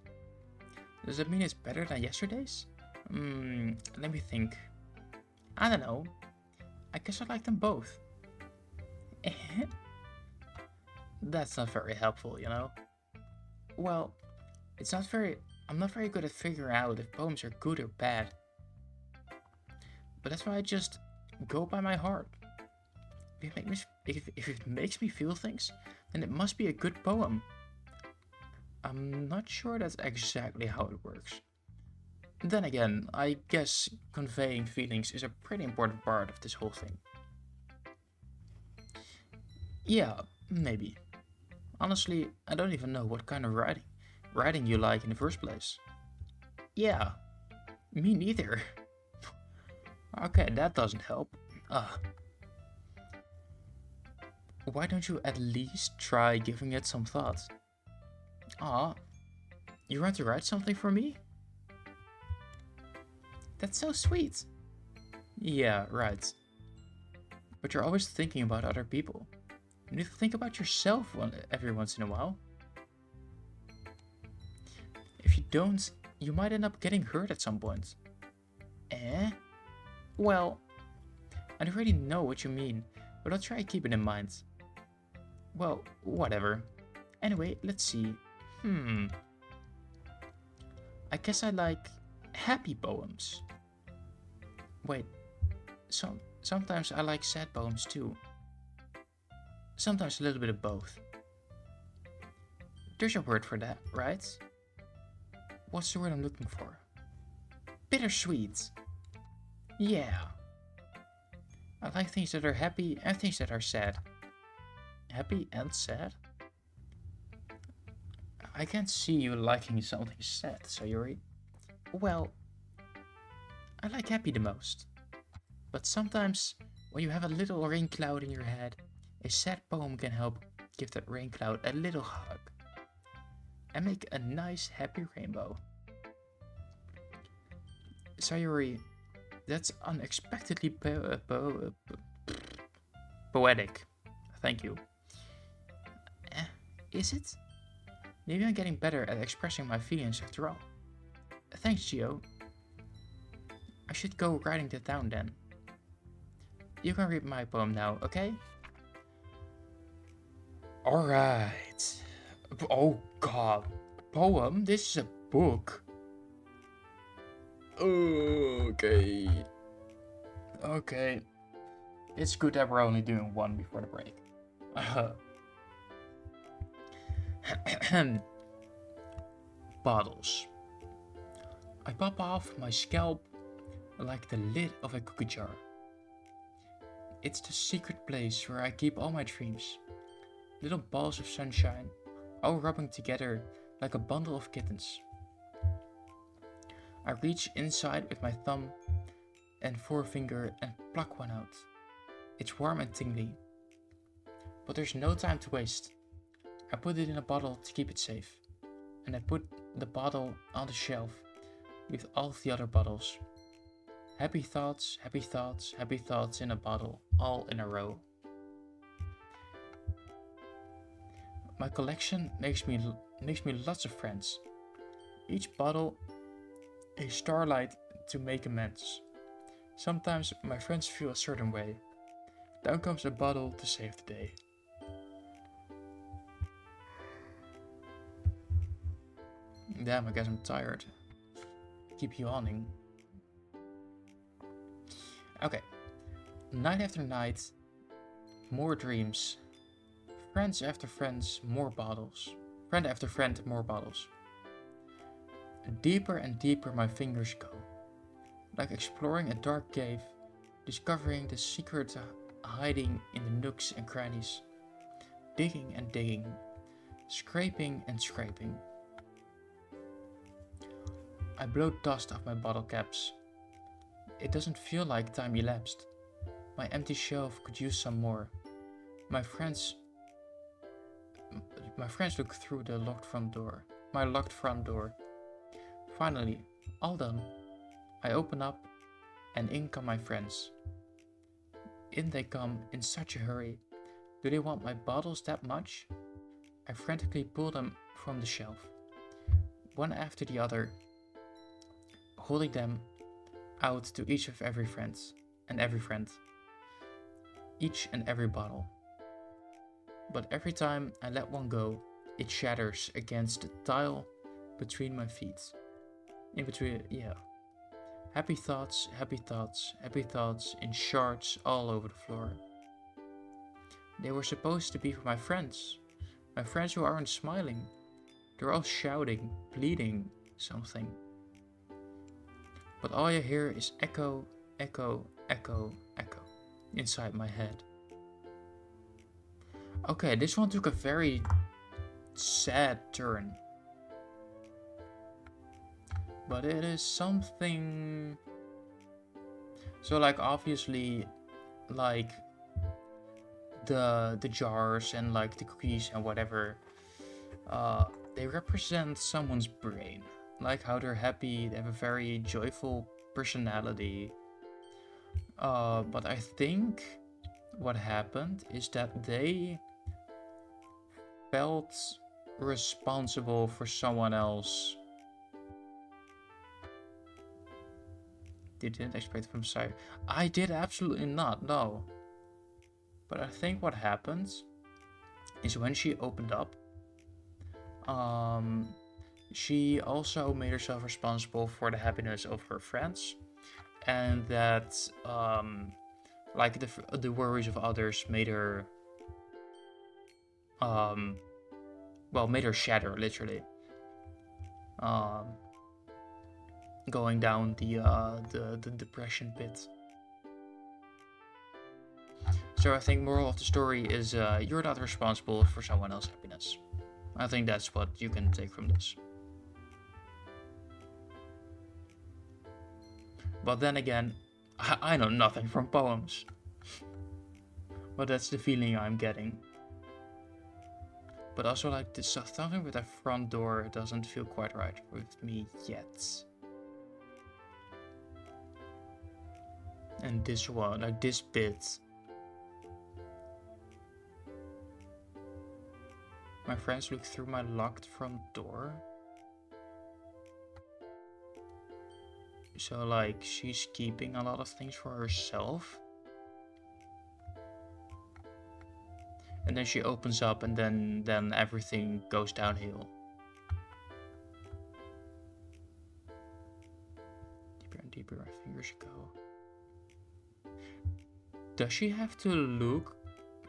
Does that mean it's better than yesterday's? Let me think. I don't know. I guess I like them both. That's not very helpful, you know? Well, I'm not very good at figuring out if poems are good or bad. But that's why I just go by my heart. If it makes me feel things, then it must be a good poem. I'm not sure that's exactly how it works. Then again, I guess conveying feelings is a pretty important part of this whole thing. Yeah, maybe. Honestly, I don't even know what kind of writing you like in the first place. Yeah, me neither. Okay, that doesn't help. Why don't you at least try giving it some thought? Ah, you want to write something for me? That's so sweet. Yeah, right. But you're always thinking about other people. You need to think about yourself every once in a while. If you don't, you might end up getting hurt at some point. Eh? Well, I already know what you mean, but I'll try to keep it in mind. Well, whatever. Anyway, let's see. I guess I like happy poems. Wait, sometimes I like sad poems too. Sometimes a little bit of both. There's a word for that, right? What's the word I'm looking for? Bittersweet. Yeah. I like things that are happy and things that are sad. Happy and sad? I can't see you liking something sad, Sayuri. Well, I like happy the most. But sometimes, when you have a little rain cloud in your head, a sad poem can help give that rain cloud a little hug. And make a nice happy rainbow. Sayuri, that's unexpectedly poetic. Thank you. Is it? Maybe I'm getting better at expressing my feelings after all. Thanks, Gio. I should go writing that down then. You can read my poem now, okay? Alright. Oh god. Poem? This is a book. Okay. Okay. It's good that we're only doing one before the break. Bottles. I pop off my scalp like the lid of a cookie jar. It's the secret place where I keep all my dreams. Little balls of sunshine, all rubbing together like a bundle of kittens. I reach inside with my thumb and forefinger and pluck one out. It's warm and tingly. But there's no time to waste. I put it in a bottle to keep it safe. And I put the bottle on the shelf with all of the other bottles. Happy thoughts, happy thoughts, happy thoughts in a bottle, all in a row. My collection makes me lots of friends. Each bottle a starlight to make amends. Sometimes my friends feel a certain way. Down comes a bottle to save the day. Damn, I guess I'm tired. Keep yawning. Okay. Night after night, more dreams. Friends after friends, more bottles. Friend after friend, more bottles. Deeper and deeper my fingers go. Like exploring a dark cave, discovering the secret hiding in the nooks and crannies. Digging and digging. Scraping and scraping. I blow dust off my bottle caps. It doesn't feel like time elapsed. My empty shelf could use some more. My friends look through the my locked front door. Finally, all done. I open up and in come my friends. In they come in such a hurry. Do they want my bottles that much? I frantically pull them from the shelf. one after the other, holding them out to each of every friend, each and every bottle. But every time I let one go, it shatters against the tile between my feet. In between, yeah. Happy thoughts, happy thoughts, happy thoughts in shards all over the floor. They were supposed to be for my friends who aren't smiling. They're all shouting, pleading something. But all you hear is echo, echo, echo, echo inside my head. Okay, this one took a very sad turn. But it is something... So like obviously like the jars and like the cookies and whatever, they represent someone's brain. Like how they're happy, they have a very joyful personality. But I think what happened is that they felt responsible for someone else. They didn't expect from side. I did absolutely not, no. But I think what happened is when she opened up, she also made herself responsible for the happiness of her friends, and that like the worries of others made her made her shatter, literally. Going down the depression pit. So I think moral of the story is you're not responsible for someone else's happiness. I think that's what you can take from this. But then again, I know nothing from poems. But that's the feeling I'm getting. But also like this something with the front door doesn't feel quite right with me yet. And this one, like this bit. My friends look through my locked front door. So like she's keeping a lot of things for herself. And then she opens up and then everything goes downhill. Deeper and deeper my fingers go. Does she have to look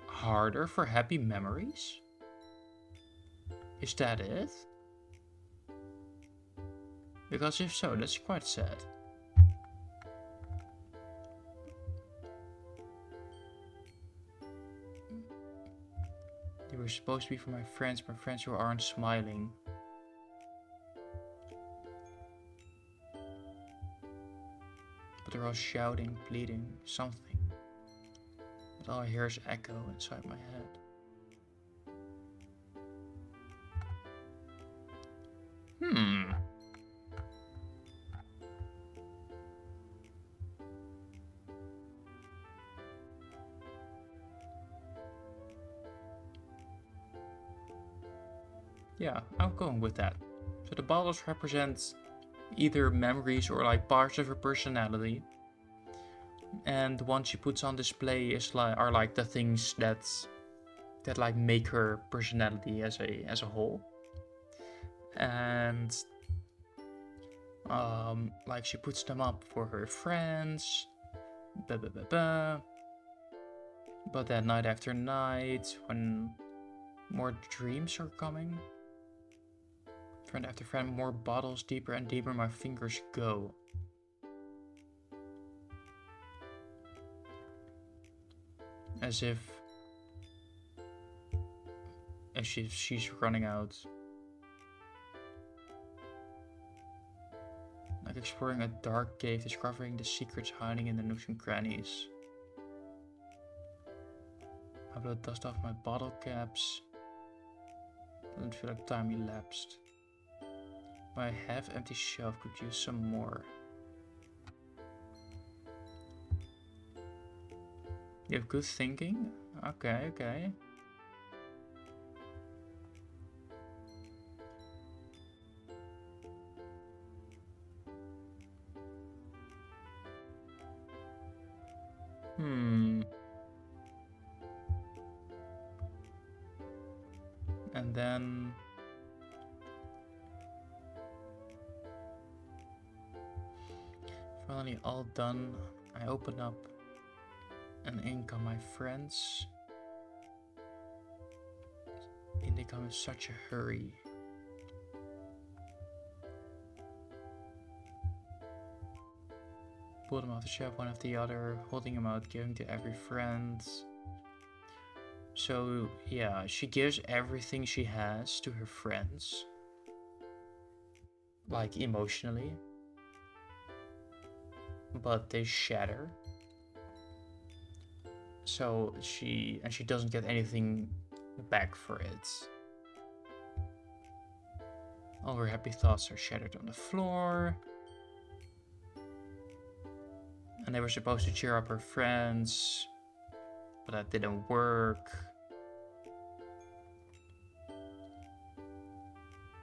harder for happy memories? Is that it? Because if so, that's quite sad. They were supposed to be for my friends who aren't smiling. But they're all shouting, pleading, something. But all I hear is echo inside my head. Yeah, I'm going with that. So the bottles represent either memories or like parts of her personality. And the ones she puts on display are like the things that like make her personality as a whole. And like she puts them up for her friends. But then night after night, when more dreams are coming, friend after friend, more bottles, deeper and deeper my fingers go. As if she's running out. Like exploring a dark cave, discovering the secrets hiding in the nooks and crannies. I blow dust off my bottle caps. Doesn't feel like time elapsed. My half-empty shelf could use some more. You have good thinking? Okay. And then finally all done, I open up and in come my friends. And they come in such a hurry. Pull them off the shelf one after the other, holding them out, giving to every friend. So yeah, she gives everything she has to her friends. Like emotionally. But they shatter. So she doesn't get anything back for it. All her happy thoughts are shattered on the floor. And they were supposed to cheer up her friends, but that didn't work.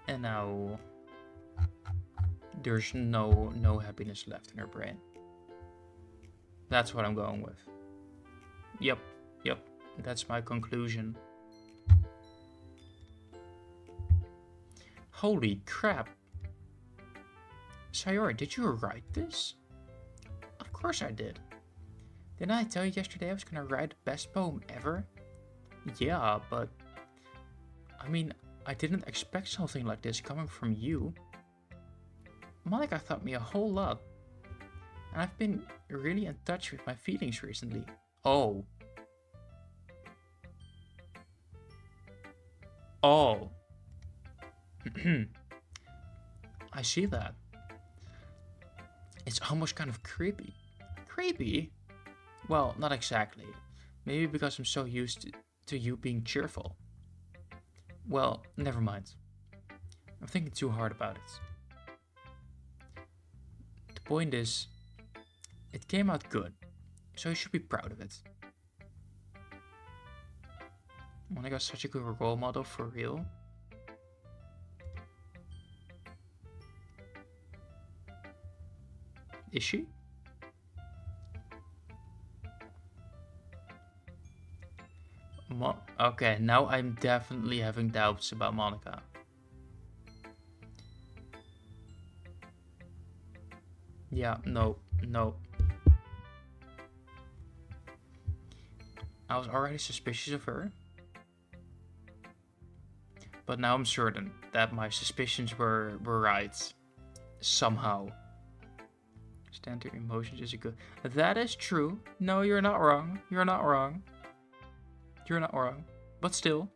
And now there's no happiness left in her brain. That's what I'm going with. Yep, that's my conclusion. Holy crap. Sayori, did you write this? Of course I did. Didn't I tell you yesterday I was gonna write the best poem ever? Yeah, but I mean, I didn't expect something like this coming from you. Monica taught me a whole lot. And I've been really in touch with my feelings recently. Oh. Oh. I see that. It's almost kind of creepy. Creepy? Well, not exactly. Maybe because I'm so used to you being cheerful. Well, never mind. I'm thinking too hard about it. The point is, it came out good, so you should be proud of it. Monica's such a good role model for real. Is she? Okay, now I'm definitely having doubts about Monica. Yeah, no. I was already suspicious of her. But now I'm certain that my suspicions were right. Somehow. Standard emotions is a good... That is true. No, you're not wrong. You're not wrong. You're not wrong. But still.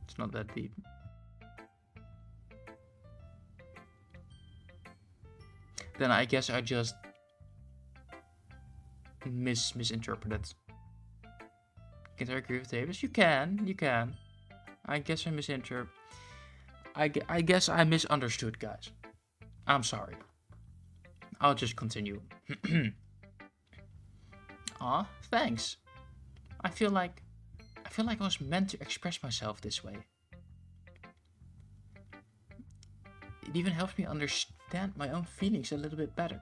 It's not that deep. Then I guess I just misinterpreted. Can I agree with Davis? You can. I guess I misinterpreted. I guess I misunderstood, guys. I'm sorry. I'll just continue. Aw, thanks. I feel like I was meant to express myself this way. It even helps me understand my own feelings a little bit better.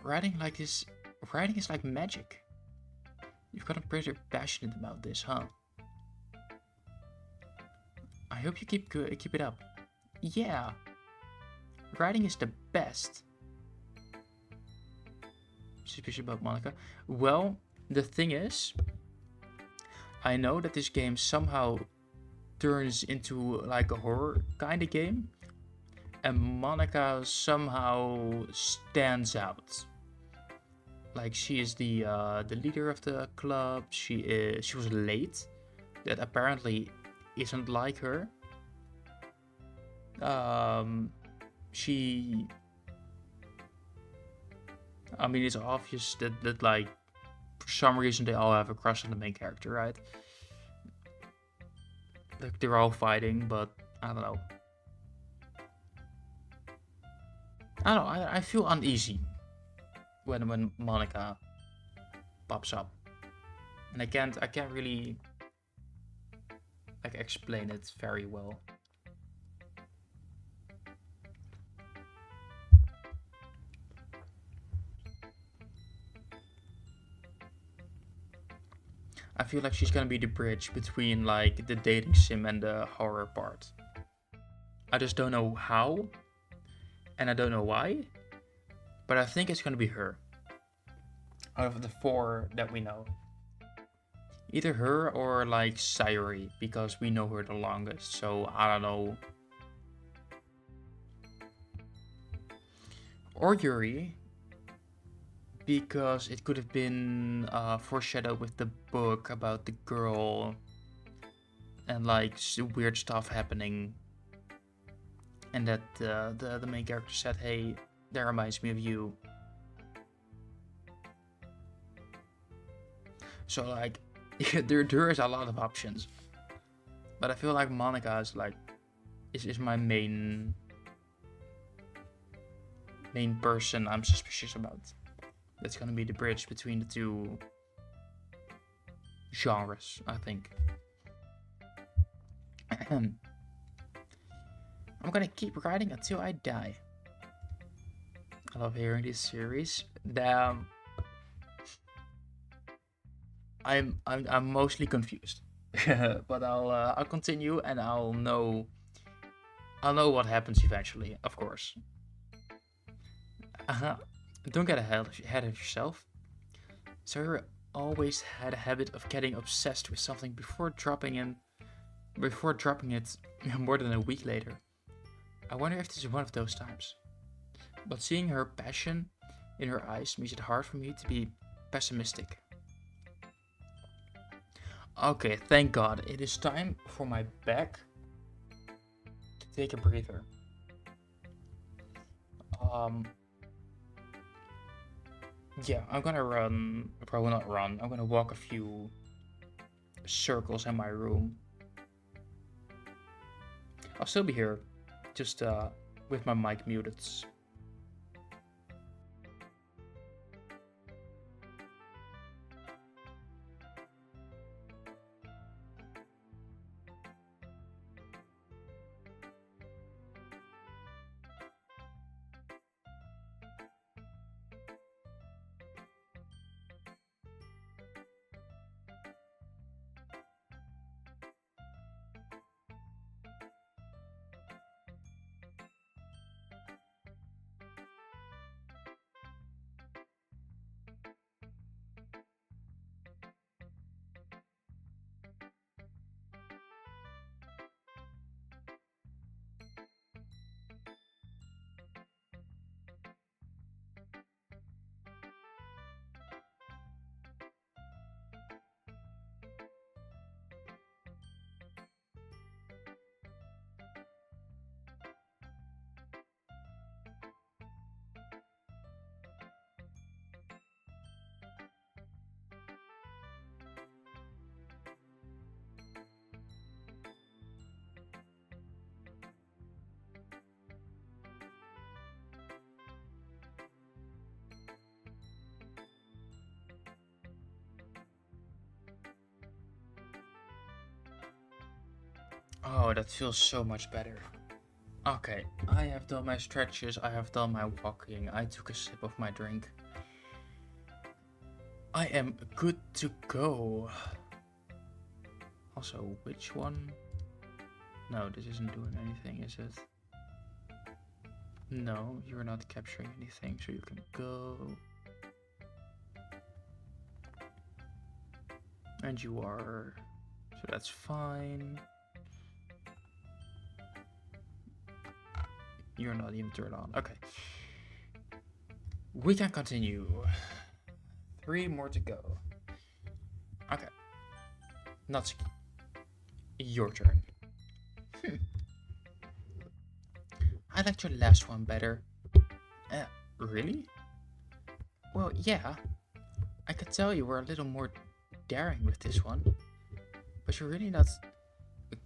Writing is like magic. You've gotten pretty passionate about this, huh? I hope you keep it up. Yeah. Writing is the best. Suspicious about Monica. Well, the thing is, I know that this game somehow turns into like a horror kind of game, and Monica somehow stands out. Like she is the leader of the club. She was late. That apparently isn't like her. I mean, it's obvious that like for some reason they all have a crush on the main character, right? Like they're all fighting, but I don't know. I feel uneasy when Monica pops up, and I can't really like explain it very well. I feel like she's gonna be the bridge between like the dating sim and the horror part. I just don't know how, and I don't know why, but I think it's gonna be her. Out of the 4 that we know. Either her or like Sayuri, because we know her the longest, so I don't know. Or Yuri, because it could have been foreshadowed with the book about the girl and like weird stuff happening, and that the main character said, hey, that reminds me of you. So like there is a lot of options, but I feel like Monica is like is my main person I'm suspicious about. That's gonna be the bridge between the 2 genres, I think. I'm gonna keep writing until I die. I love hearing this series. Damn. I'm mostly confused, but I'll continue and I'll know what happens eventually, of course. Don't get ahead of yourself. Sarah always had a habit of getting obsessed with something before dropping it more than a week later. I wonder if this is one of those times. But seeing her passion in her eyes makes it hard for me to be pessimistic. Okay, thank God. It is time for my back to take a breather. Yeah, I'm gonna run. Probably not run. I'm gonna walk a few circles in my room. I'll still be here, just with my mic muted. Oh, that feels so much better. Okay, I have done my stretches, I have done my walking, I took a sip of my drink. I am good to go. Also, which one? No, this isn't doing anything, is it? No, you're not capturing anything, so you can go. And you are, so that's fine. You're not even turned on. Okay. We can continue. 3 more to go. Okay. Natsuki. Your turn. I liked your last one better. Really? Well, yeah. I could tell you were a little more daring with this one. But you're really not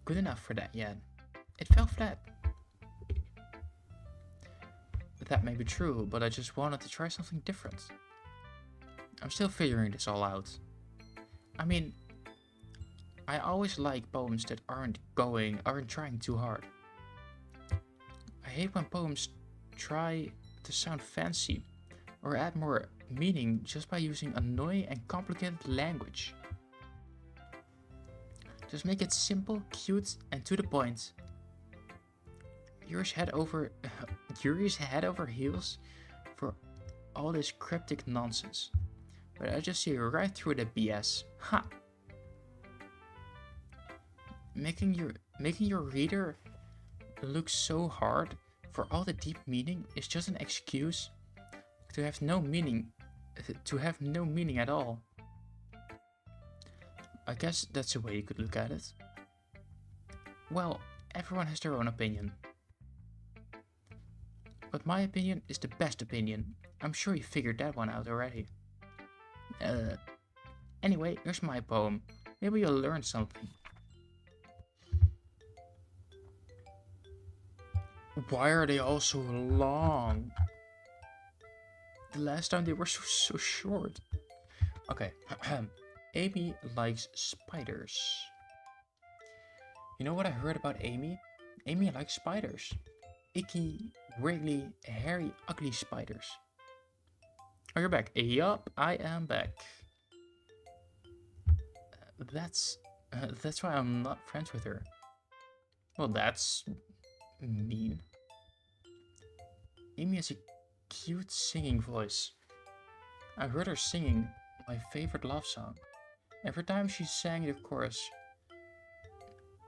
good enough for that yet. It fell flat. That may be true, but I just wanted to try something different. I'm still figuring this all out. I mean, I always like poems that aren't trying too hard. I hate when poems try to sound fancy or add more meaning just by using annoying and complicated language. Just make it simple, cute, and to the point. Yours head over heels for all this cryptic nonsense. But I just see right through the BS. Ha! Making your reader look so hard for all the deep meaning is just an excuse to have no meaning at all. I guess that's a way you could look at it. Well, everyone has their own opinion. But my opinion is the best opinion. I'm sure you figured that one out already. Anyway, here's my poem. Maybe you'll learn something. Why are they all so long? The last time they were so short. Okay. Amy likes spiders. You know what I heard about Amy? Amy likes spiders. Icky, wriggly, hairy, ugly spiders. Oh, you're back. Yup, I am back. That's why I'm not friends with her. Well, that's mean. Amy has a cute singing voice. I heard her singing my favorite love song. Every time she sang the chorus,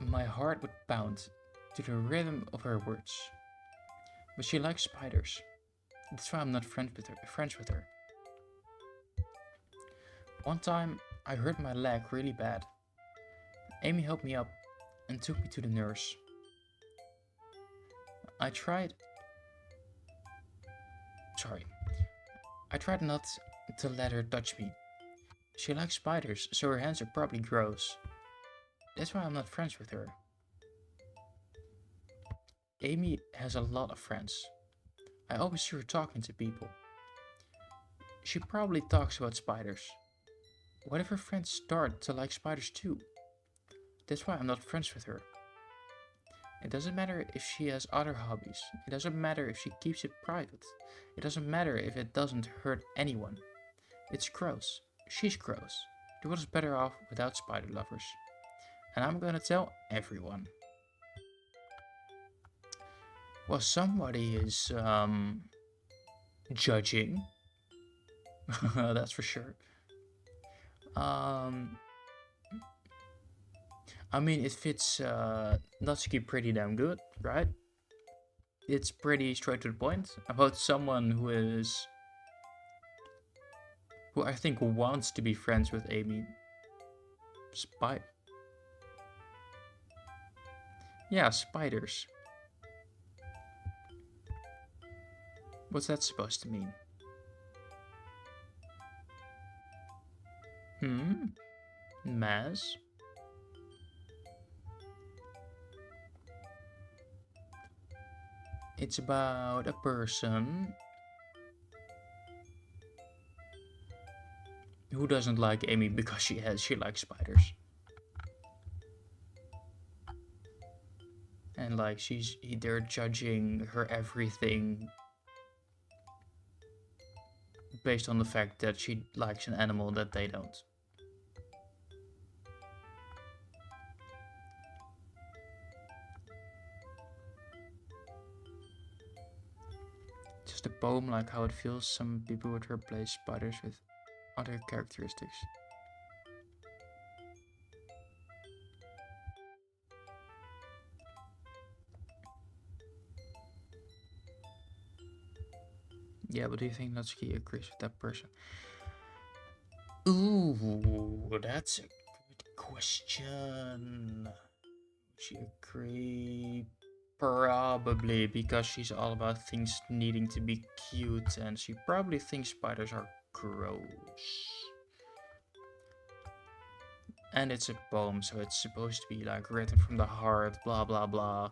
my heart would pound to the rhythm of her words. But she likes spiders. That's why I'm not friends with her. One time, I hurt my leg really bad. Amy helped me up and took me to the nurse. I tried not to let her touch me. She likes spiders, so her hands are probably gross. That's why I'm not friends with her. Amy has a lot of friends. I always see her talking to people. She probably talks about spiders. What if her friends start to like spiders too? That's why I'm not friends with her. It doesn't matter if she has other hobbies. It doesn't matter if she keeps it private. It doesn't matter if it doesn't hurt anyone. It's gross. She's gross. The world is better off without spider lovers. And I'm gonna tell everyone. Well, somebody is judging. That's for sure. I mean, it fits Natsuki pretty damn good, right? It's pretty straight to the point about someone who I think wants to be friends with Amy. Yeah, spiders. What's that supposed to mean? Maz? It's about a person who doesn't like Amy because she likes spiders. And like they're judging her everything based on the fact that she likes an animal that they don't. Just a poem like how it feels some people would replace spiders with other characteristics. Yeah, but do you think Natsuki agrees with that person? Ooh, that's a good question. Would she agree? Probably, because she's all about things needing to be cute, and she probably thinks spiders are gross. And it's a poem, so it's supposed to be like written from the heart, blah blah blah,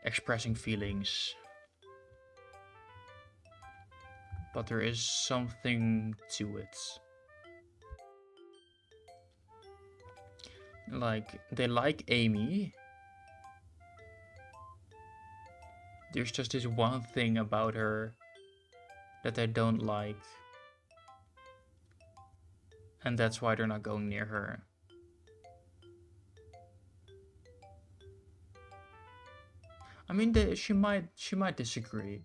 expressing feelings. But there is something to it. Like, they like Amy. There's just this one thing about her that they don't like. And that's why they're not going near her. I mean, she might disagree,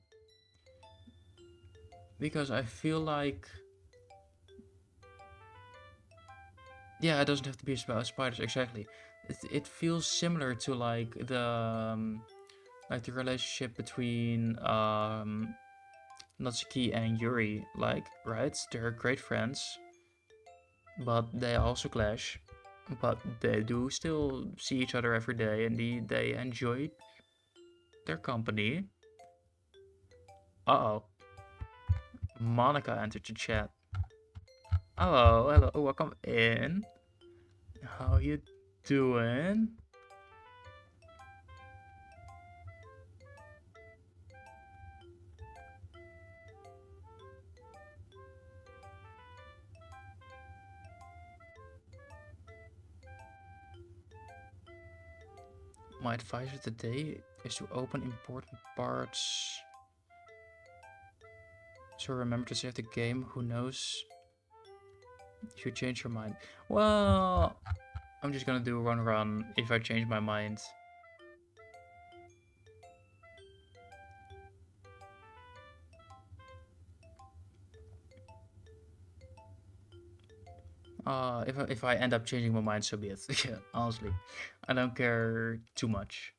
because I feel like, yeah, it doesn't have to be about spiders exactly. It feels similar to like the relationship between Natsuki and Yuri, like, right? They're great friends, but they also clash. But they do still see each other every day, and they enjoy their company. Uh-oh. Monica entered the chat. Hello, welcome in. How you doing? My advice for today is to open important parts. So remember to save the game. Who knows? If you change your mind. Well, I'm just gonna do a run if I change my mind. If I end up changing my mind, so be it. Yeah, honestly, I don't care too much.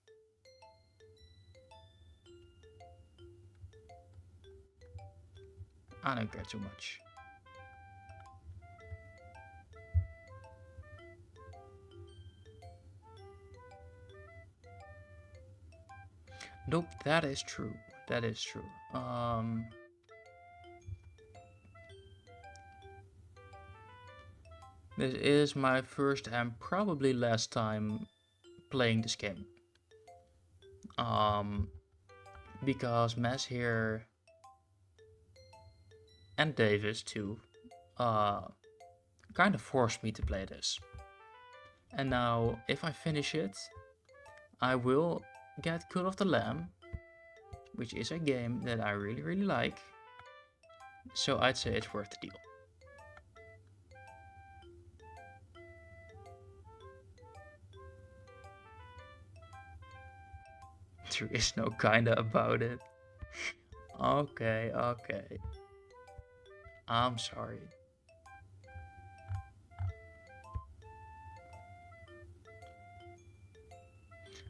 I don't care too much. Nope, that is true. That is true. This is my first and probably last time playing this game. Because Mess here and Davis too, kind of forced me to play this. And now, if I finish it, I will get Cult of the Lamb, which is a game that I really like. So I'd say it's worth the deal. There is no kinda about it. Okay. I'm sorry.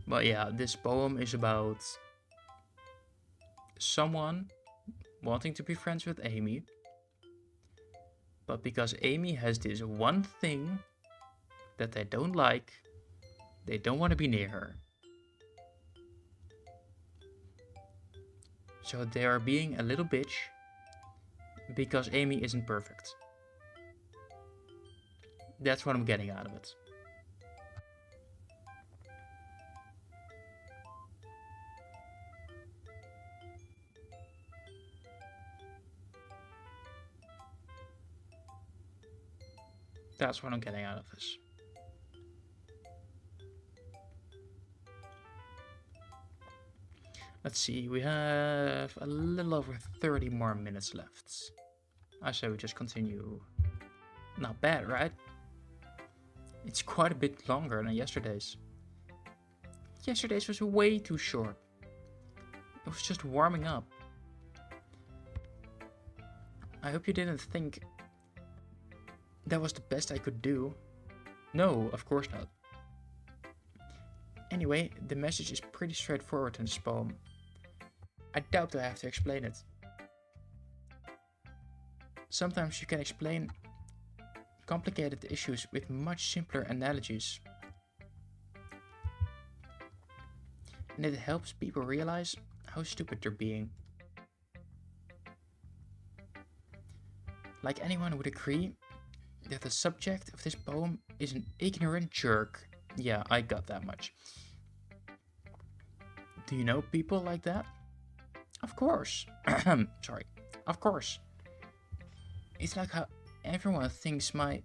But yeah, this poem is about someone wanting to be friends with Amy, but because Amy has this one thing that they don't like, they don't want to be near her. So they are being a little bitch because Amy isn't perfect. That's what I'm getting out of it. That's what I'm getting out of this. Let's see, we have a little over 30 more minutes left. I say we just continue. Not bad, right? It's quite a bit longer than yesterday's. Yesterday's was way too short. It was just warming up. I hope you didn't think that was the best I could do. No, of course not. Anyway, the message is pretty straightforward in this poem. I doubt I have to explain it. Sometimes you can explain complicated issues with much simpler analogies. And it helps people realize how stupid they're being. Like anyone would agree that the subject of this poem is an ignorant jerk. Yeah, I got that much. Do you know people like that? Of course. Sorry. Of course. It's like how everyone thinks that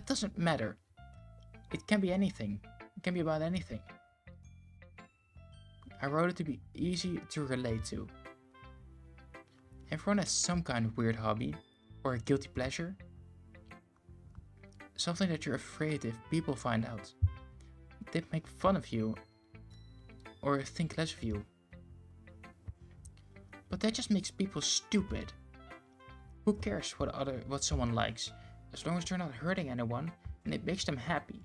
doesn't matter. It can be anything. It can be about anything. I wrote it to be easy to relate to. Everyone has some kind of weird hobby or a guilty pleasure. Something that you're afraid if people find out. They'd make fun of you. or think less of you. But that just makes people stupid. Who cares what someone likes, as long as they're not hurting anyone and it makes them happy.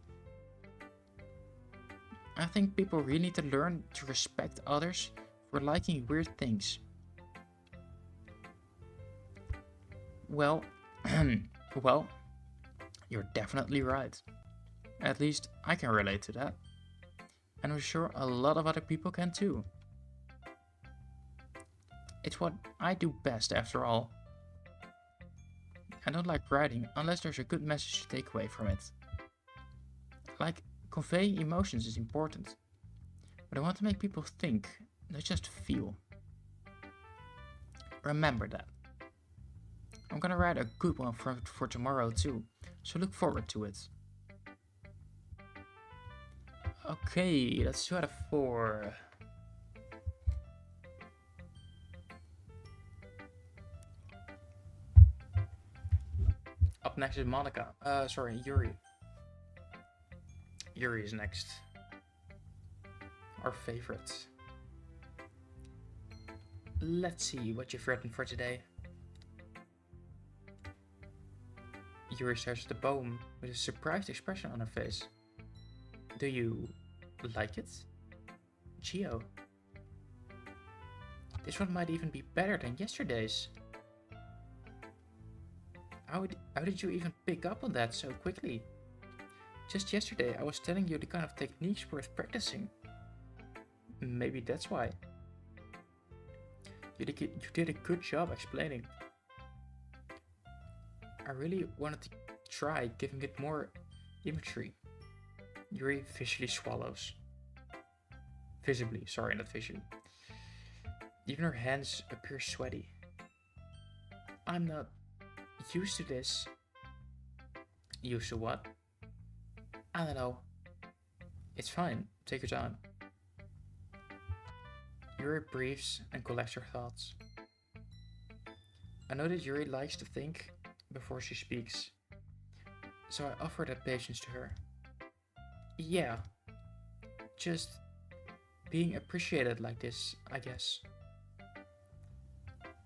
I think people really need to learn to respect others for liking weird things. Well, well, you're definitely right. At least I can relate to that. And I'm sure a lot of other people can too. It's what I do best after all. I don't like writing unless there's a good message to take away from it. Like, conveying emotions is important. But I want to make people think, not just feel. Remember that. I'm gonna write a good one for tomorrow too, so look forward to it. Okay, that's 2 out of 4. Up next is Monica. Sorry, Yuri. Yuri is next. Our favorite. Let's see what you've written for today. Yuri stares at the poem with a surprised expression on her face. Do you like it? Geo. This one might even be better than yesterday's. How did you even pick up on that so quickly? Just yesterday I was telling you the kind of techniques worth practicing. Maybe that's why. You did a good job explaining. I really wanted to try giving it more imagery. Yuri visually swallows. Visibly, sorry, not visually. Even her hands appear sweaty. I'm not used to this. Used to what? I don't know. It's fine, take your time. Yuri breathes and collects her thoughts. I know that Yuri likes to think before she speaks, so I offer that patience to her. Yeah, just being appreciated like this, I guess.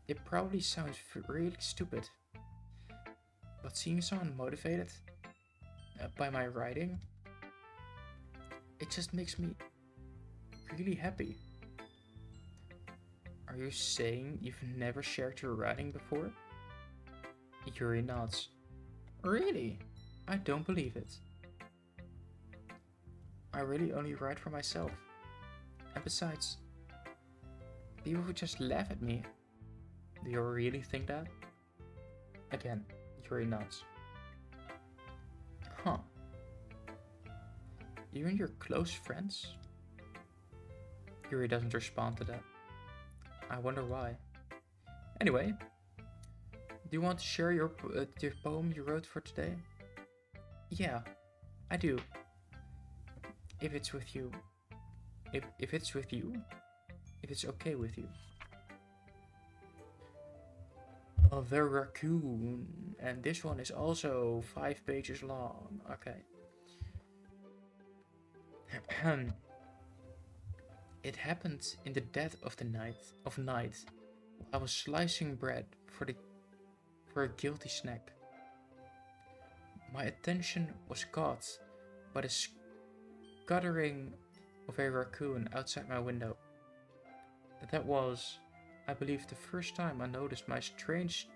It probably sounds really stupid, but seeing someone motivated by my writing, it just makes me really happy. Are you saying you've never shared your writing before? Yuri nods. Really? I don't believe it. I really only write for myself. And besides, people would just laugh at me. Do you really think that? Again, Yuri nods. Huh. You and your close friends? Yuri doesn't respond to that. I wonder why. Anyway, do you want to share your poem you wrote for today? Yeah, I do. If it's with you. If it's with you? If it's okay with you. The raccoon. And this one is also 5 pages long. Okay. It happened in the dead of the night. I was slicing bread for a guilty snack. My attention was caught by the scuttering of a raccoon outside my window. That was, I believe, the first time I noticed my strange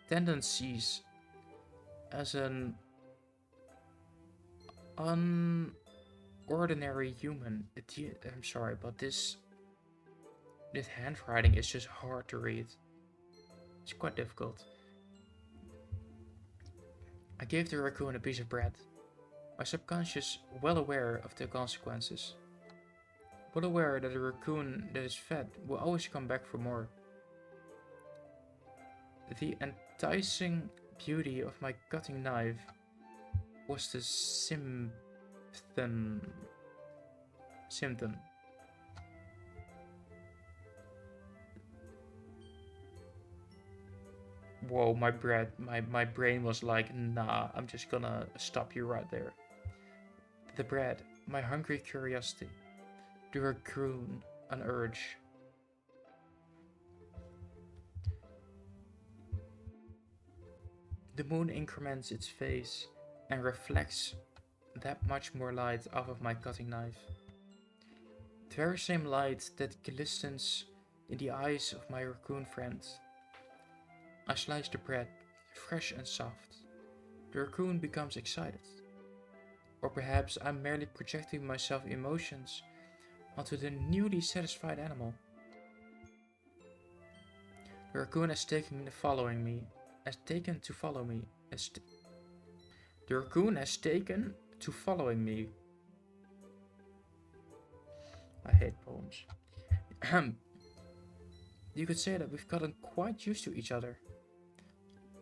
tendencies as an ordinary human. I'm sorry, but this handwriting is just hard to read. It's quite difficult. I gave the raccoon a piece of bread, my subconscious well aware of the consequences. Well aware that a raccoon that is fed will always come back for more. The enticing beauty of my cutting knife was the symptom. Whoa, my brain was like, nah, I'm just gonna stop you right there. The bread, my hungry curiosity, The raccoon, an urge. The moon increments its face and reflects that much more light off of my cutting knife. The very same light that glistens in the eyes of my raccoon friend. I slice the bread, fresh and soft. The raccoon becomes excited. Or perhaps I'm merely projecting myself emotions onto the newly satisfied animal. The raccoon has taken to follow me. The raccoon has taken to following me. I hate poems. You could say that we've gotten quite used to each other.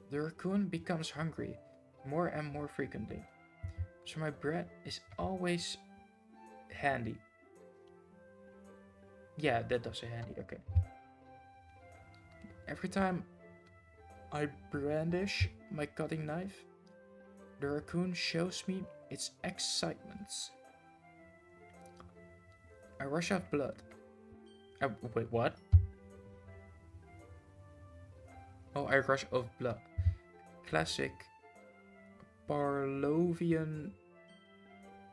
The raccoon becomes hungry more and more frequently, so my bread is always handy. Yeah, that does say handy, okay. Every time I brandish my cutting knife, the raccoon shows me its excitement. I rush out blood. Wait, what? Oh, I rush of blood. Classic Pavlovian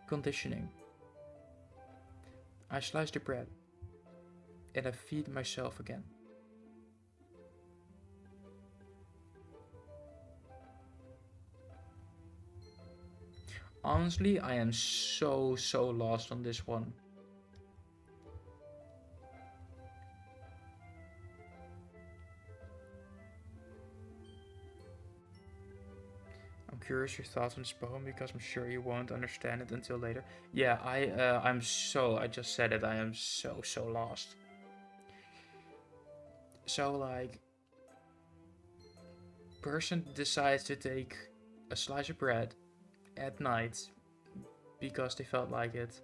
conditioning. I slice the bread and I feed myself again. Honestly, I am so lost on this one. I'm curious your thoughts on this poem because I'm sure you won't understand it until later. Yeah, I just said it, I am so lost. So like, person decides to take a slice of bread at night because they felt like it.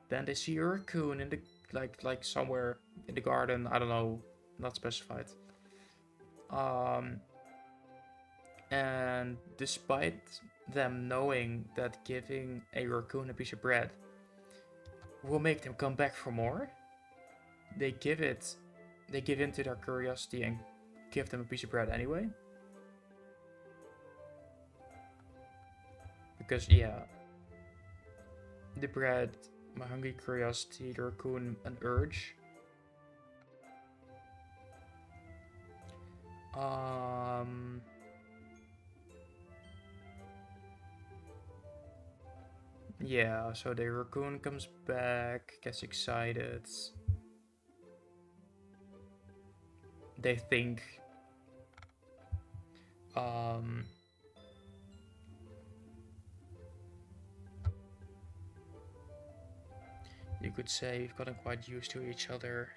Then they see a raccoon in the like somewhere in the garden, I don't know, not specified. And despite them knowing that giving a raccoon a piece of bread will make them come back for more, they give in to their curiosity and give them a piece of bread anyway. Because yeah, the bread, my hungry curiosity, the raccoon, an urge. Yeah, so the raccoon comes back, gets excited. They think you could say we've gotten quite used to each other.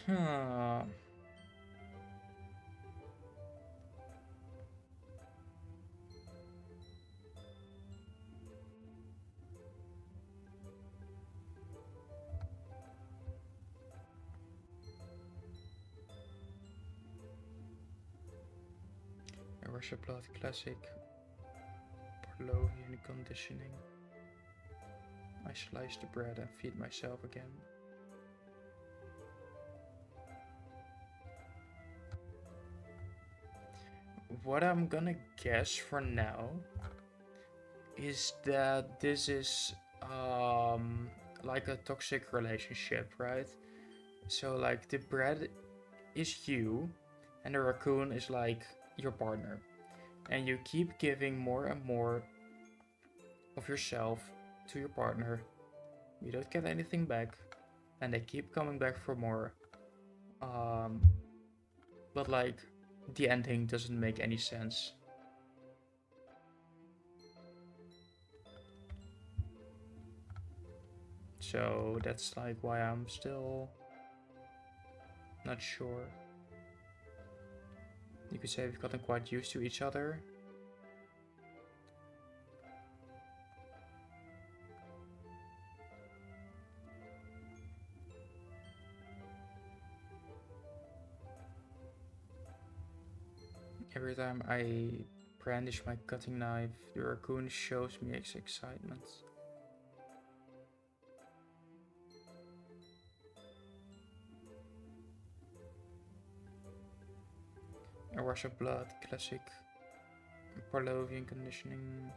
Huh. A Russia Blood classic. Pavlovian conditioning. I slice the bread and feed myself again. What I'm gonna guess for now is that this is like a toxic relationship, right? So like the bread is you and the raccoon is like your partner, and you keep giving more and more of yourself to your partner. You don't get anything back and they keep coming back for more. But like the ending doesn't make any sense. So that's like why I'm still not sure. You could say we've gotten quite used to each other. Every time I brandish my cutting knife, the raccoon shows me its excitement. A rush of blood, classic Pavlovian conditioning.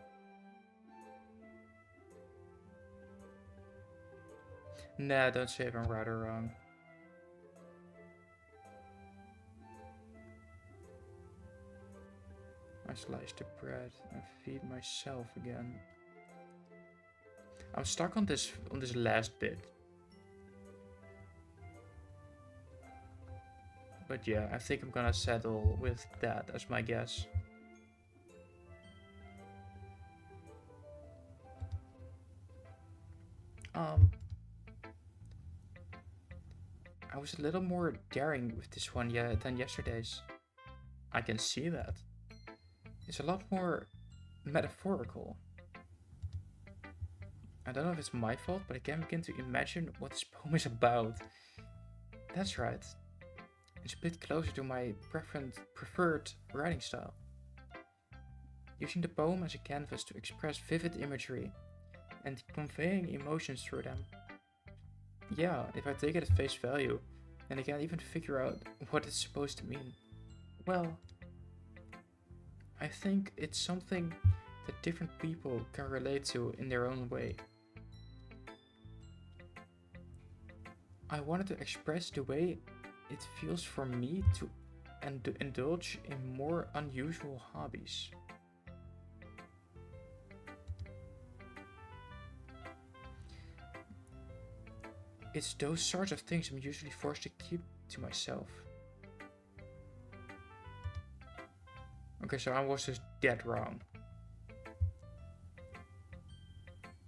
Nah, don't say if I'm right or wrong. I slice the bread and feed myself again. I'm stuck on this last bit. But yeah, I think I'm gonna settle with that as my guess. I was a little more daring with this one than yesterday's. I can see that. It's a lot more metaphorical. I don't know if it's my fault, but I can't begin to imagine what this poem is about. That's right. It's a bit closer to my preferred writing style. Using the poem as a canvas to express vivid imagery and conveying emotions through them. Yeah, if I take it at face value, and I can't even figure out what it's supposed to mean, well, I think it's something that different people can relate to in their own way. I wanted to express the way it feels for me to indulge in more unusual hobbies. It's those sorts of things I'm usually forced to keep to myself. Okay, so I was just dead wrong.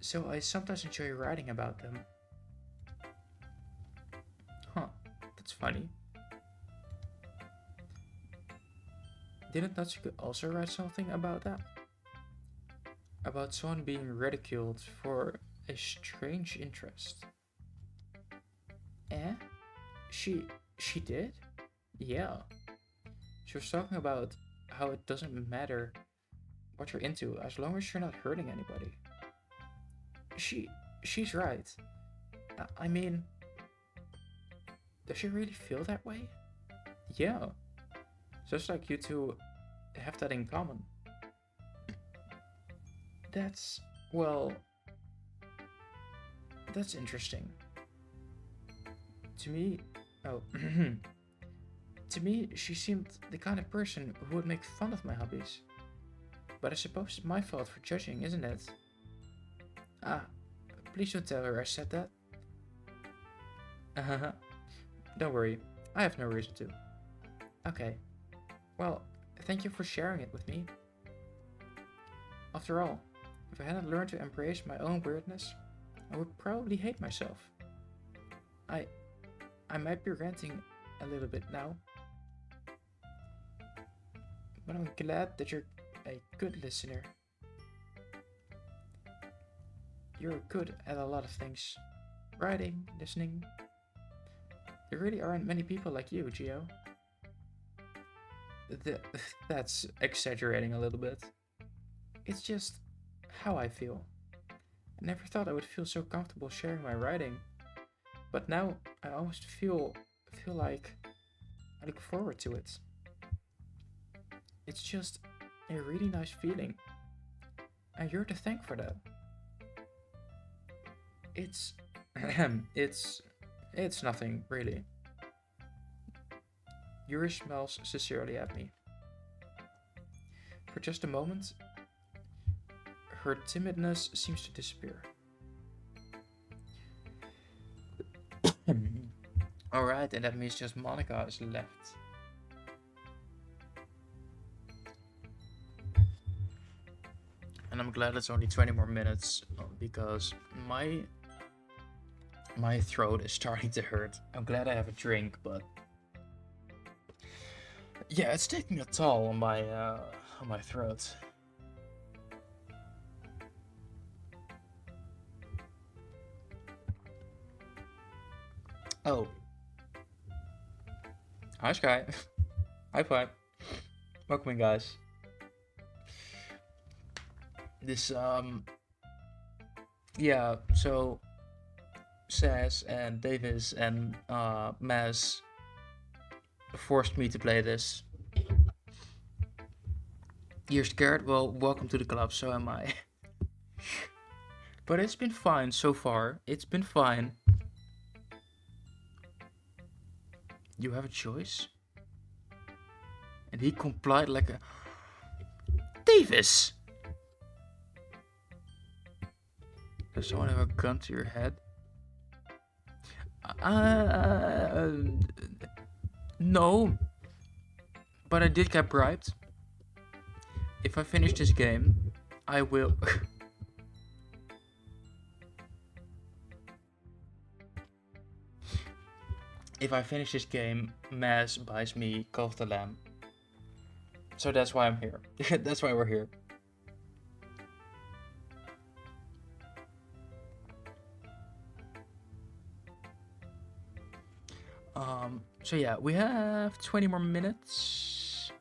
So I sometimes enjoy writing about them. Huh, that's funny. Didn't Natsuko also write something about that? About someone being ridiculed for a strange interest. Eh? She did? Yeah. She was talking about how it doesn't matter what you're into as long as you're not hurting anybody. She's right. I mean, does she really feel that way? Yeah. Just like you two have that in common. That's, well, that's interesting. To me, to me, she seemed the kind of person who would make fun of my hobbies. But I suppose it's my fault for judging, isn't it? Ah, please don't tell her I said that. Don't worry, I have no reason to. Okay, well, thank you for sharing it with me. After all, if I hadn't learned to embrace my own weirdness, I would probably hate myself. I might be ranting a little bit now, but I'm glad that you're a good listener. You're good at a lot of things. Writing, listening. There really aren't many people like you, Gio. That's exaggerating a little bit. It's just how I feel. I never thought I would feel so comfortable sharing my writing. But now I almost feel like I look forward to it. It's just a really nice feeling. And you're to thank for that. It's it's nothing really. Yuri smiles sincerely at me. For just a moment, her timidness seems to disappear. Alright, and that means just Monica is left. And I'm glad it's only 20 more minutes because my throat is starting to hurt. I'm glad I have a drink, but yeah, it's taking a toll on my throat. Oh. Hi, Sky. Hi, Pipe. Welcome in, guys. This, yeah, so Saz and Davis and Maz forced me to play this. You're scared? Well, welcome to the club, so am I. But it's been fine so far. It's been fine. You have a choice? And he complied like a... Davis! Does someone have a gun to your head? No. But I did get bribed. If I finish this game, I will... If I finish this game, Maz buys me Call of the Lamb. So that's why I'm here. That's why we're here. So yeah, we have 20 more minutes.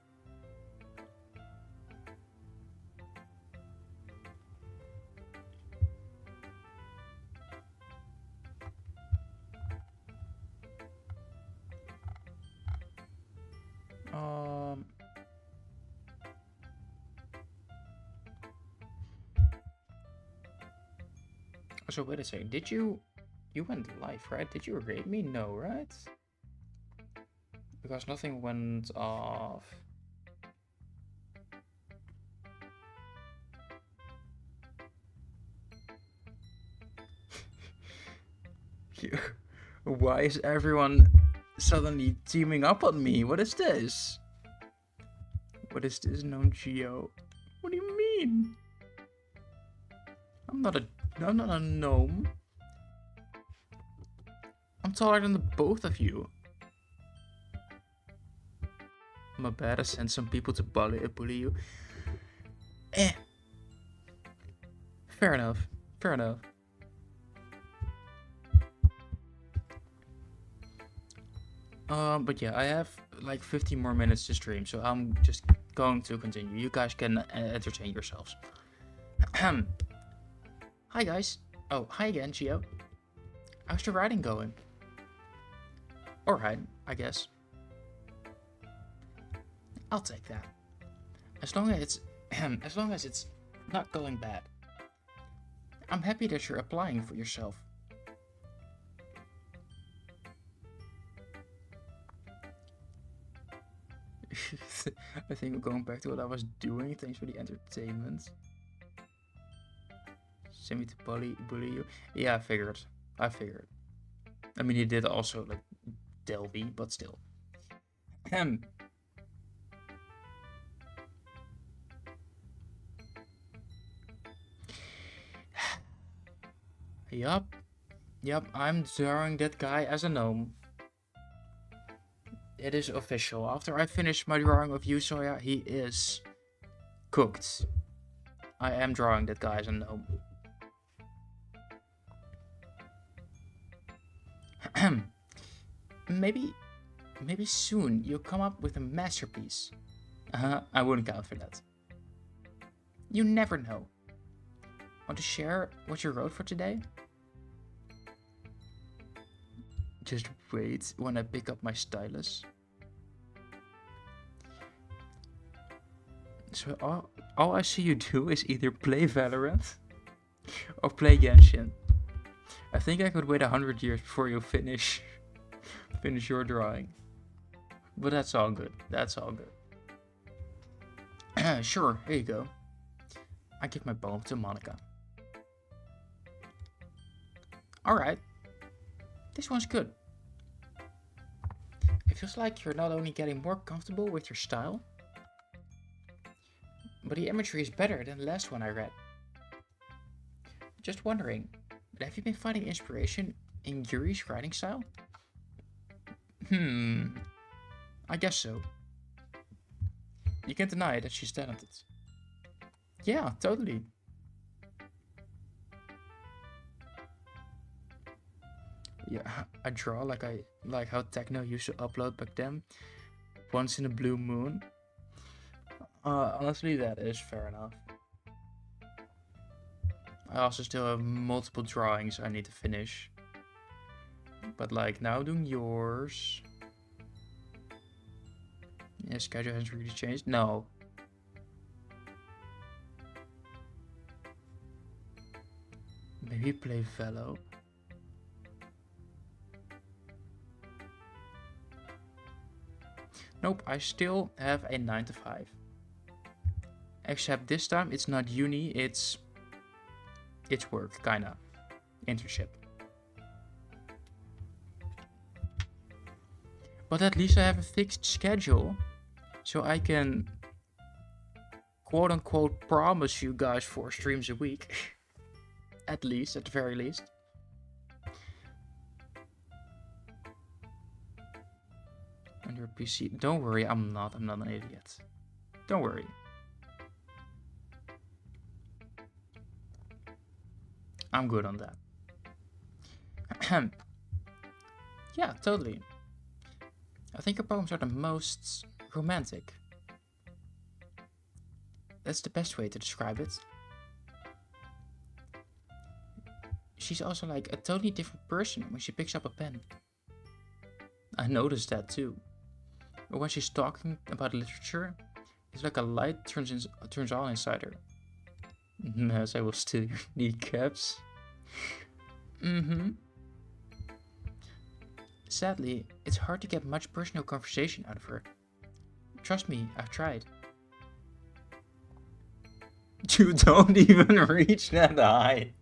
So wait a second, did you went live, right? Did you raid me? No, right? Because nothing went off. Why is everyone suddenly teaming up on me? What is this? What is this, known Geo? What do you mean? I'm not a gnome. I'm taller than the both of you. My bad, I sent some people to bully you. Fair enough. Fair enough. But yeah, I have like 15 more minutes to stream, so I'm just going to continue. You guys can entertain yourselves. Hi guys. Oh, hi again, Gio. How's your riding going? Alright, I guess. I'll take that. As long as it's not going bad. I'm happy that you're applying for yourself. I think I'm going back to what I was doing. Thanks for the entertainment. Send me to bully you. Yeah, I figured. I mean, he did also like Delby, but still. Yup, I'm drawing that guy as a gnome. It is official. After I finish my drawing of you, Soya, he is cooked. I am drawing that guy as a gnome. Maybe soon you'll come up with a masterpiece. I wouldn't count for that. You never know. Want to share what you wrote for today? Just wait when I pick up my stylus. So all I see you do is either play Valorant or play Genshin. I think I could wait 100 years before you finish your drawing. But that's all good. Sure, here you go. I give my poem to Monica. Alright. This one's good. It feels like you're not only getting more comfortable with your style, but the imagery is better than the last one I read. Just wondering, have you been finding inspiration in Yuri's writing style? I guess so. You can't deny that she's talented. Yeah, totally. Yeah, I draw like how techno used to upload back then, once in a blue moon. Honestly, that is fair enough. I also still have multiple drawings I need to finish. But like now doing yours. Yeah, schedule hasn't really changed. No. Maybe play Velo. Nope, I still have a 9 to 5. Except this time it's not uni, it's work, kinda. Internship. But at least I have a fixed schedule, so I can quote unquote promise you guys 4 streams a week. At least, at the very least. On your PC. Don't worry, I'm not an idiot. Don't worry. I'm good on that. Yeah, totally. I think her poems are the most romantic. That's the best way to describe it. She's also like a totally different person when she picks up a pen. I noticed that too. But when she's talking about literature, it's like a light turns on inside her. As I will steal your kneecaps. Sadly, it's hard to get much personal conversation out of her. Trust me, I've tried. You don't even reach that high.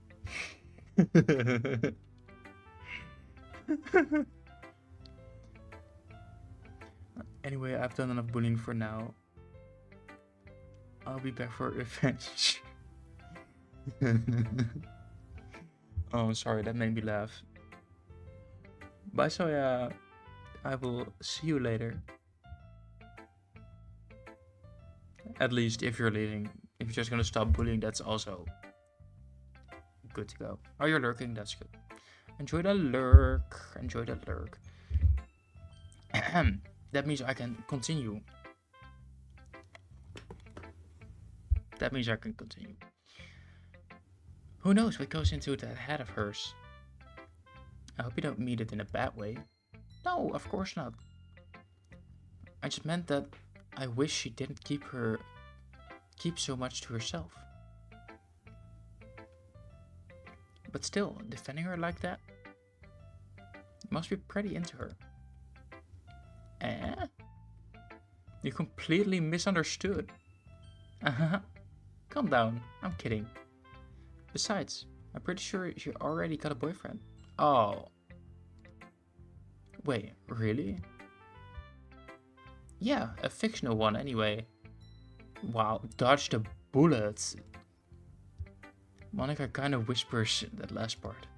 Anyway, I've done enough bullying for now. I'll be back for revenge. Oh, sorry, that made me laugh. Bye, Soya. I will see you later. At least if you're leaving. If you're just gonna stop bullying, that's also good to go. Oh, you're lurking, that's good. Enjoy the lurk. Enjoy the lurk. That means I can continue. That means I can continue. Who knows what goes into that head of hers? I hope you don't mean it in a bad way. No, of course not. I just meant that I wish she didn't keep so much to herself. But still, defending her like that must be pretty into her. Eh? You completely misunderstood. Calm down, I'm kidding. Besides, I'm pretty sure she already got a boyfriend. Oh. Wait, really? Yeah, a fictional one anyway. Wow, dodge the bullet. Monica kind of whispers that last part.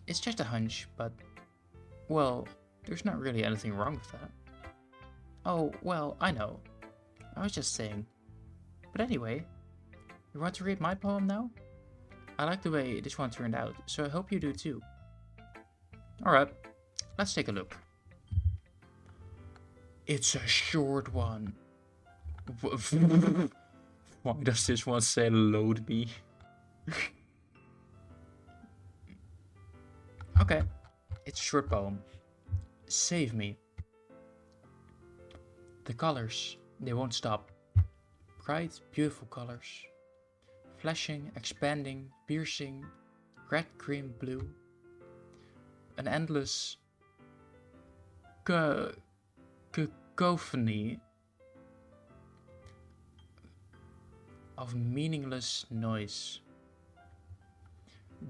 It's just a hunch, but... well, there's not really anything wrong with that. Oh, well, I know. I was just saying. But anyway, you want to read my poem now? I like the way this one turned out, so I hope you do too. Alright, let's take a look. It's a short one. Why does this one say load me? Okay, it's a short poem. Save me. The colors, they won't stop. Bright, beautiful colors. Flashing, expanding, piercing, red, green, blue. An endless cacophony of meaningless noise.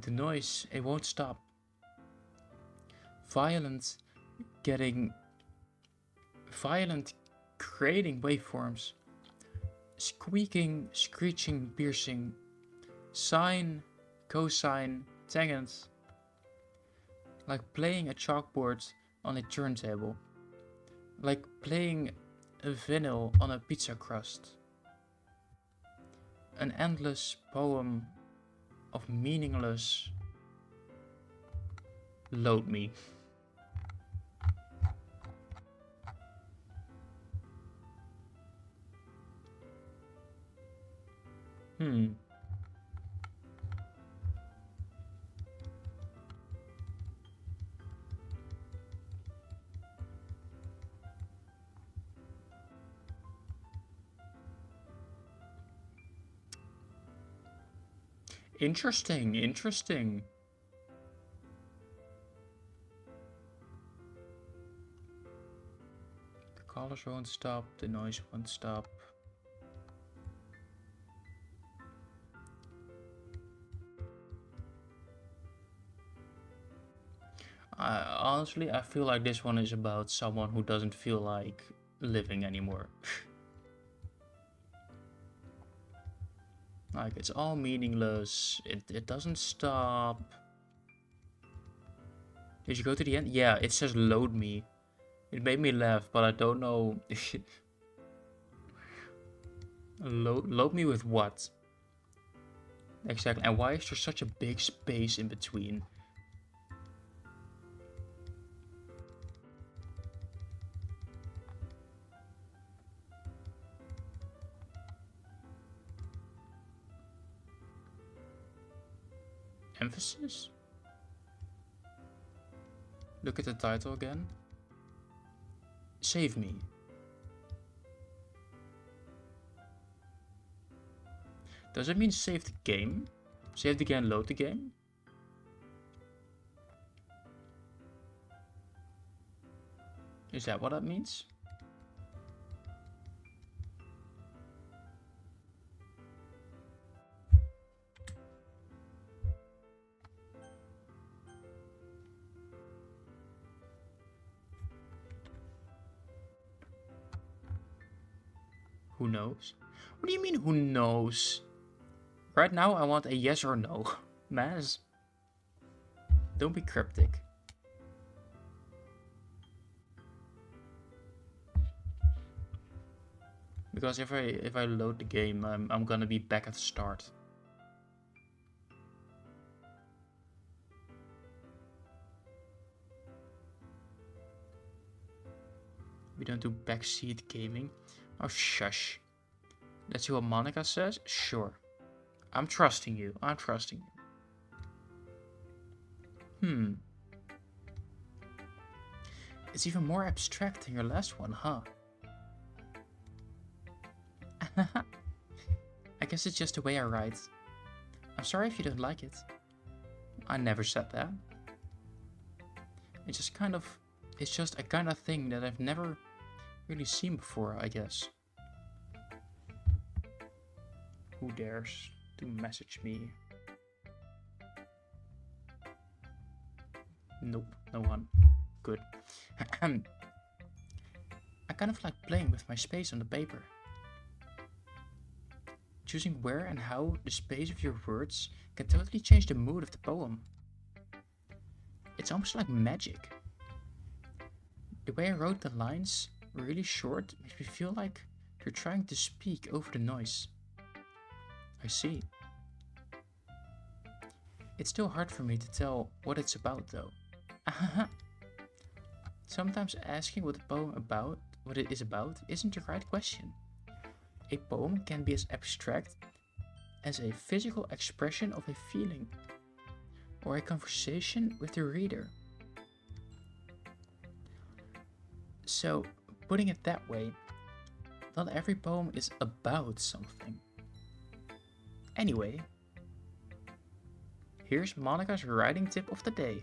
The noise, it won't stop. Violent, creating waveforms. Squeaking, screeching, piercing. Sine, cosine, tangent. Like playing a chalkboard on a turntable. Like playing a vinyl on a pizza crust. An endless poem of meaningless. Load me. Interesting, interesting. The colors won't stop, the noise won't stop. Honestly, I feel like this one is about someone who doesn't feel like living anymore. Like, it's all meaningless. It doesn't stop. Did you go to the end? Yeah, it says load me. It made me laugh, but I don't know. Load me with what? Exactly. And why is there such a big space in between? Emphasis? Look at the title again. Save me. Does it mean save the game? Save the game, load the game? Is that what that means? Who knows? What do you mean, who knows? Right now, I want a yes or no. Maz. Don't be cryptic. Because if I load the game, I'm gonna be back at the start. We don't do backseat gaming. Oh, shush. Let's see what Monica says? Sure. I'm trusting you. I'm trusting you. It's even more abstract than your last one, huh? I guess it's just the way I write. I'm sorry if you don't like it. I never said that. It's just a kind of thing that I've never really seen before, I guess. Who dares to message me? Nope, no one. Good. I kind of like playing with my space on the paper. Choosing where and how the space of your words can totally change the mood of the poem. It's almost like magic. The way I wrote the lines really short makes me feel like they're trying to speak over the noise. I see. It's still hard for me to tell what it's about though. Sometimes asking what it is about, isn't the right question. A poem can be as abstract as a physical expression of a feeling, or a conversation with the reader. So, putting it that way, not every poem is about something. Anyway, here's Monica's writing tip of the day.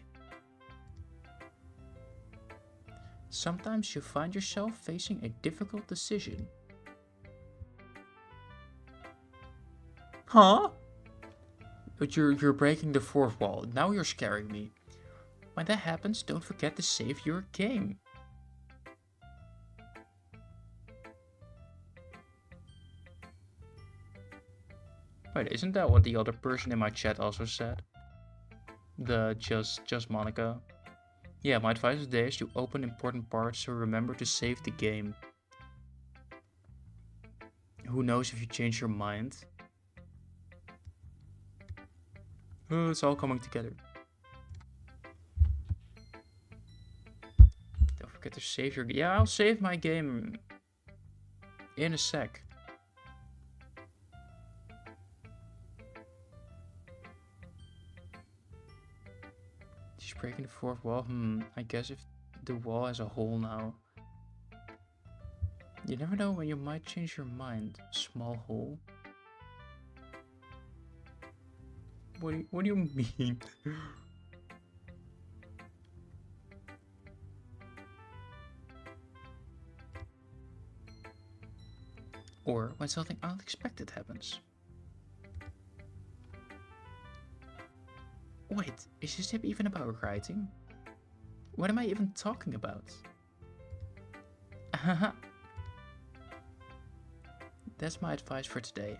Sometimes you find yourself facing a difficult decision. Huh? But you're breaking the fourth wall. Now you're scaring me. When that happens, don't forget to save your game. Wait, isn't that what the other person in my chat also said? The just Monica. Yeah, my advice today is to open important parts, so remember to save the game. Who knows if you change your mind? Oh, it's all coming together. Don't forget to save your... Yeah, I'll save my game in a sec. breaking the fourth wall? I guess if the wall has a hole now. You never know when you might change your mind. Small hole? What do you mean? Or when something unexpected happens. Wait, is this tip even about writing? What am I even talking about? That's my advice for today.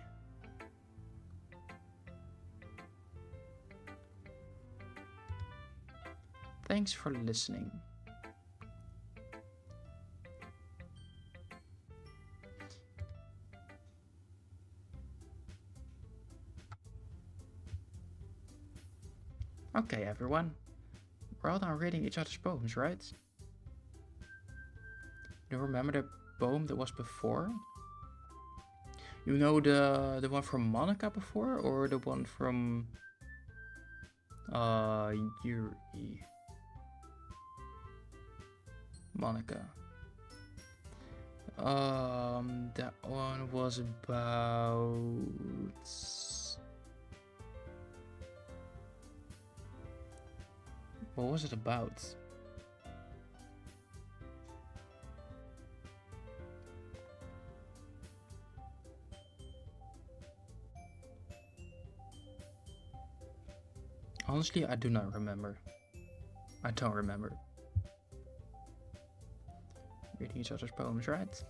Thanks for listening. Okay, everyone. We're all done reading each other's poems, right? You remember the poem that was before? You know the one from Monica before, or the one from Yuri? Monica. That one was about... What was it about? Honestly, I do not remember. I don't remember. Reading each other's poems, right?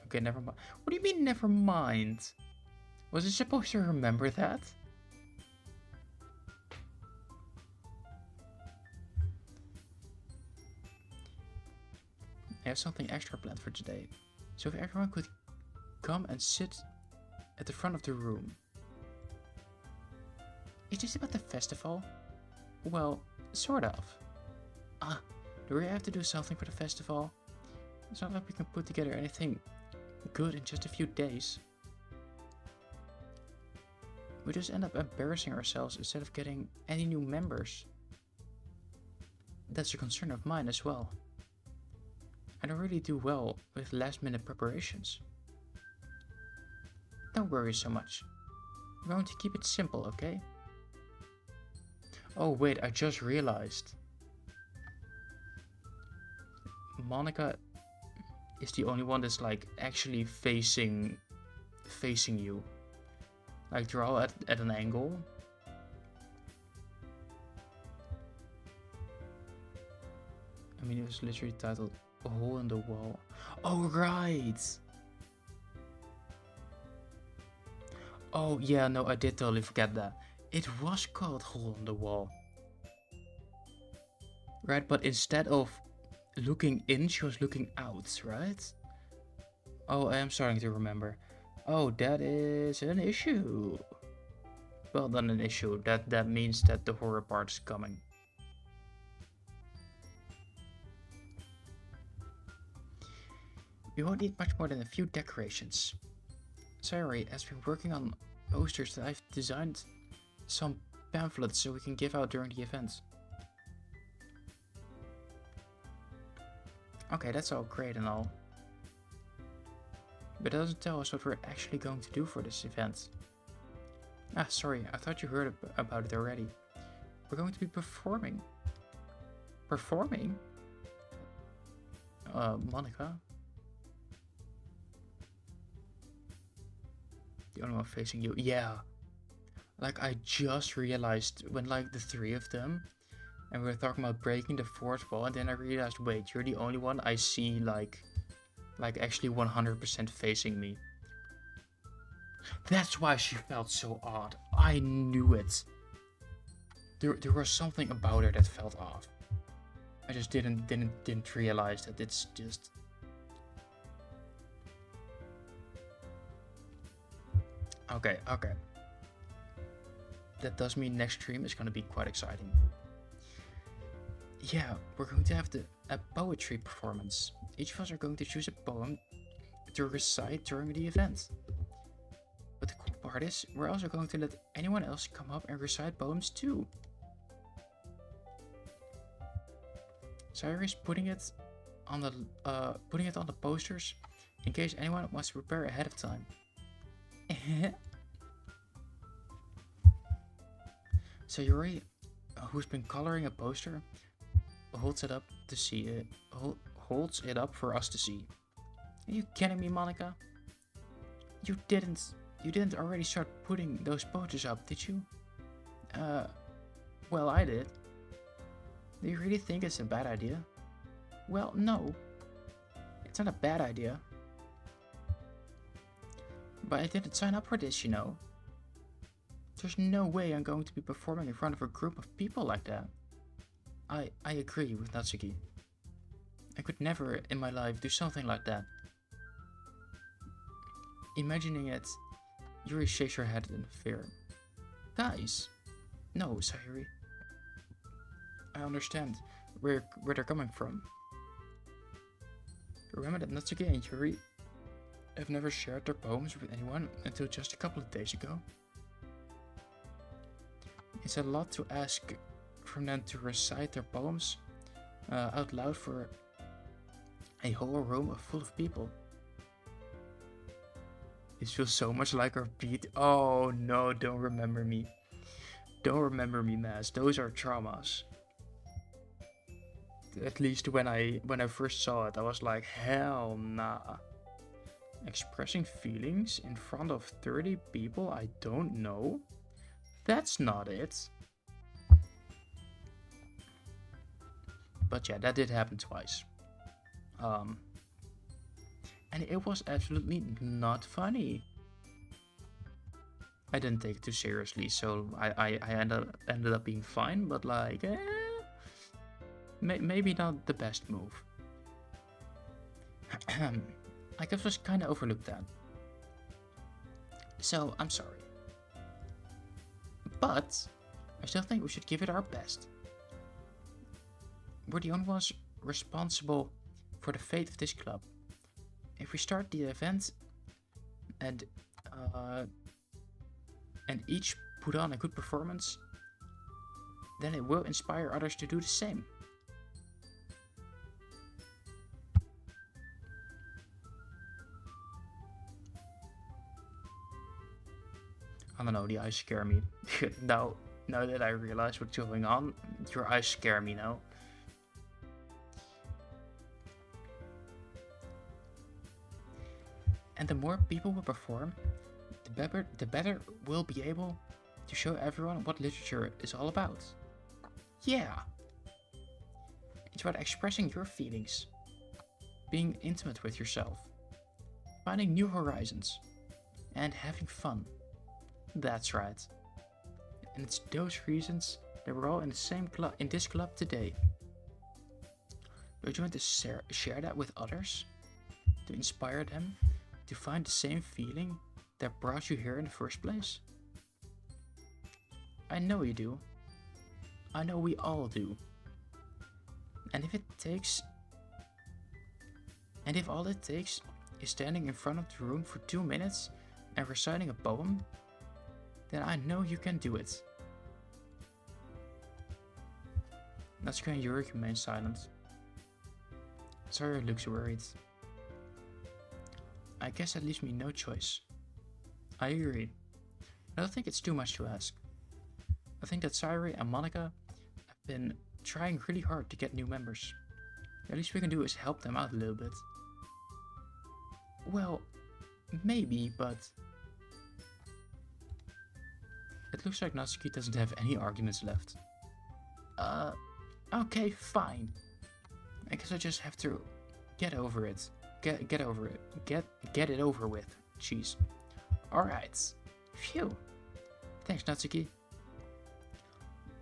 Okay, never mind. What do you mean, never mind? Was I supposed to remember that? I have something extra planned for today. So if everyone could come and sit at the front of the room. Is this about the festival? Well, sort of. Do we have to do something for the festival? It's not like we can put together anything good in just a few days. We just end up embarrassing ourselves instead of getting any new members. That's a concern of mine as well. I don't really do well with last minute preparations. Don't worry so much. We're going to keep it simple, okay? Oh wait, I just realized. Monica is the only one that's like actually facing you. Like draw at an angle. I mean, it was literally titled A Hole in the Wall. Oh right! Oh yeah, no, I did totally forget that. It was called Hole in the Wall. Right, but instead of looking in, she was looking out, right? Oh, I am starting to remember. Oh, that is an issue. Well, not an issue. That means that the horror part is coming. We won't need much more than a few decorations. Sayori has been working on posters that I've designed some pamphlets so we can give out during the event. Okay, that's all great and all. But it doesn't tell us what we're actually going to do for this event. Ah, sorry, I thought you heard about it already. We're going to be performing. Performing? Monica? The only one facing you. Yeah. Like, I just realized when, like, the three of them, and we were talking about breaking the fourth wall, and then I realized, wait, you're the only one I see, like actually 100% facing me. That's why she felt so odd. I knew it. There was something about her that felt off. I just didn't realize that. It's just... Okay. That does mean next stream is gonna be quite exciting. Yeah, we're going to have a poetry performance. Each of us are going to choose a poem to recite during the event. But the cool part artists, we're also going to let anyone else come up and recite poems too. Cyrus putting it on the posters in case anyone wants to prepare ahead of time. So Yuri, who's been coloring a poster, holds it up to see it. Holds it up for us to see. Are you kidding me, Monica? You didn't already start putting those posters up, did you? Well, I did. Do you really think it's a bad idea? Well, no. It's not a bad idea. But I didn't sign up for this, you know. There's no way I'm going to be performing in front of a group of people like that. I agree with Natsuki. I could never in my life do something like that. Imagining it, Yuri shakes her head in fear. Guys! No, Sayuri. I understand where they're coming from. Remember that Natsuki and Yuri have never shared their poems with anyone until just a couple of days ago? It's a lot to ask from them to recite their poems out loud for a whole room full of people. This feels so much like our beat. Oh no, don't remember me. Don't remember me, Maz. Those are traumas. At least when I first saw it, I was like, hell nah. Expressing feelings in front of 30 people I don't know? That's not it. But yeah, that did happen twice. And it was absolutely not funny. I didn't take it too seriously, so I ended up being fine, but like, maybe not the best move. I guess just kind of overlooked that. So, I'm sorry. But, I still think we should give it our best. We're the only ones responsible for the fate of this club. If we start the event and each put on a good performance, then it will inspire others to do the same. I don't know, the eyes scare me. now that I realize what's going on, your eyes scare me now. And the more people will perform, the better we'll be able to show everyone what literature is all about. Yeah! It's about expressing your feelings, being intimate with yourself, finding new horizons, and having fun. That's right. And it's those reasons that we're all in the same club, in this club today. Don't you want to share that with others? To inspire them to find the same feeling that brought you here in the first place? I know you do. I know we all do. And if all it takes is standing in front of the room for 2 minutes and reciting a poem, then I know you can do it. Natsuki and Yuri remain silent. Sayuri looks worried. I guess that leaves me no choice. I agree. I don't think it's too much to ask. I think that Sayuri and Monica have been trying really hard to get new members. The least we can do is help them out a little bit. Well, maybe, but it looks like Natsuki doesn't have any arguments left. Okay, fine. I guess I just have to get over it. Get over it. Get it over with. Jeez. Alright. Phew. Thanks, Natsuki.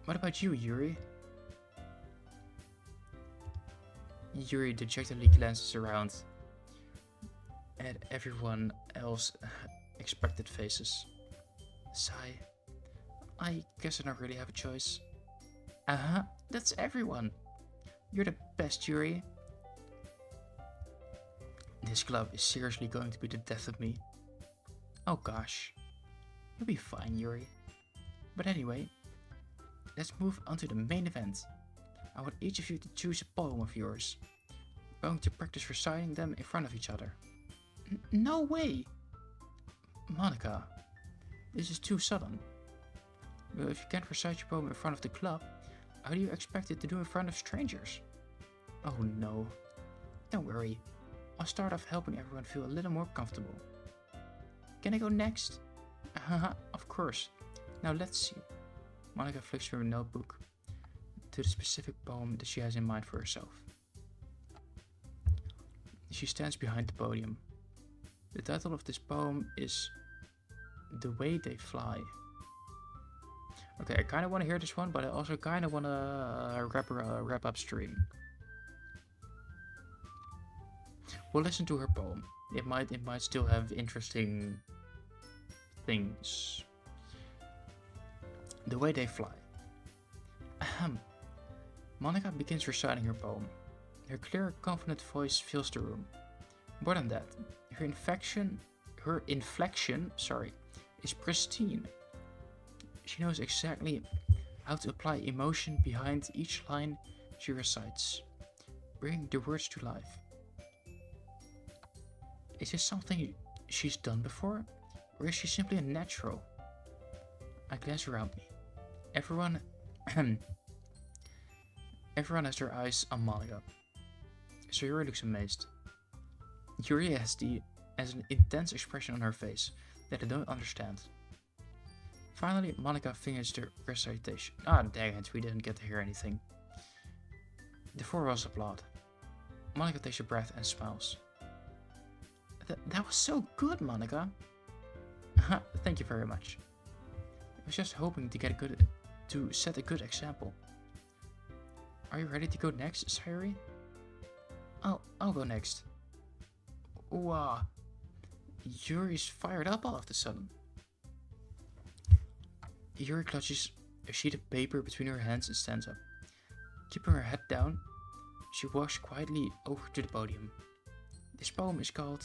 What about you, Yuri? Yuri dejectedly glances around at everyone else expected faces. Sigh. I guess I don't really have a choice. That's everyone. You're the best, Yuri. This club is seriously going to be the death of me. Oh gosh. You'll be fine, Yuri. But anyway, let's move on to the main event. I want each of you to choose a poem of yours. We're going to practice reciting them in front of each other. No way! Monica, this is too sudden. Well, if you can't recite your poem in front of the club, how do you expect it to do in front of strangers? Oh no. Don't worry. I'll start off helping everyone feel a little more comfortable. Can I go next? Haha, of course. Now let's see. Monica flicks through her notebook to the specific poem that she has in mind for herself. She stands behind the podium. The title of this poem is The Way They Fly. Okay, I kind of want to hear this one, but I also kind of want to wrap up stream. We'll listen to her poem. It might still have interesting things. The Way They Fly. Ahem. Monica begins reciting her poem. Her clear, confident voice fills the room. More than that, her inflection, is pristine. She knows exactly how to apply emotion behind each line she recites, bringing the words to life. Is this something she's done before, or is she simply a natural? I glance around me. Everyone has their eyes on Monica. So Yuri looks amazed. Yuri has an intense expression on her face that I don't understand. Finally, Monica finished the recitation. Ah, dang it, we didn't get to hear anything. The four walls applaud. Monica takes a breath and smiles. That was so good, Monica. Thank you very much. I was just hoping to set a good example. Are you ready to go next, Sayuri? I'll go next. Wow. Yuri's fired up all of a sudden. Yuri clutches a sheet of paper between her hands and stands up. Keeping her head down, she walks quietly over to the podium. This poem is called...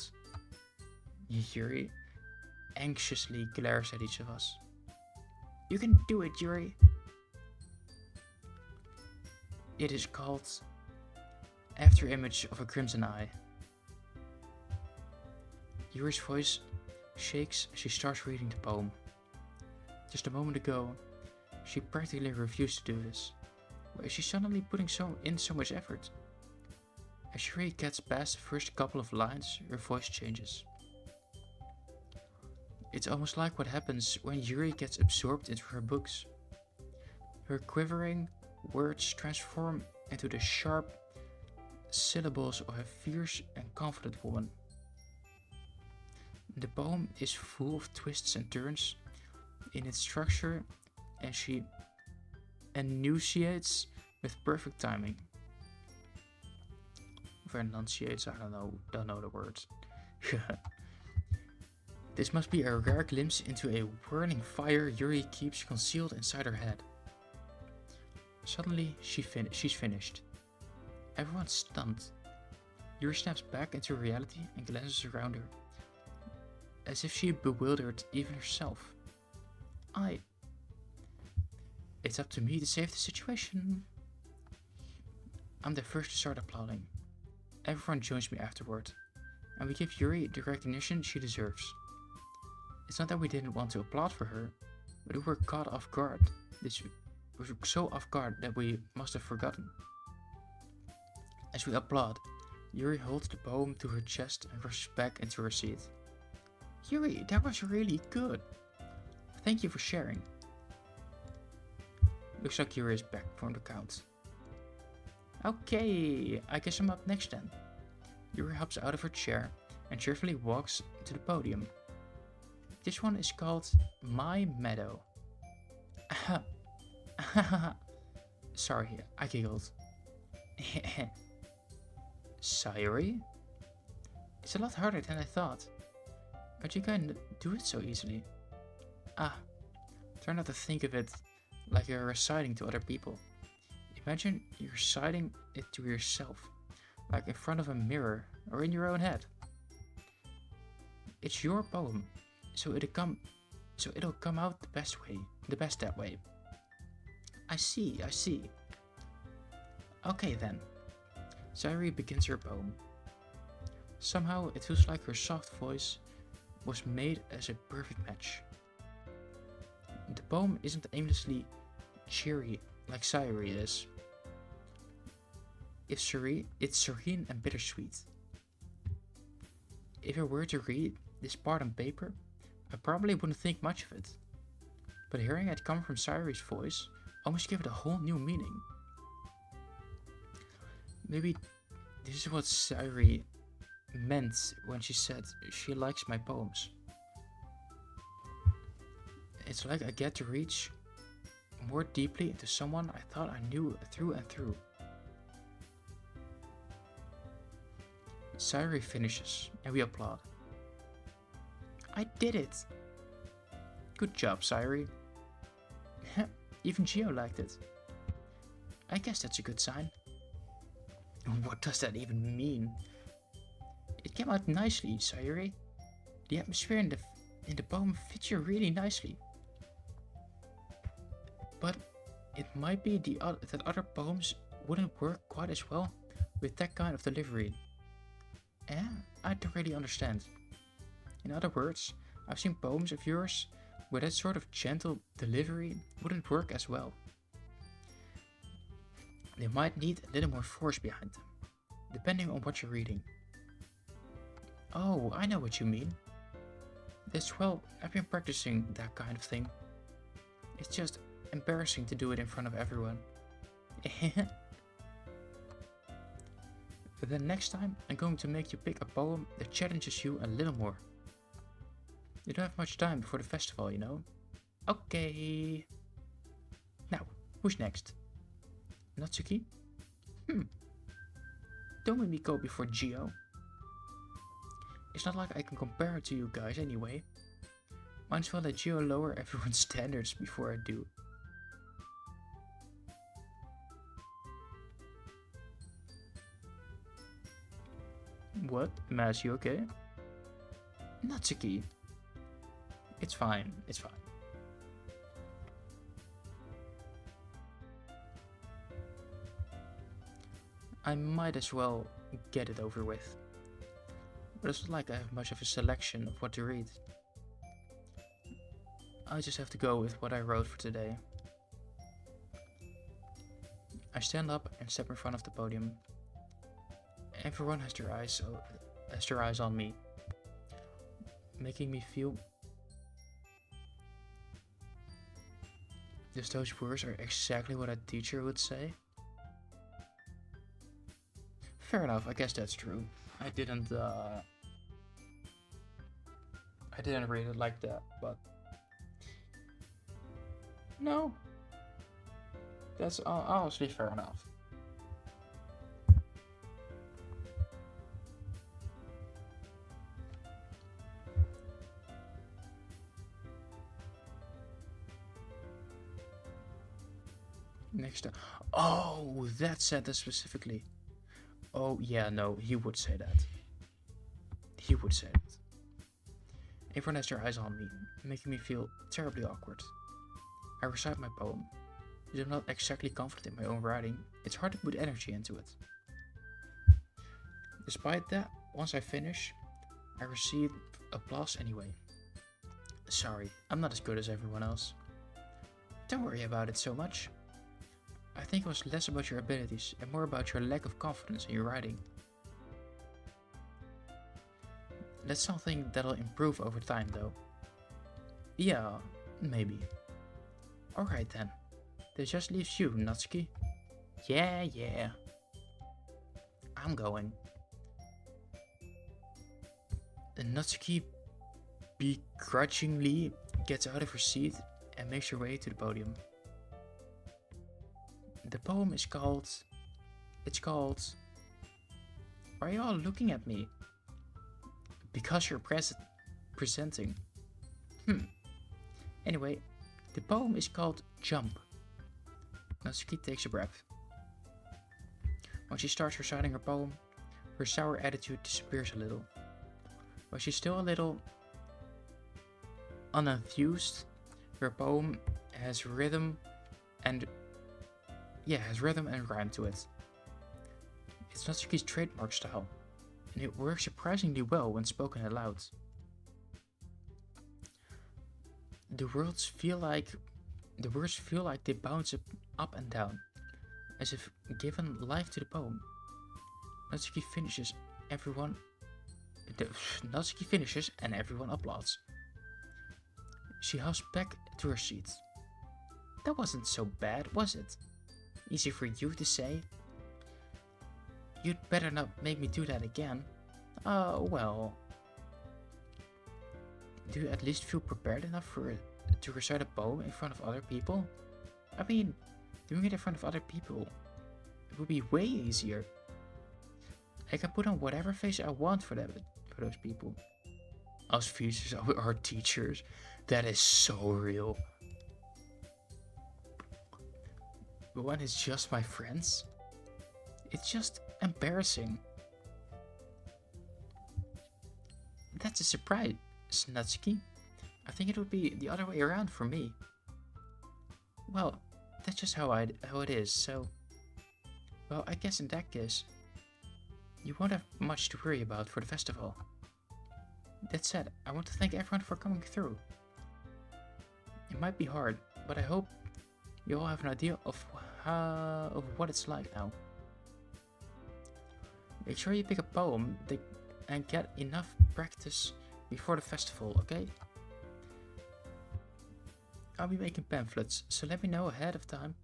Yuri anxiously glares at each of us. You can do it, Yuri. It is called Afterimage of a Crimson Eye. Yuri's voice shakes as she starts reading the poem. Just a moment ago, she practically refused to do this. Why is she suddenly putting so much effort? As Yuri gets past the first couple of lines, her voice changes. It's almost like what happens when Yuri gets absorbed into her books. Her quivering words transform into the sharp syllables of a fierce and confident woman. The poem is full of twists and turns in its structure, and she enunciates with perfect timing. Or enunciates, I don't know the words. This must be a rare glimpse into a whirling fire Yuri keeps concealed inside her head. Suddenly, she's finished. Everyone's stunned. Yuri snaps back into reality and glances around her, as if she bewildered even herself. It's up to me to save the situation. I'm the first to start applauding. Everyone joins me afterward, and we give Yuri the recognition she deserves. It's not that we didn't want to applaud for her, but we were caught off guard. We were so off guard that we must have forgotten. As we applaud, Yuri holds the poem to her chest and rushes back into her seat. Yuri, that was really good. Thank you for sharing. Looks like Yuri is back from the count. Okay, I guess I'm up next then. Yuri hops out of her chair and cheerfully walks to the podium. This one is called My Meadow. Sorry, I giggled. Sayuri? It's a lot harder than I thought. But you can do it so easily. Try not to think of it like you're reciting to other people. Imagine you're reciting it to yourself, like in front of a mirror or in your own head. It's your poem, so so it'll come out the best that way. I see. Okay then. Sayuri begins her poem. Somehow it feels like her soft voice was made as a perfect match. The poem isn't aimlessly cheery like Sayuri is. It's serene and bittersweet. If I were to read this part on paper, I probably wouldn't think much of it. But hearing it come from Sayuri's voice almost gave it a whole new meaning. Maybe this is what Sayuri meant when she said she likes my poems. It's like I get to reach more deeply into someone I thought I knew through and through. Sayuri finishes, and we applaud. I did it! Good job, Sayuri. Even Geo liked it. I guess that's a good sign. What does that even mean? It came out nicely, Sayuri. The atmosphere in the poem fits you really nicely. But it might be that other poems wouldn't work quite as well with that kind of delivery. I don't really understand. In other words, I've seen poems of yours where that sort of gentle delivery wouldn't work as well. They might need a little more force behind them, depending on what you're reading. Oh, I know what you mean. Well, I've been practicing that kind of thing. It's just embarrassing to do it in front of everyone. But then next time, I'm going to make you pick a poem that challenges you a little more. You don't have much time before the festival, you know? Okay. Now, who's next? Natsuki? Don't make me go before Geo. It's not like I can compare it to you guys anyway. Might as well let Geo lower everyone's standards before I do. What? Maz, you okay? Natsuki. It's fine. I might as well get it over with. But it's not like I have much of a selection of what to read. I just have to go with what I wrote for today. I stand up and step in front of the podium. Everyone has their eyes on me, making me feel as those words are exactly what a teacher would say. Fair enough, I guess that's true. I didn't read it like that, but no, that's honestly fair enough. Next time. Oh, that said that specifically. Oh, yeah, no, he would say that. He would say it. Everyone has their eyes on me, making me feel terribly awkward. I recite my poem. Because I'm not exactly confident in my own writing, it's hard to put energy into it. Despite that, once I finish, I receive applause anyway. Sorry, I'm not as good as everyone else. Don't worry about it so much. I think it was less about your abilities and more about your lack of confidence in your writing. That's something that'll improve over time though. Yeah, maybe. Alright then. That just leaves you, Natsuki. Yeah. I'm going. And Natsuki begrudgingly gets out of her seat and makes her way to the podium. The poem is called... Why are you all looking at me? Because you're presenting. Anyway, the poem is called Jump. Natsuki takes a breath. When she starts reciting her poem, her sour attitude disappears a little. But she's still a little... unenthused. Her poem has rhythm and rhyme to it. It's Natsuki's trademark style, and it works surprisingly well when spoken aloud. The words feel like they bounce up and down, as if given life to the poem. Natsuki finishes, and everyone applauds. She hops back to her seat. That wasn't so bad, was it? Easy for you to say. You'd better not make me do that again. Well. Do you at least feel prepared enough to recite a poem in front of other people? I mean, doing it in front of other people, it would be way easier. I can put on whatever face I want for those people. Us features of our teachers. That is so real. But when it's just my friends, it's just embarrassing. That's a surprise, Natsuki. I think it would be the other way around for me. Well, that's just how it is, so... Well, I guess in that case, you won't have much to worry about for the festival. That said, I want to thank everyone for coming through. It might be hard, but I hope you all have an idea of what it's like now. Make sure you pick a poem and get enough practice before the festival, okay? I'll be making pamphlets, so let me know ahead of time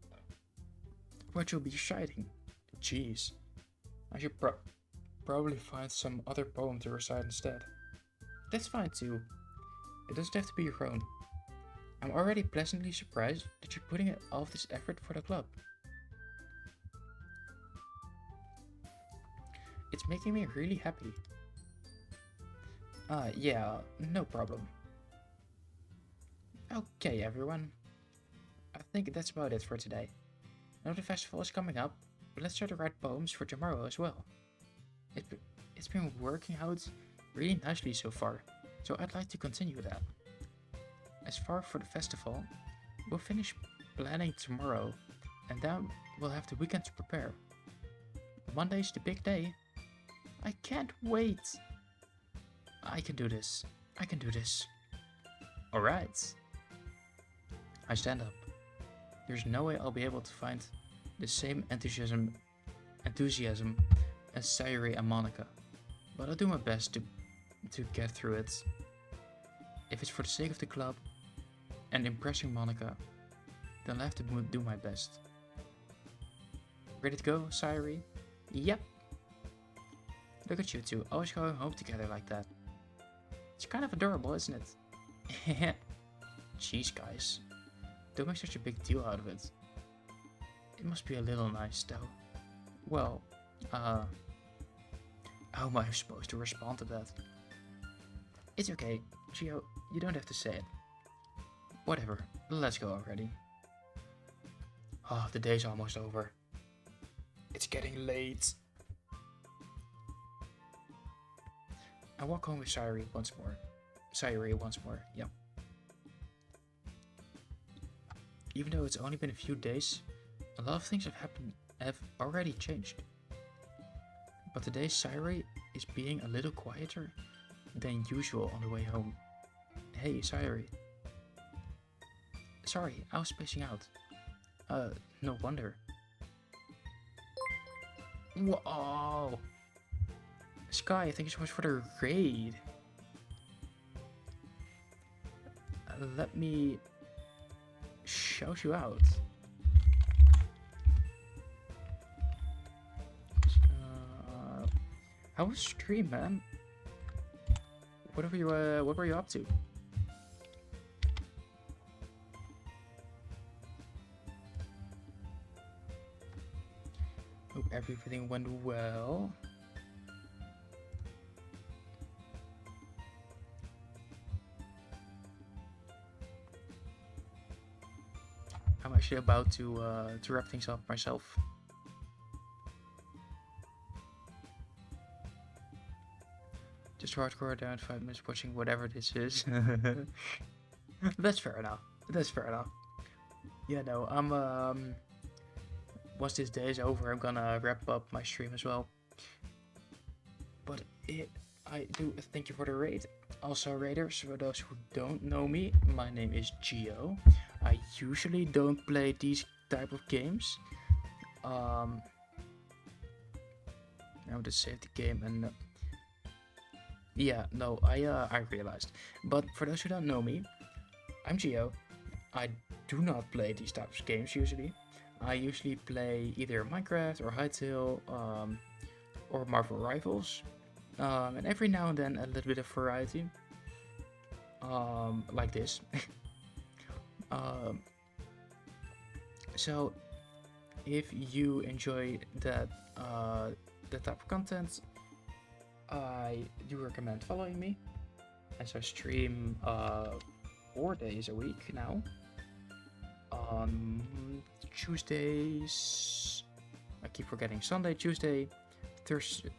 what you'll be reciting. Jeez, I should probably find some other poem to recite instead. That's fine too. It doesn't have to be your own. I'm already pleasantly surprised that you're putting in all of this effort for the club. It's making me really happy. Yeah, no problem. Okay, everyone. I think that's about it for today. I know the festival is coming up, but let's try to write poems for tomorrow as well. It's been working out really nicely so far, so I'd like to continue that. As far for the festival, we'll finish planning tomorrow, and then we'll have the weekend to prepare. Monday's the big day. I can't wait! I can do this. I can do this. Alright. I stand up. There's no way I'll be able to find the same enthusiasm as Sayuri and Monica, but I'll do my best to get through it. If it's for the sake of the club and impressing Monica, then I'll have to do my best. Ready to go, Sayuri? Yep. Look at you two, always going home together like that. It's kind of adorable, isn't it? Jeez, guys. Don't make such a big deal out of it. It must be a little nice, though. Well, how am I supposed to respond to that? It's okay, Gio, you don't have to say it. Whatever, let's go already. The day's almost over. It's getting late. I walk home with Sayuri once more, yep. Even though it's only been a few days, a lot of things have already changed. But today Sayuri is being a little quieter than usual on the way home. Hey, Sayuri. Sorry, I was spacing out. No wonder. Whoa! Sky, thank you so much for the raid. Let me shout you out. How was stream, man? What were you up to? Hope everything went well. I'm actually about to wrap things up myself. Just hardcore down 5 minutes watching whatever this is. That's fair enough. That's fair enough. Yeah, no, once this day is over, I'm gonna wrap up my stream as well. But I do thank you for the raid. Also, raiders, for those who don't know me, my name is Gio. I usually don't play these type of games. I would just save the game and yeah, no, I realized. But for those who don't know me, I'm Gio. I do not play these types of games usually. I usually play either Minecraft or Hytale or Marvel Rivals. And every now and then a little bit of variety. Like this. So if you enjoy that type of content, I do recommend following me, as I stream 4 days a week now. On Tuesdays, I keep forgetting, Sunday, Tuesday, Thursday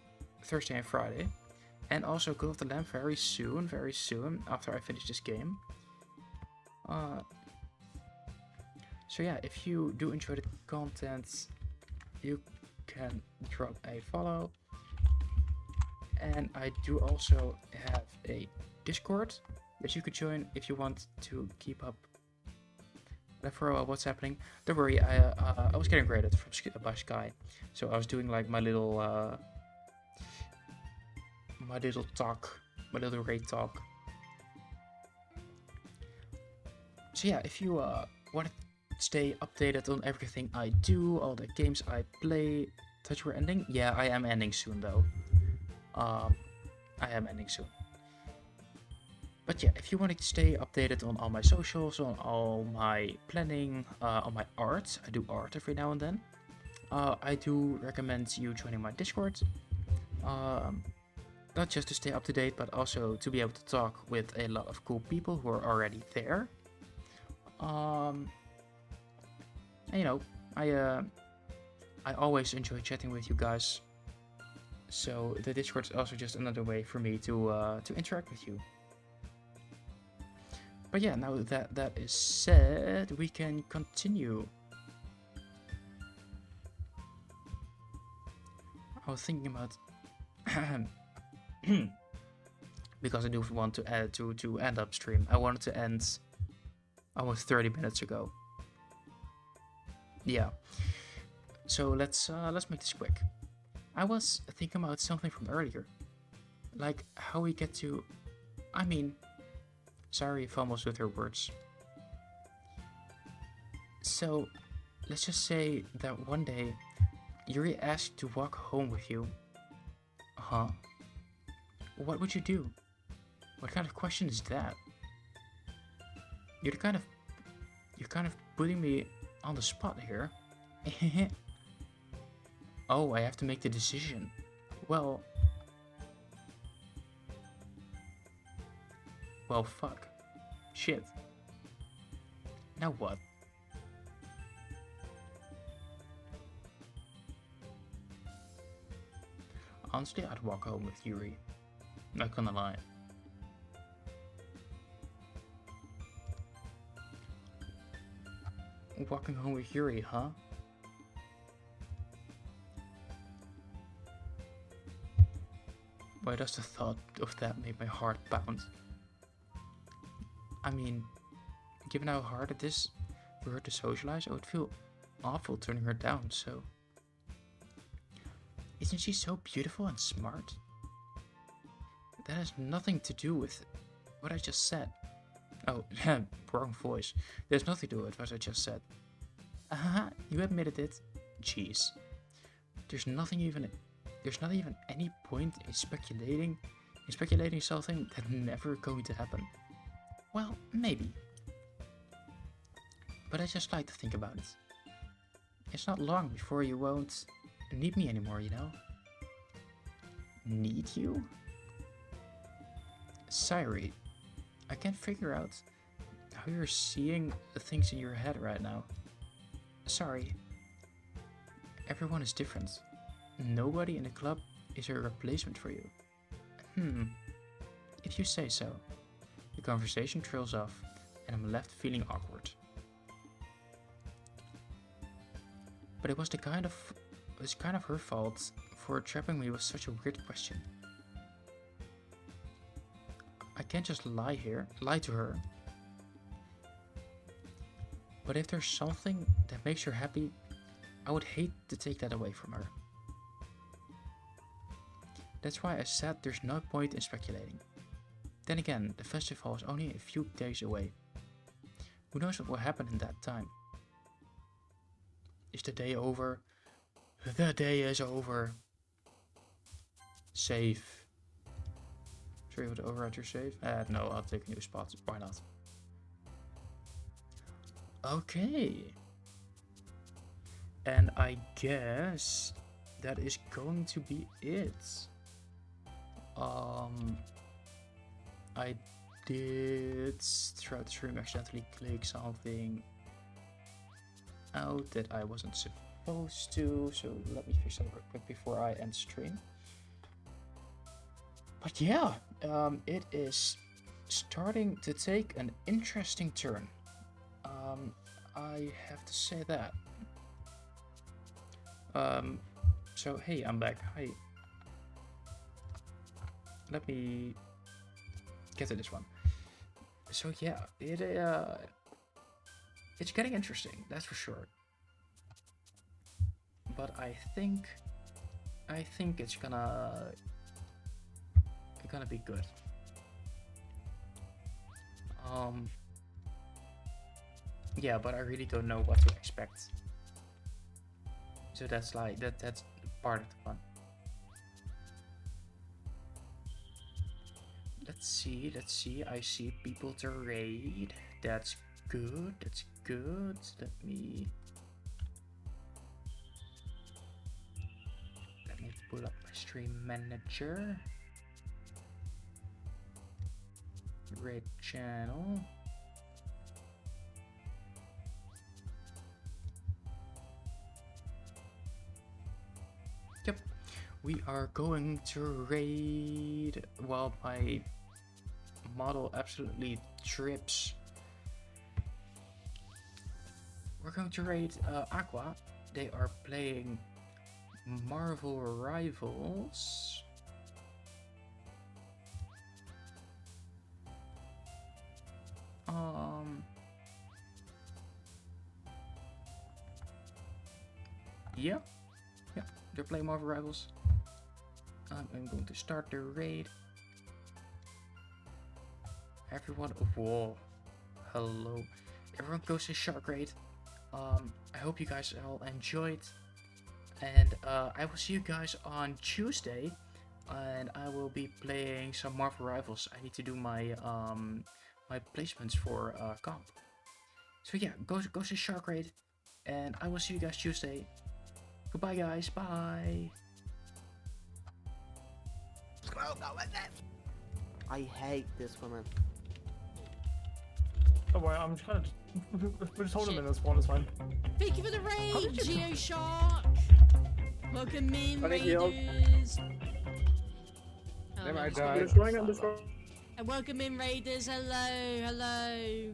and Friday. And also Call of the Lamb very soon after I finish this game. So yeah, if you do enjoy the content, you can drop a follow. And I do also have a Discord that you could join if you want to keep up for what's happening. Don't worry, I was getting graded by Sky, so I was doing like my little raid talk. So yeah, if you want to stay updated on everything I do, all the games I play, thought you were ending? Yeah, I am ending soon though. I am ending soon. But yeah, if you want to stay updated on all my socials, on all my planning, on my art, I do art every now and then. I do recommend you joining my Discord. Not just to stay up to date, but also to be able to talk with a lot of cool people who are already there. And, you know, I always enjoy chatting with you guys. So the Discord is also just another way for me to interact with you. But yeah, now that is said, we can continue. I was thinking about because I do want to add to end up stream. I wanted to end almost 30 minutes ago. Yeah. So let's make this quick. I was thinking about something from earlier, like how we get to. I mean, sorry if I almost with her words. So, let's just say that one day Yuri asked to walk home with you. Huh? What would you do? What kind of question is that? You're kind of putting me on the spot here. Oh, I have to make the decision. Well, fuck. Shit. Now what? Honestly, I'd walk home with Yuri. Not gonna lie. Walking home with Yuri, huh? Why does the thought of that make my heart pound? I mean, given how hard it is for her to socialize, I would feel awful turning her down, so... Isn't she so beautiful and smart? That has nothing to do with what I just said. Oh, wrong voice. There's nothing to do with what I just said. You admitted it. Jeez. There's not even any point in speculating something that's never going to happen. Well, maybe. But I just like to think about it. It's not long before you won't need me anymore, you know? Need you? Sorry, I can't figure out how you're seeing the things in your head right now. Sorry. Everyone is different. Nobody in the club is a replacement for you. If you say so. The conversation trails off, and I'm left feeling awkward. But it's kind of her fault for trapping me with such a weird question. I can't just lie to her. But if there's something that makes her happy, I would hate to take that away from her. That's why I said there's no point in speculating. Then again, the festival is only a few days away. Who knows what will happen in that time? Is the day over? The day is over. Save. Should you override your save? No, I'll take a new spot. Why not? Okay. And I guess that is going to be it. I did throughout the stream accidentally click something out that I wasn't supposed to, so let me fix that real quick before I end stream. But yeah, it is starting to take an interesting turn. I have to say that. So hey, I'm back. Hi. Let me get to this one. So yeah, it's getting interesting, that's for sure. But I think it's gonna be good. Yeah, but I really don't know what to expect. So that's like that's part of the fun. Let's see. I see people to raid. That's good. Let me pull up my stream manager. Raid channel. Yep. We are going to raid while my model absolutely trips. We're going to raid Aqua. They are playing Marvel Rivals. Yeah, they're playing Marvel Rivals. I'm going to start the raid. Everyone, whoa, hello. Everyone goes to Shark Raid. I hope you guys all enjoyed. And I will see you guys on Tuesday. And I will be playing some Marvel Rivals. I need to do my my placements for comp. So yeah, go to Shark Raid. And I will see you guys Tuesday. Goodbye guys, bye. I hate this woman. Don't worry, I'm just gonna we'll just hold him in this one, it's fine. Thank you for the raid, Geoshark. Welcome in, Raiders. I'm destroying. And welcome in, Raiders. Hello.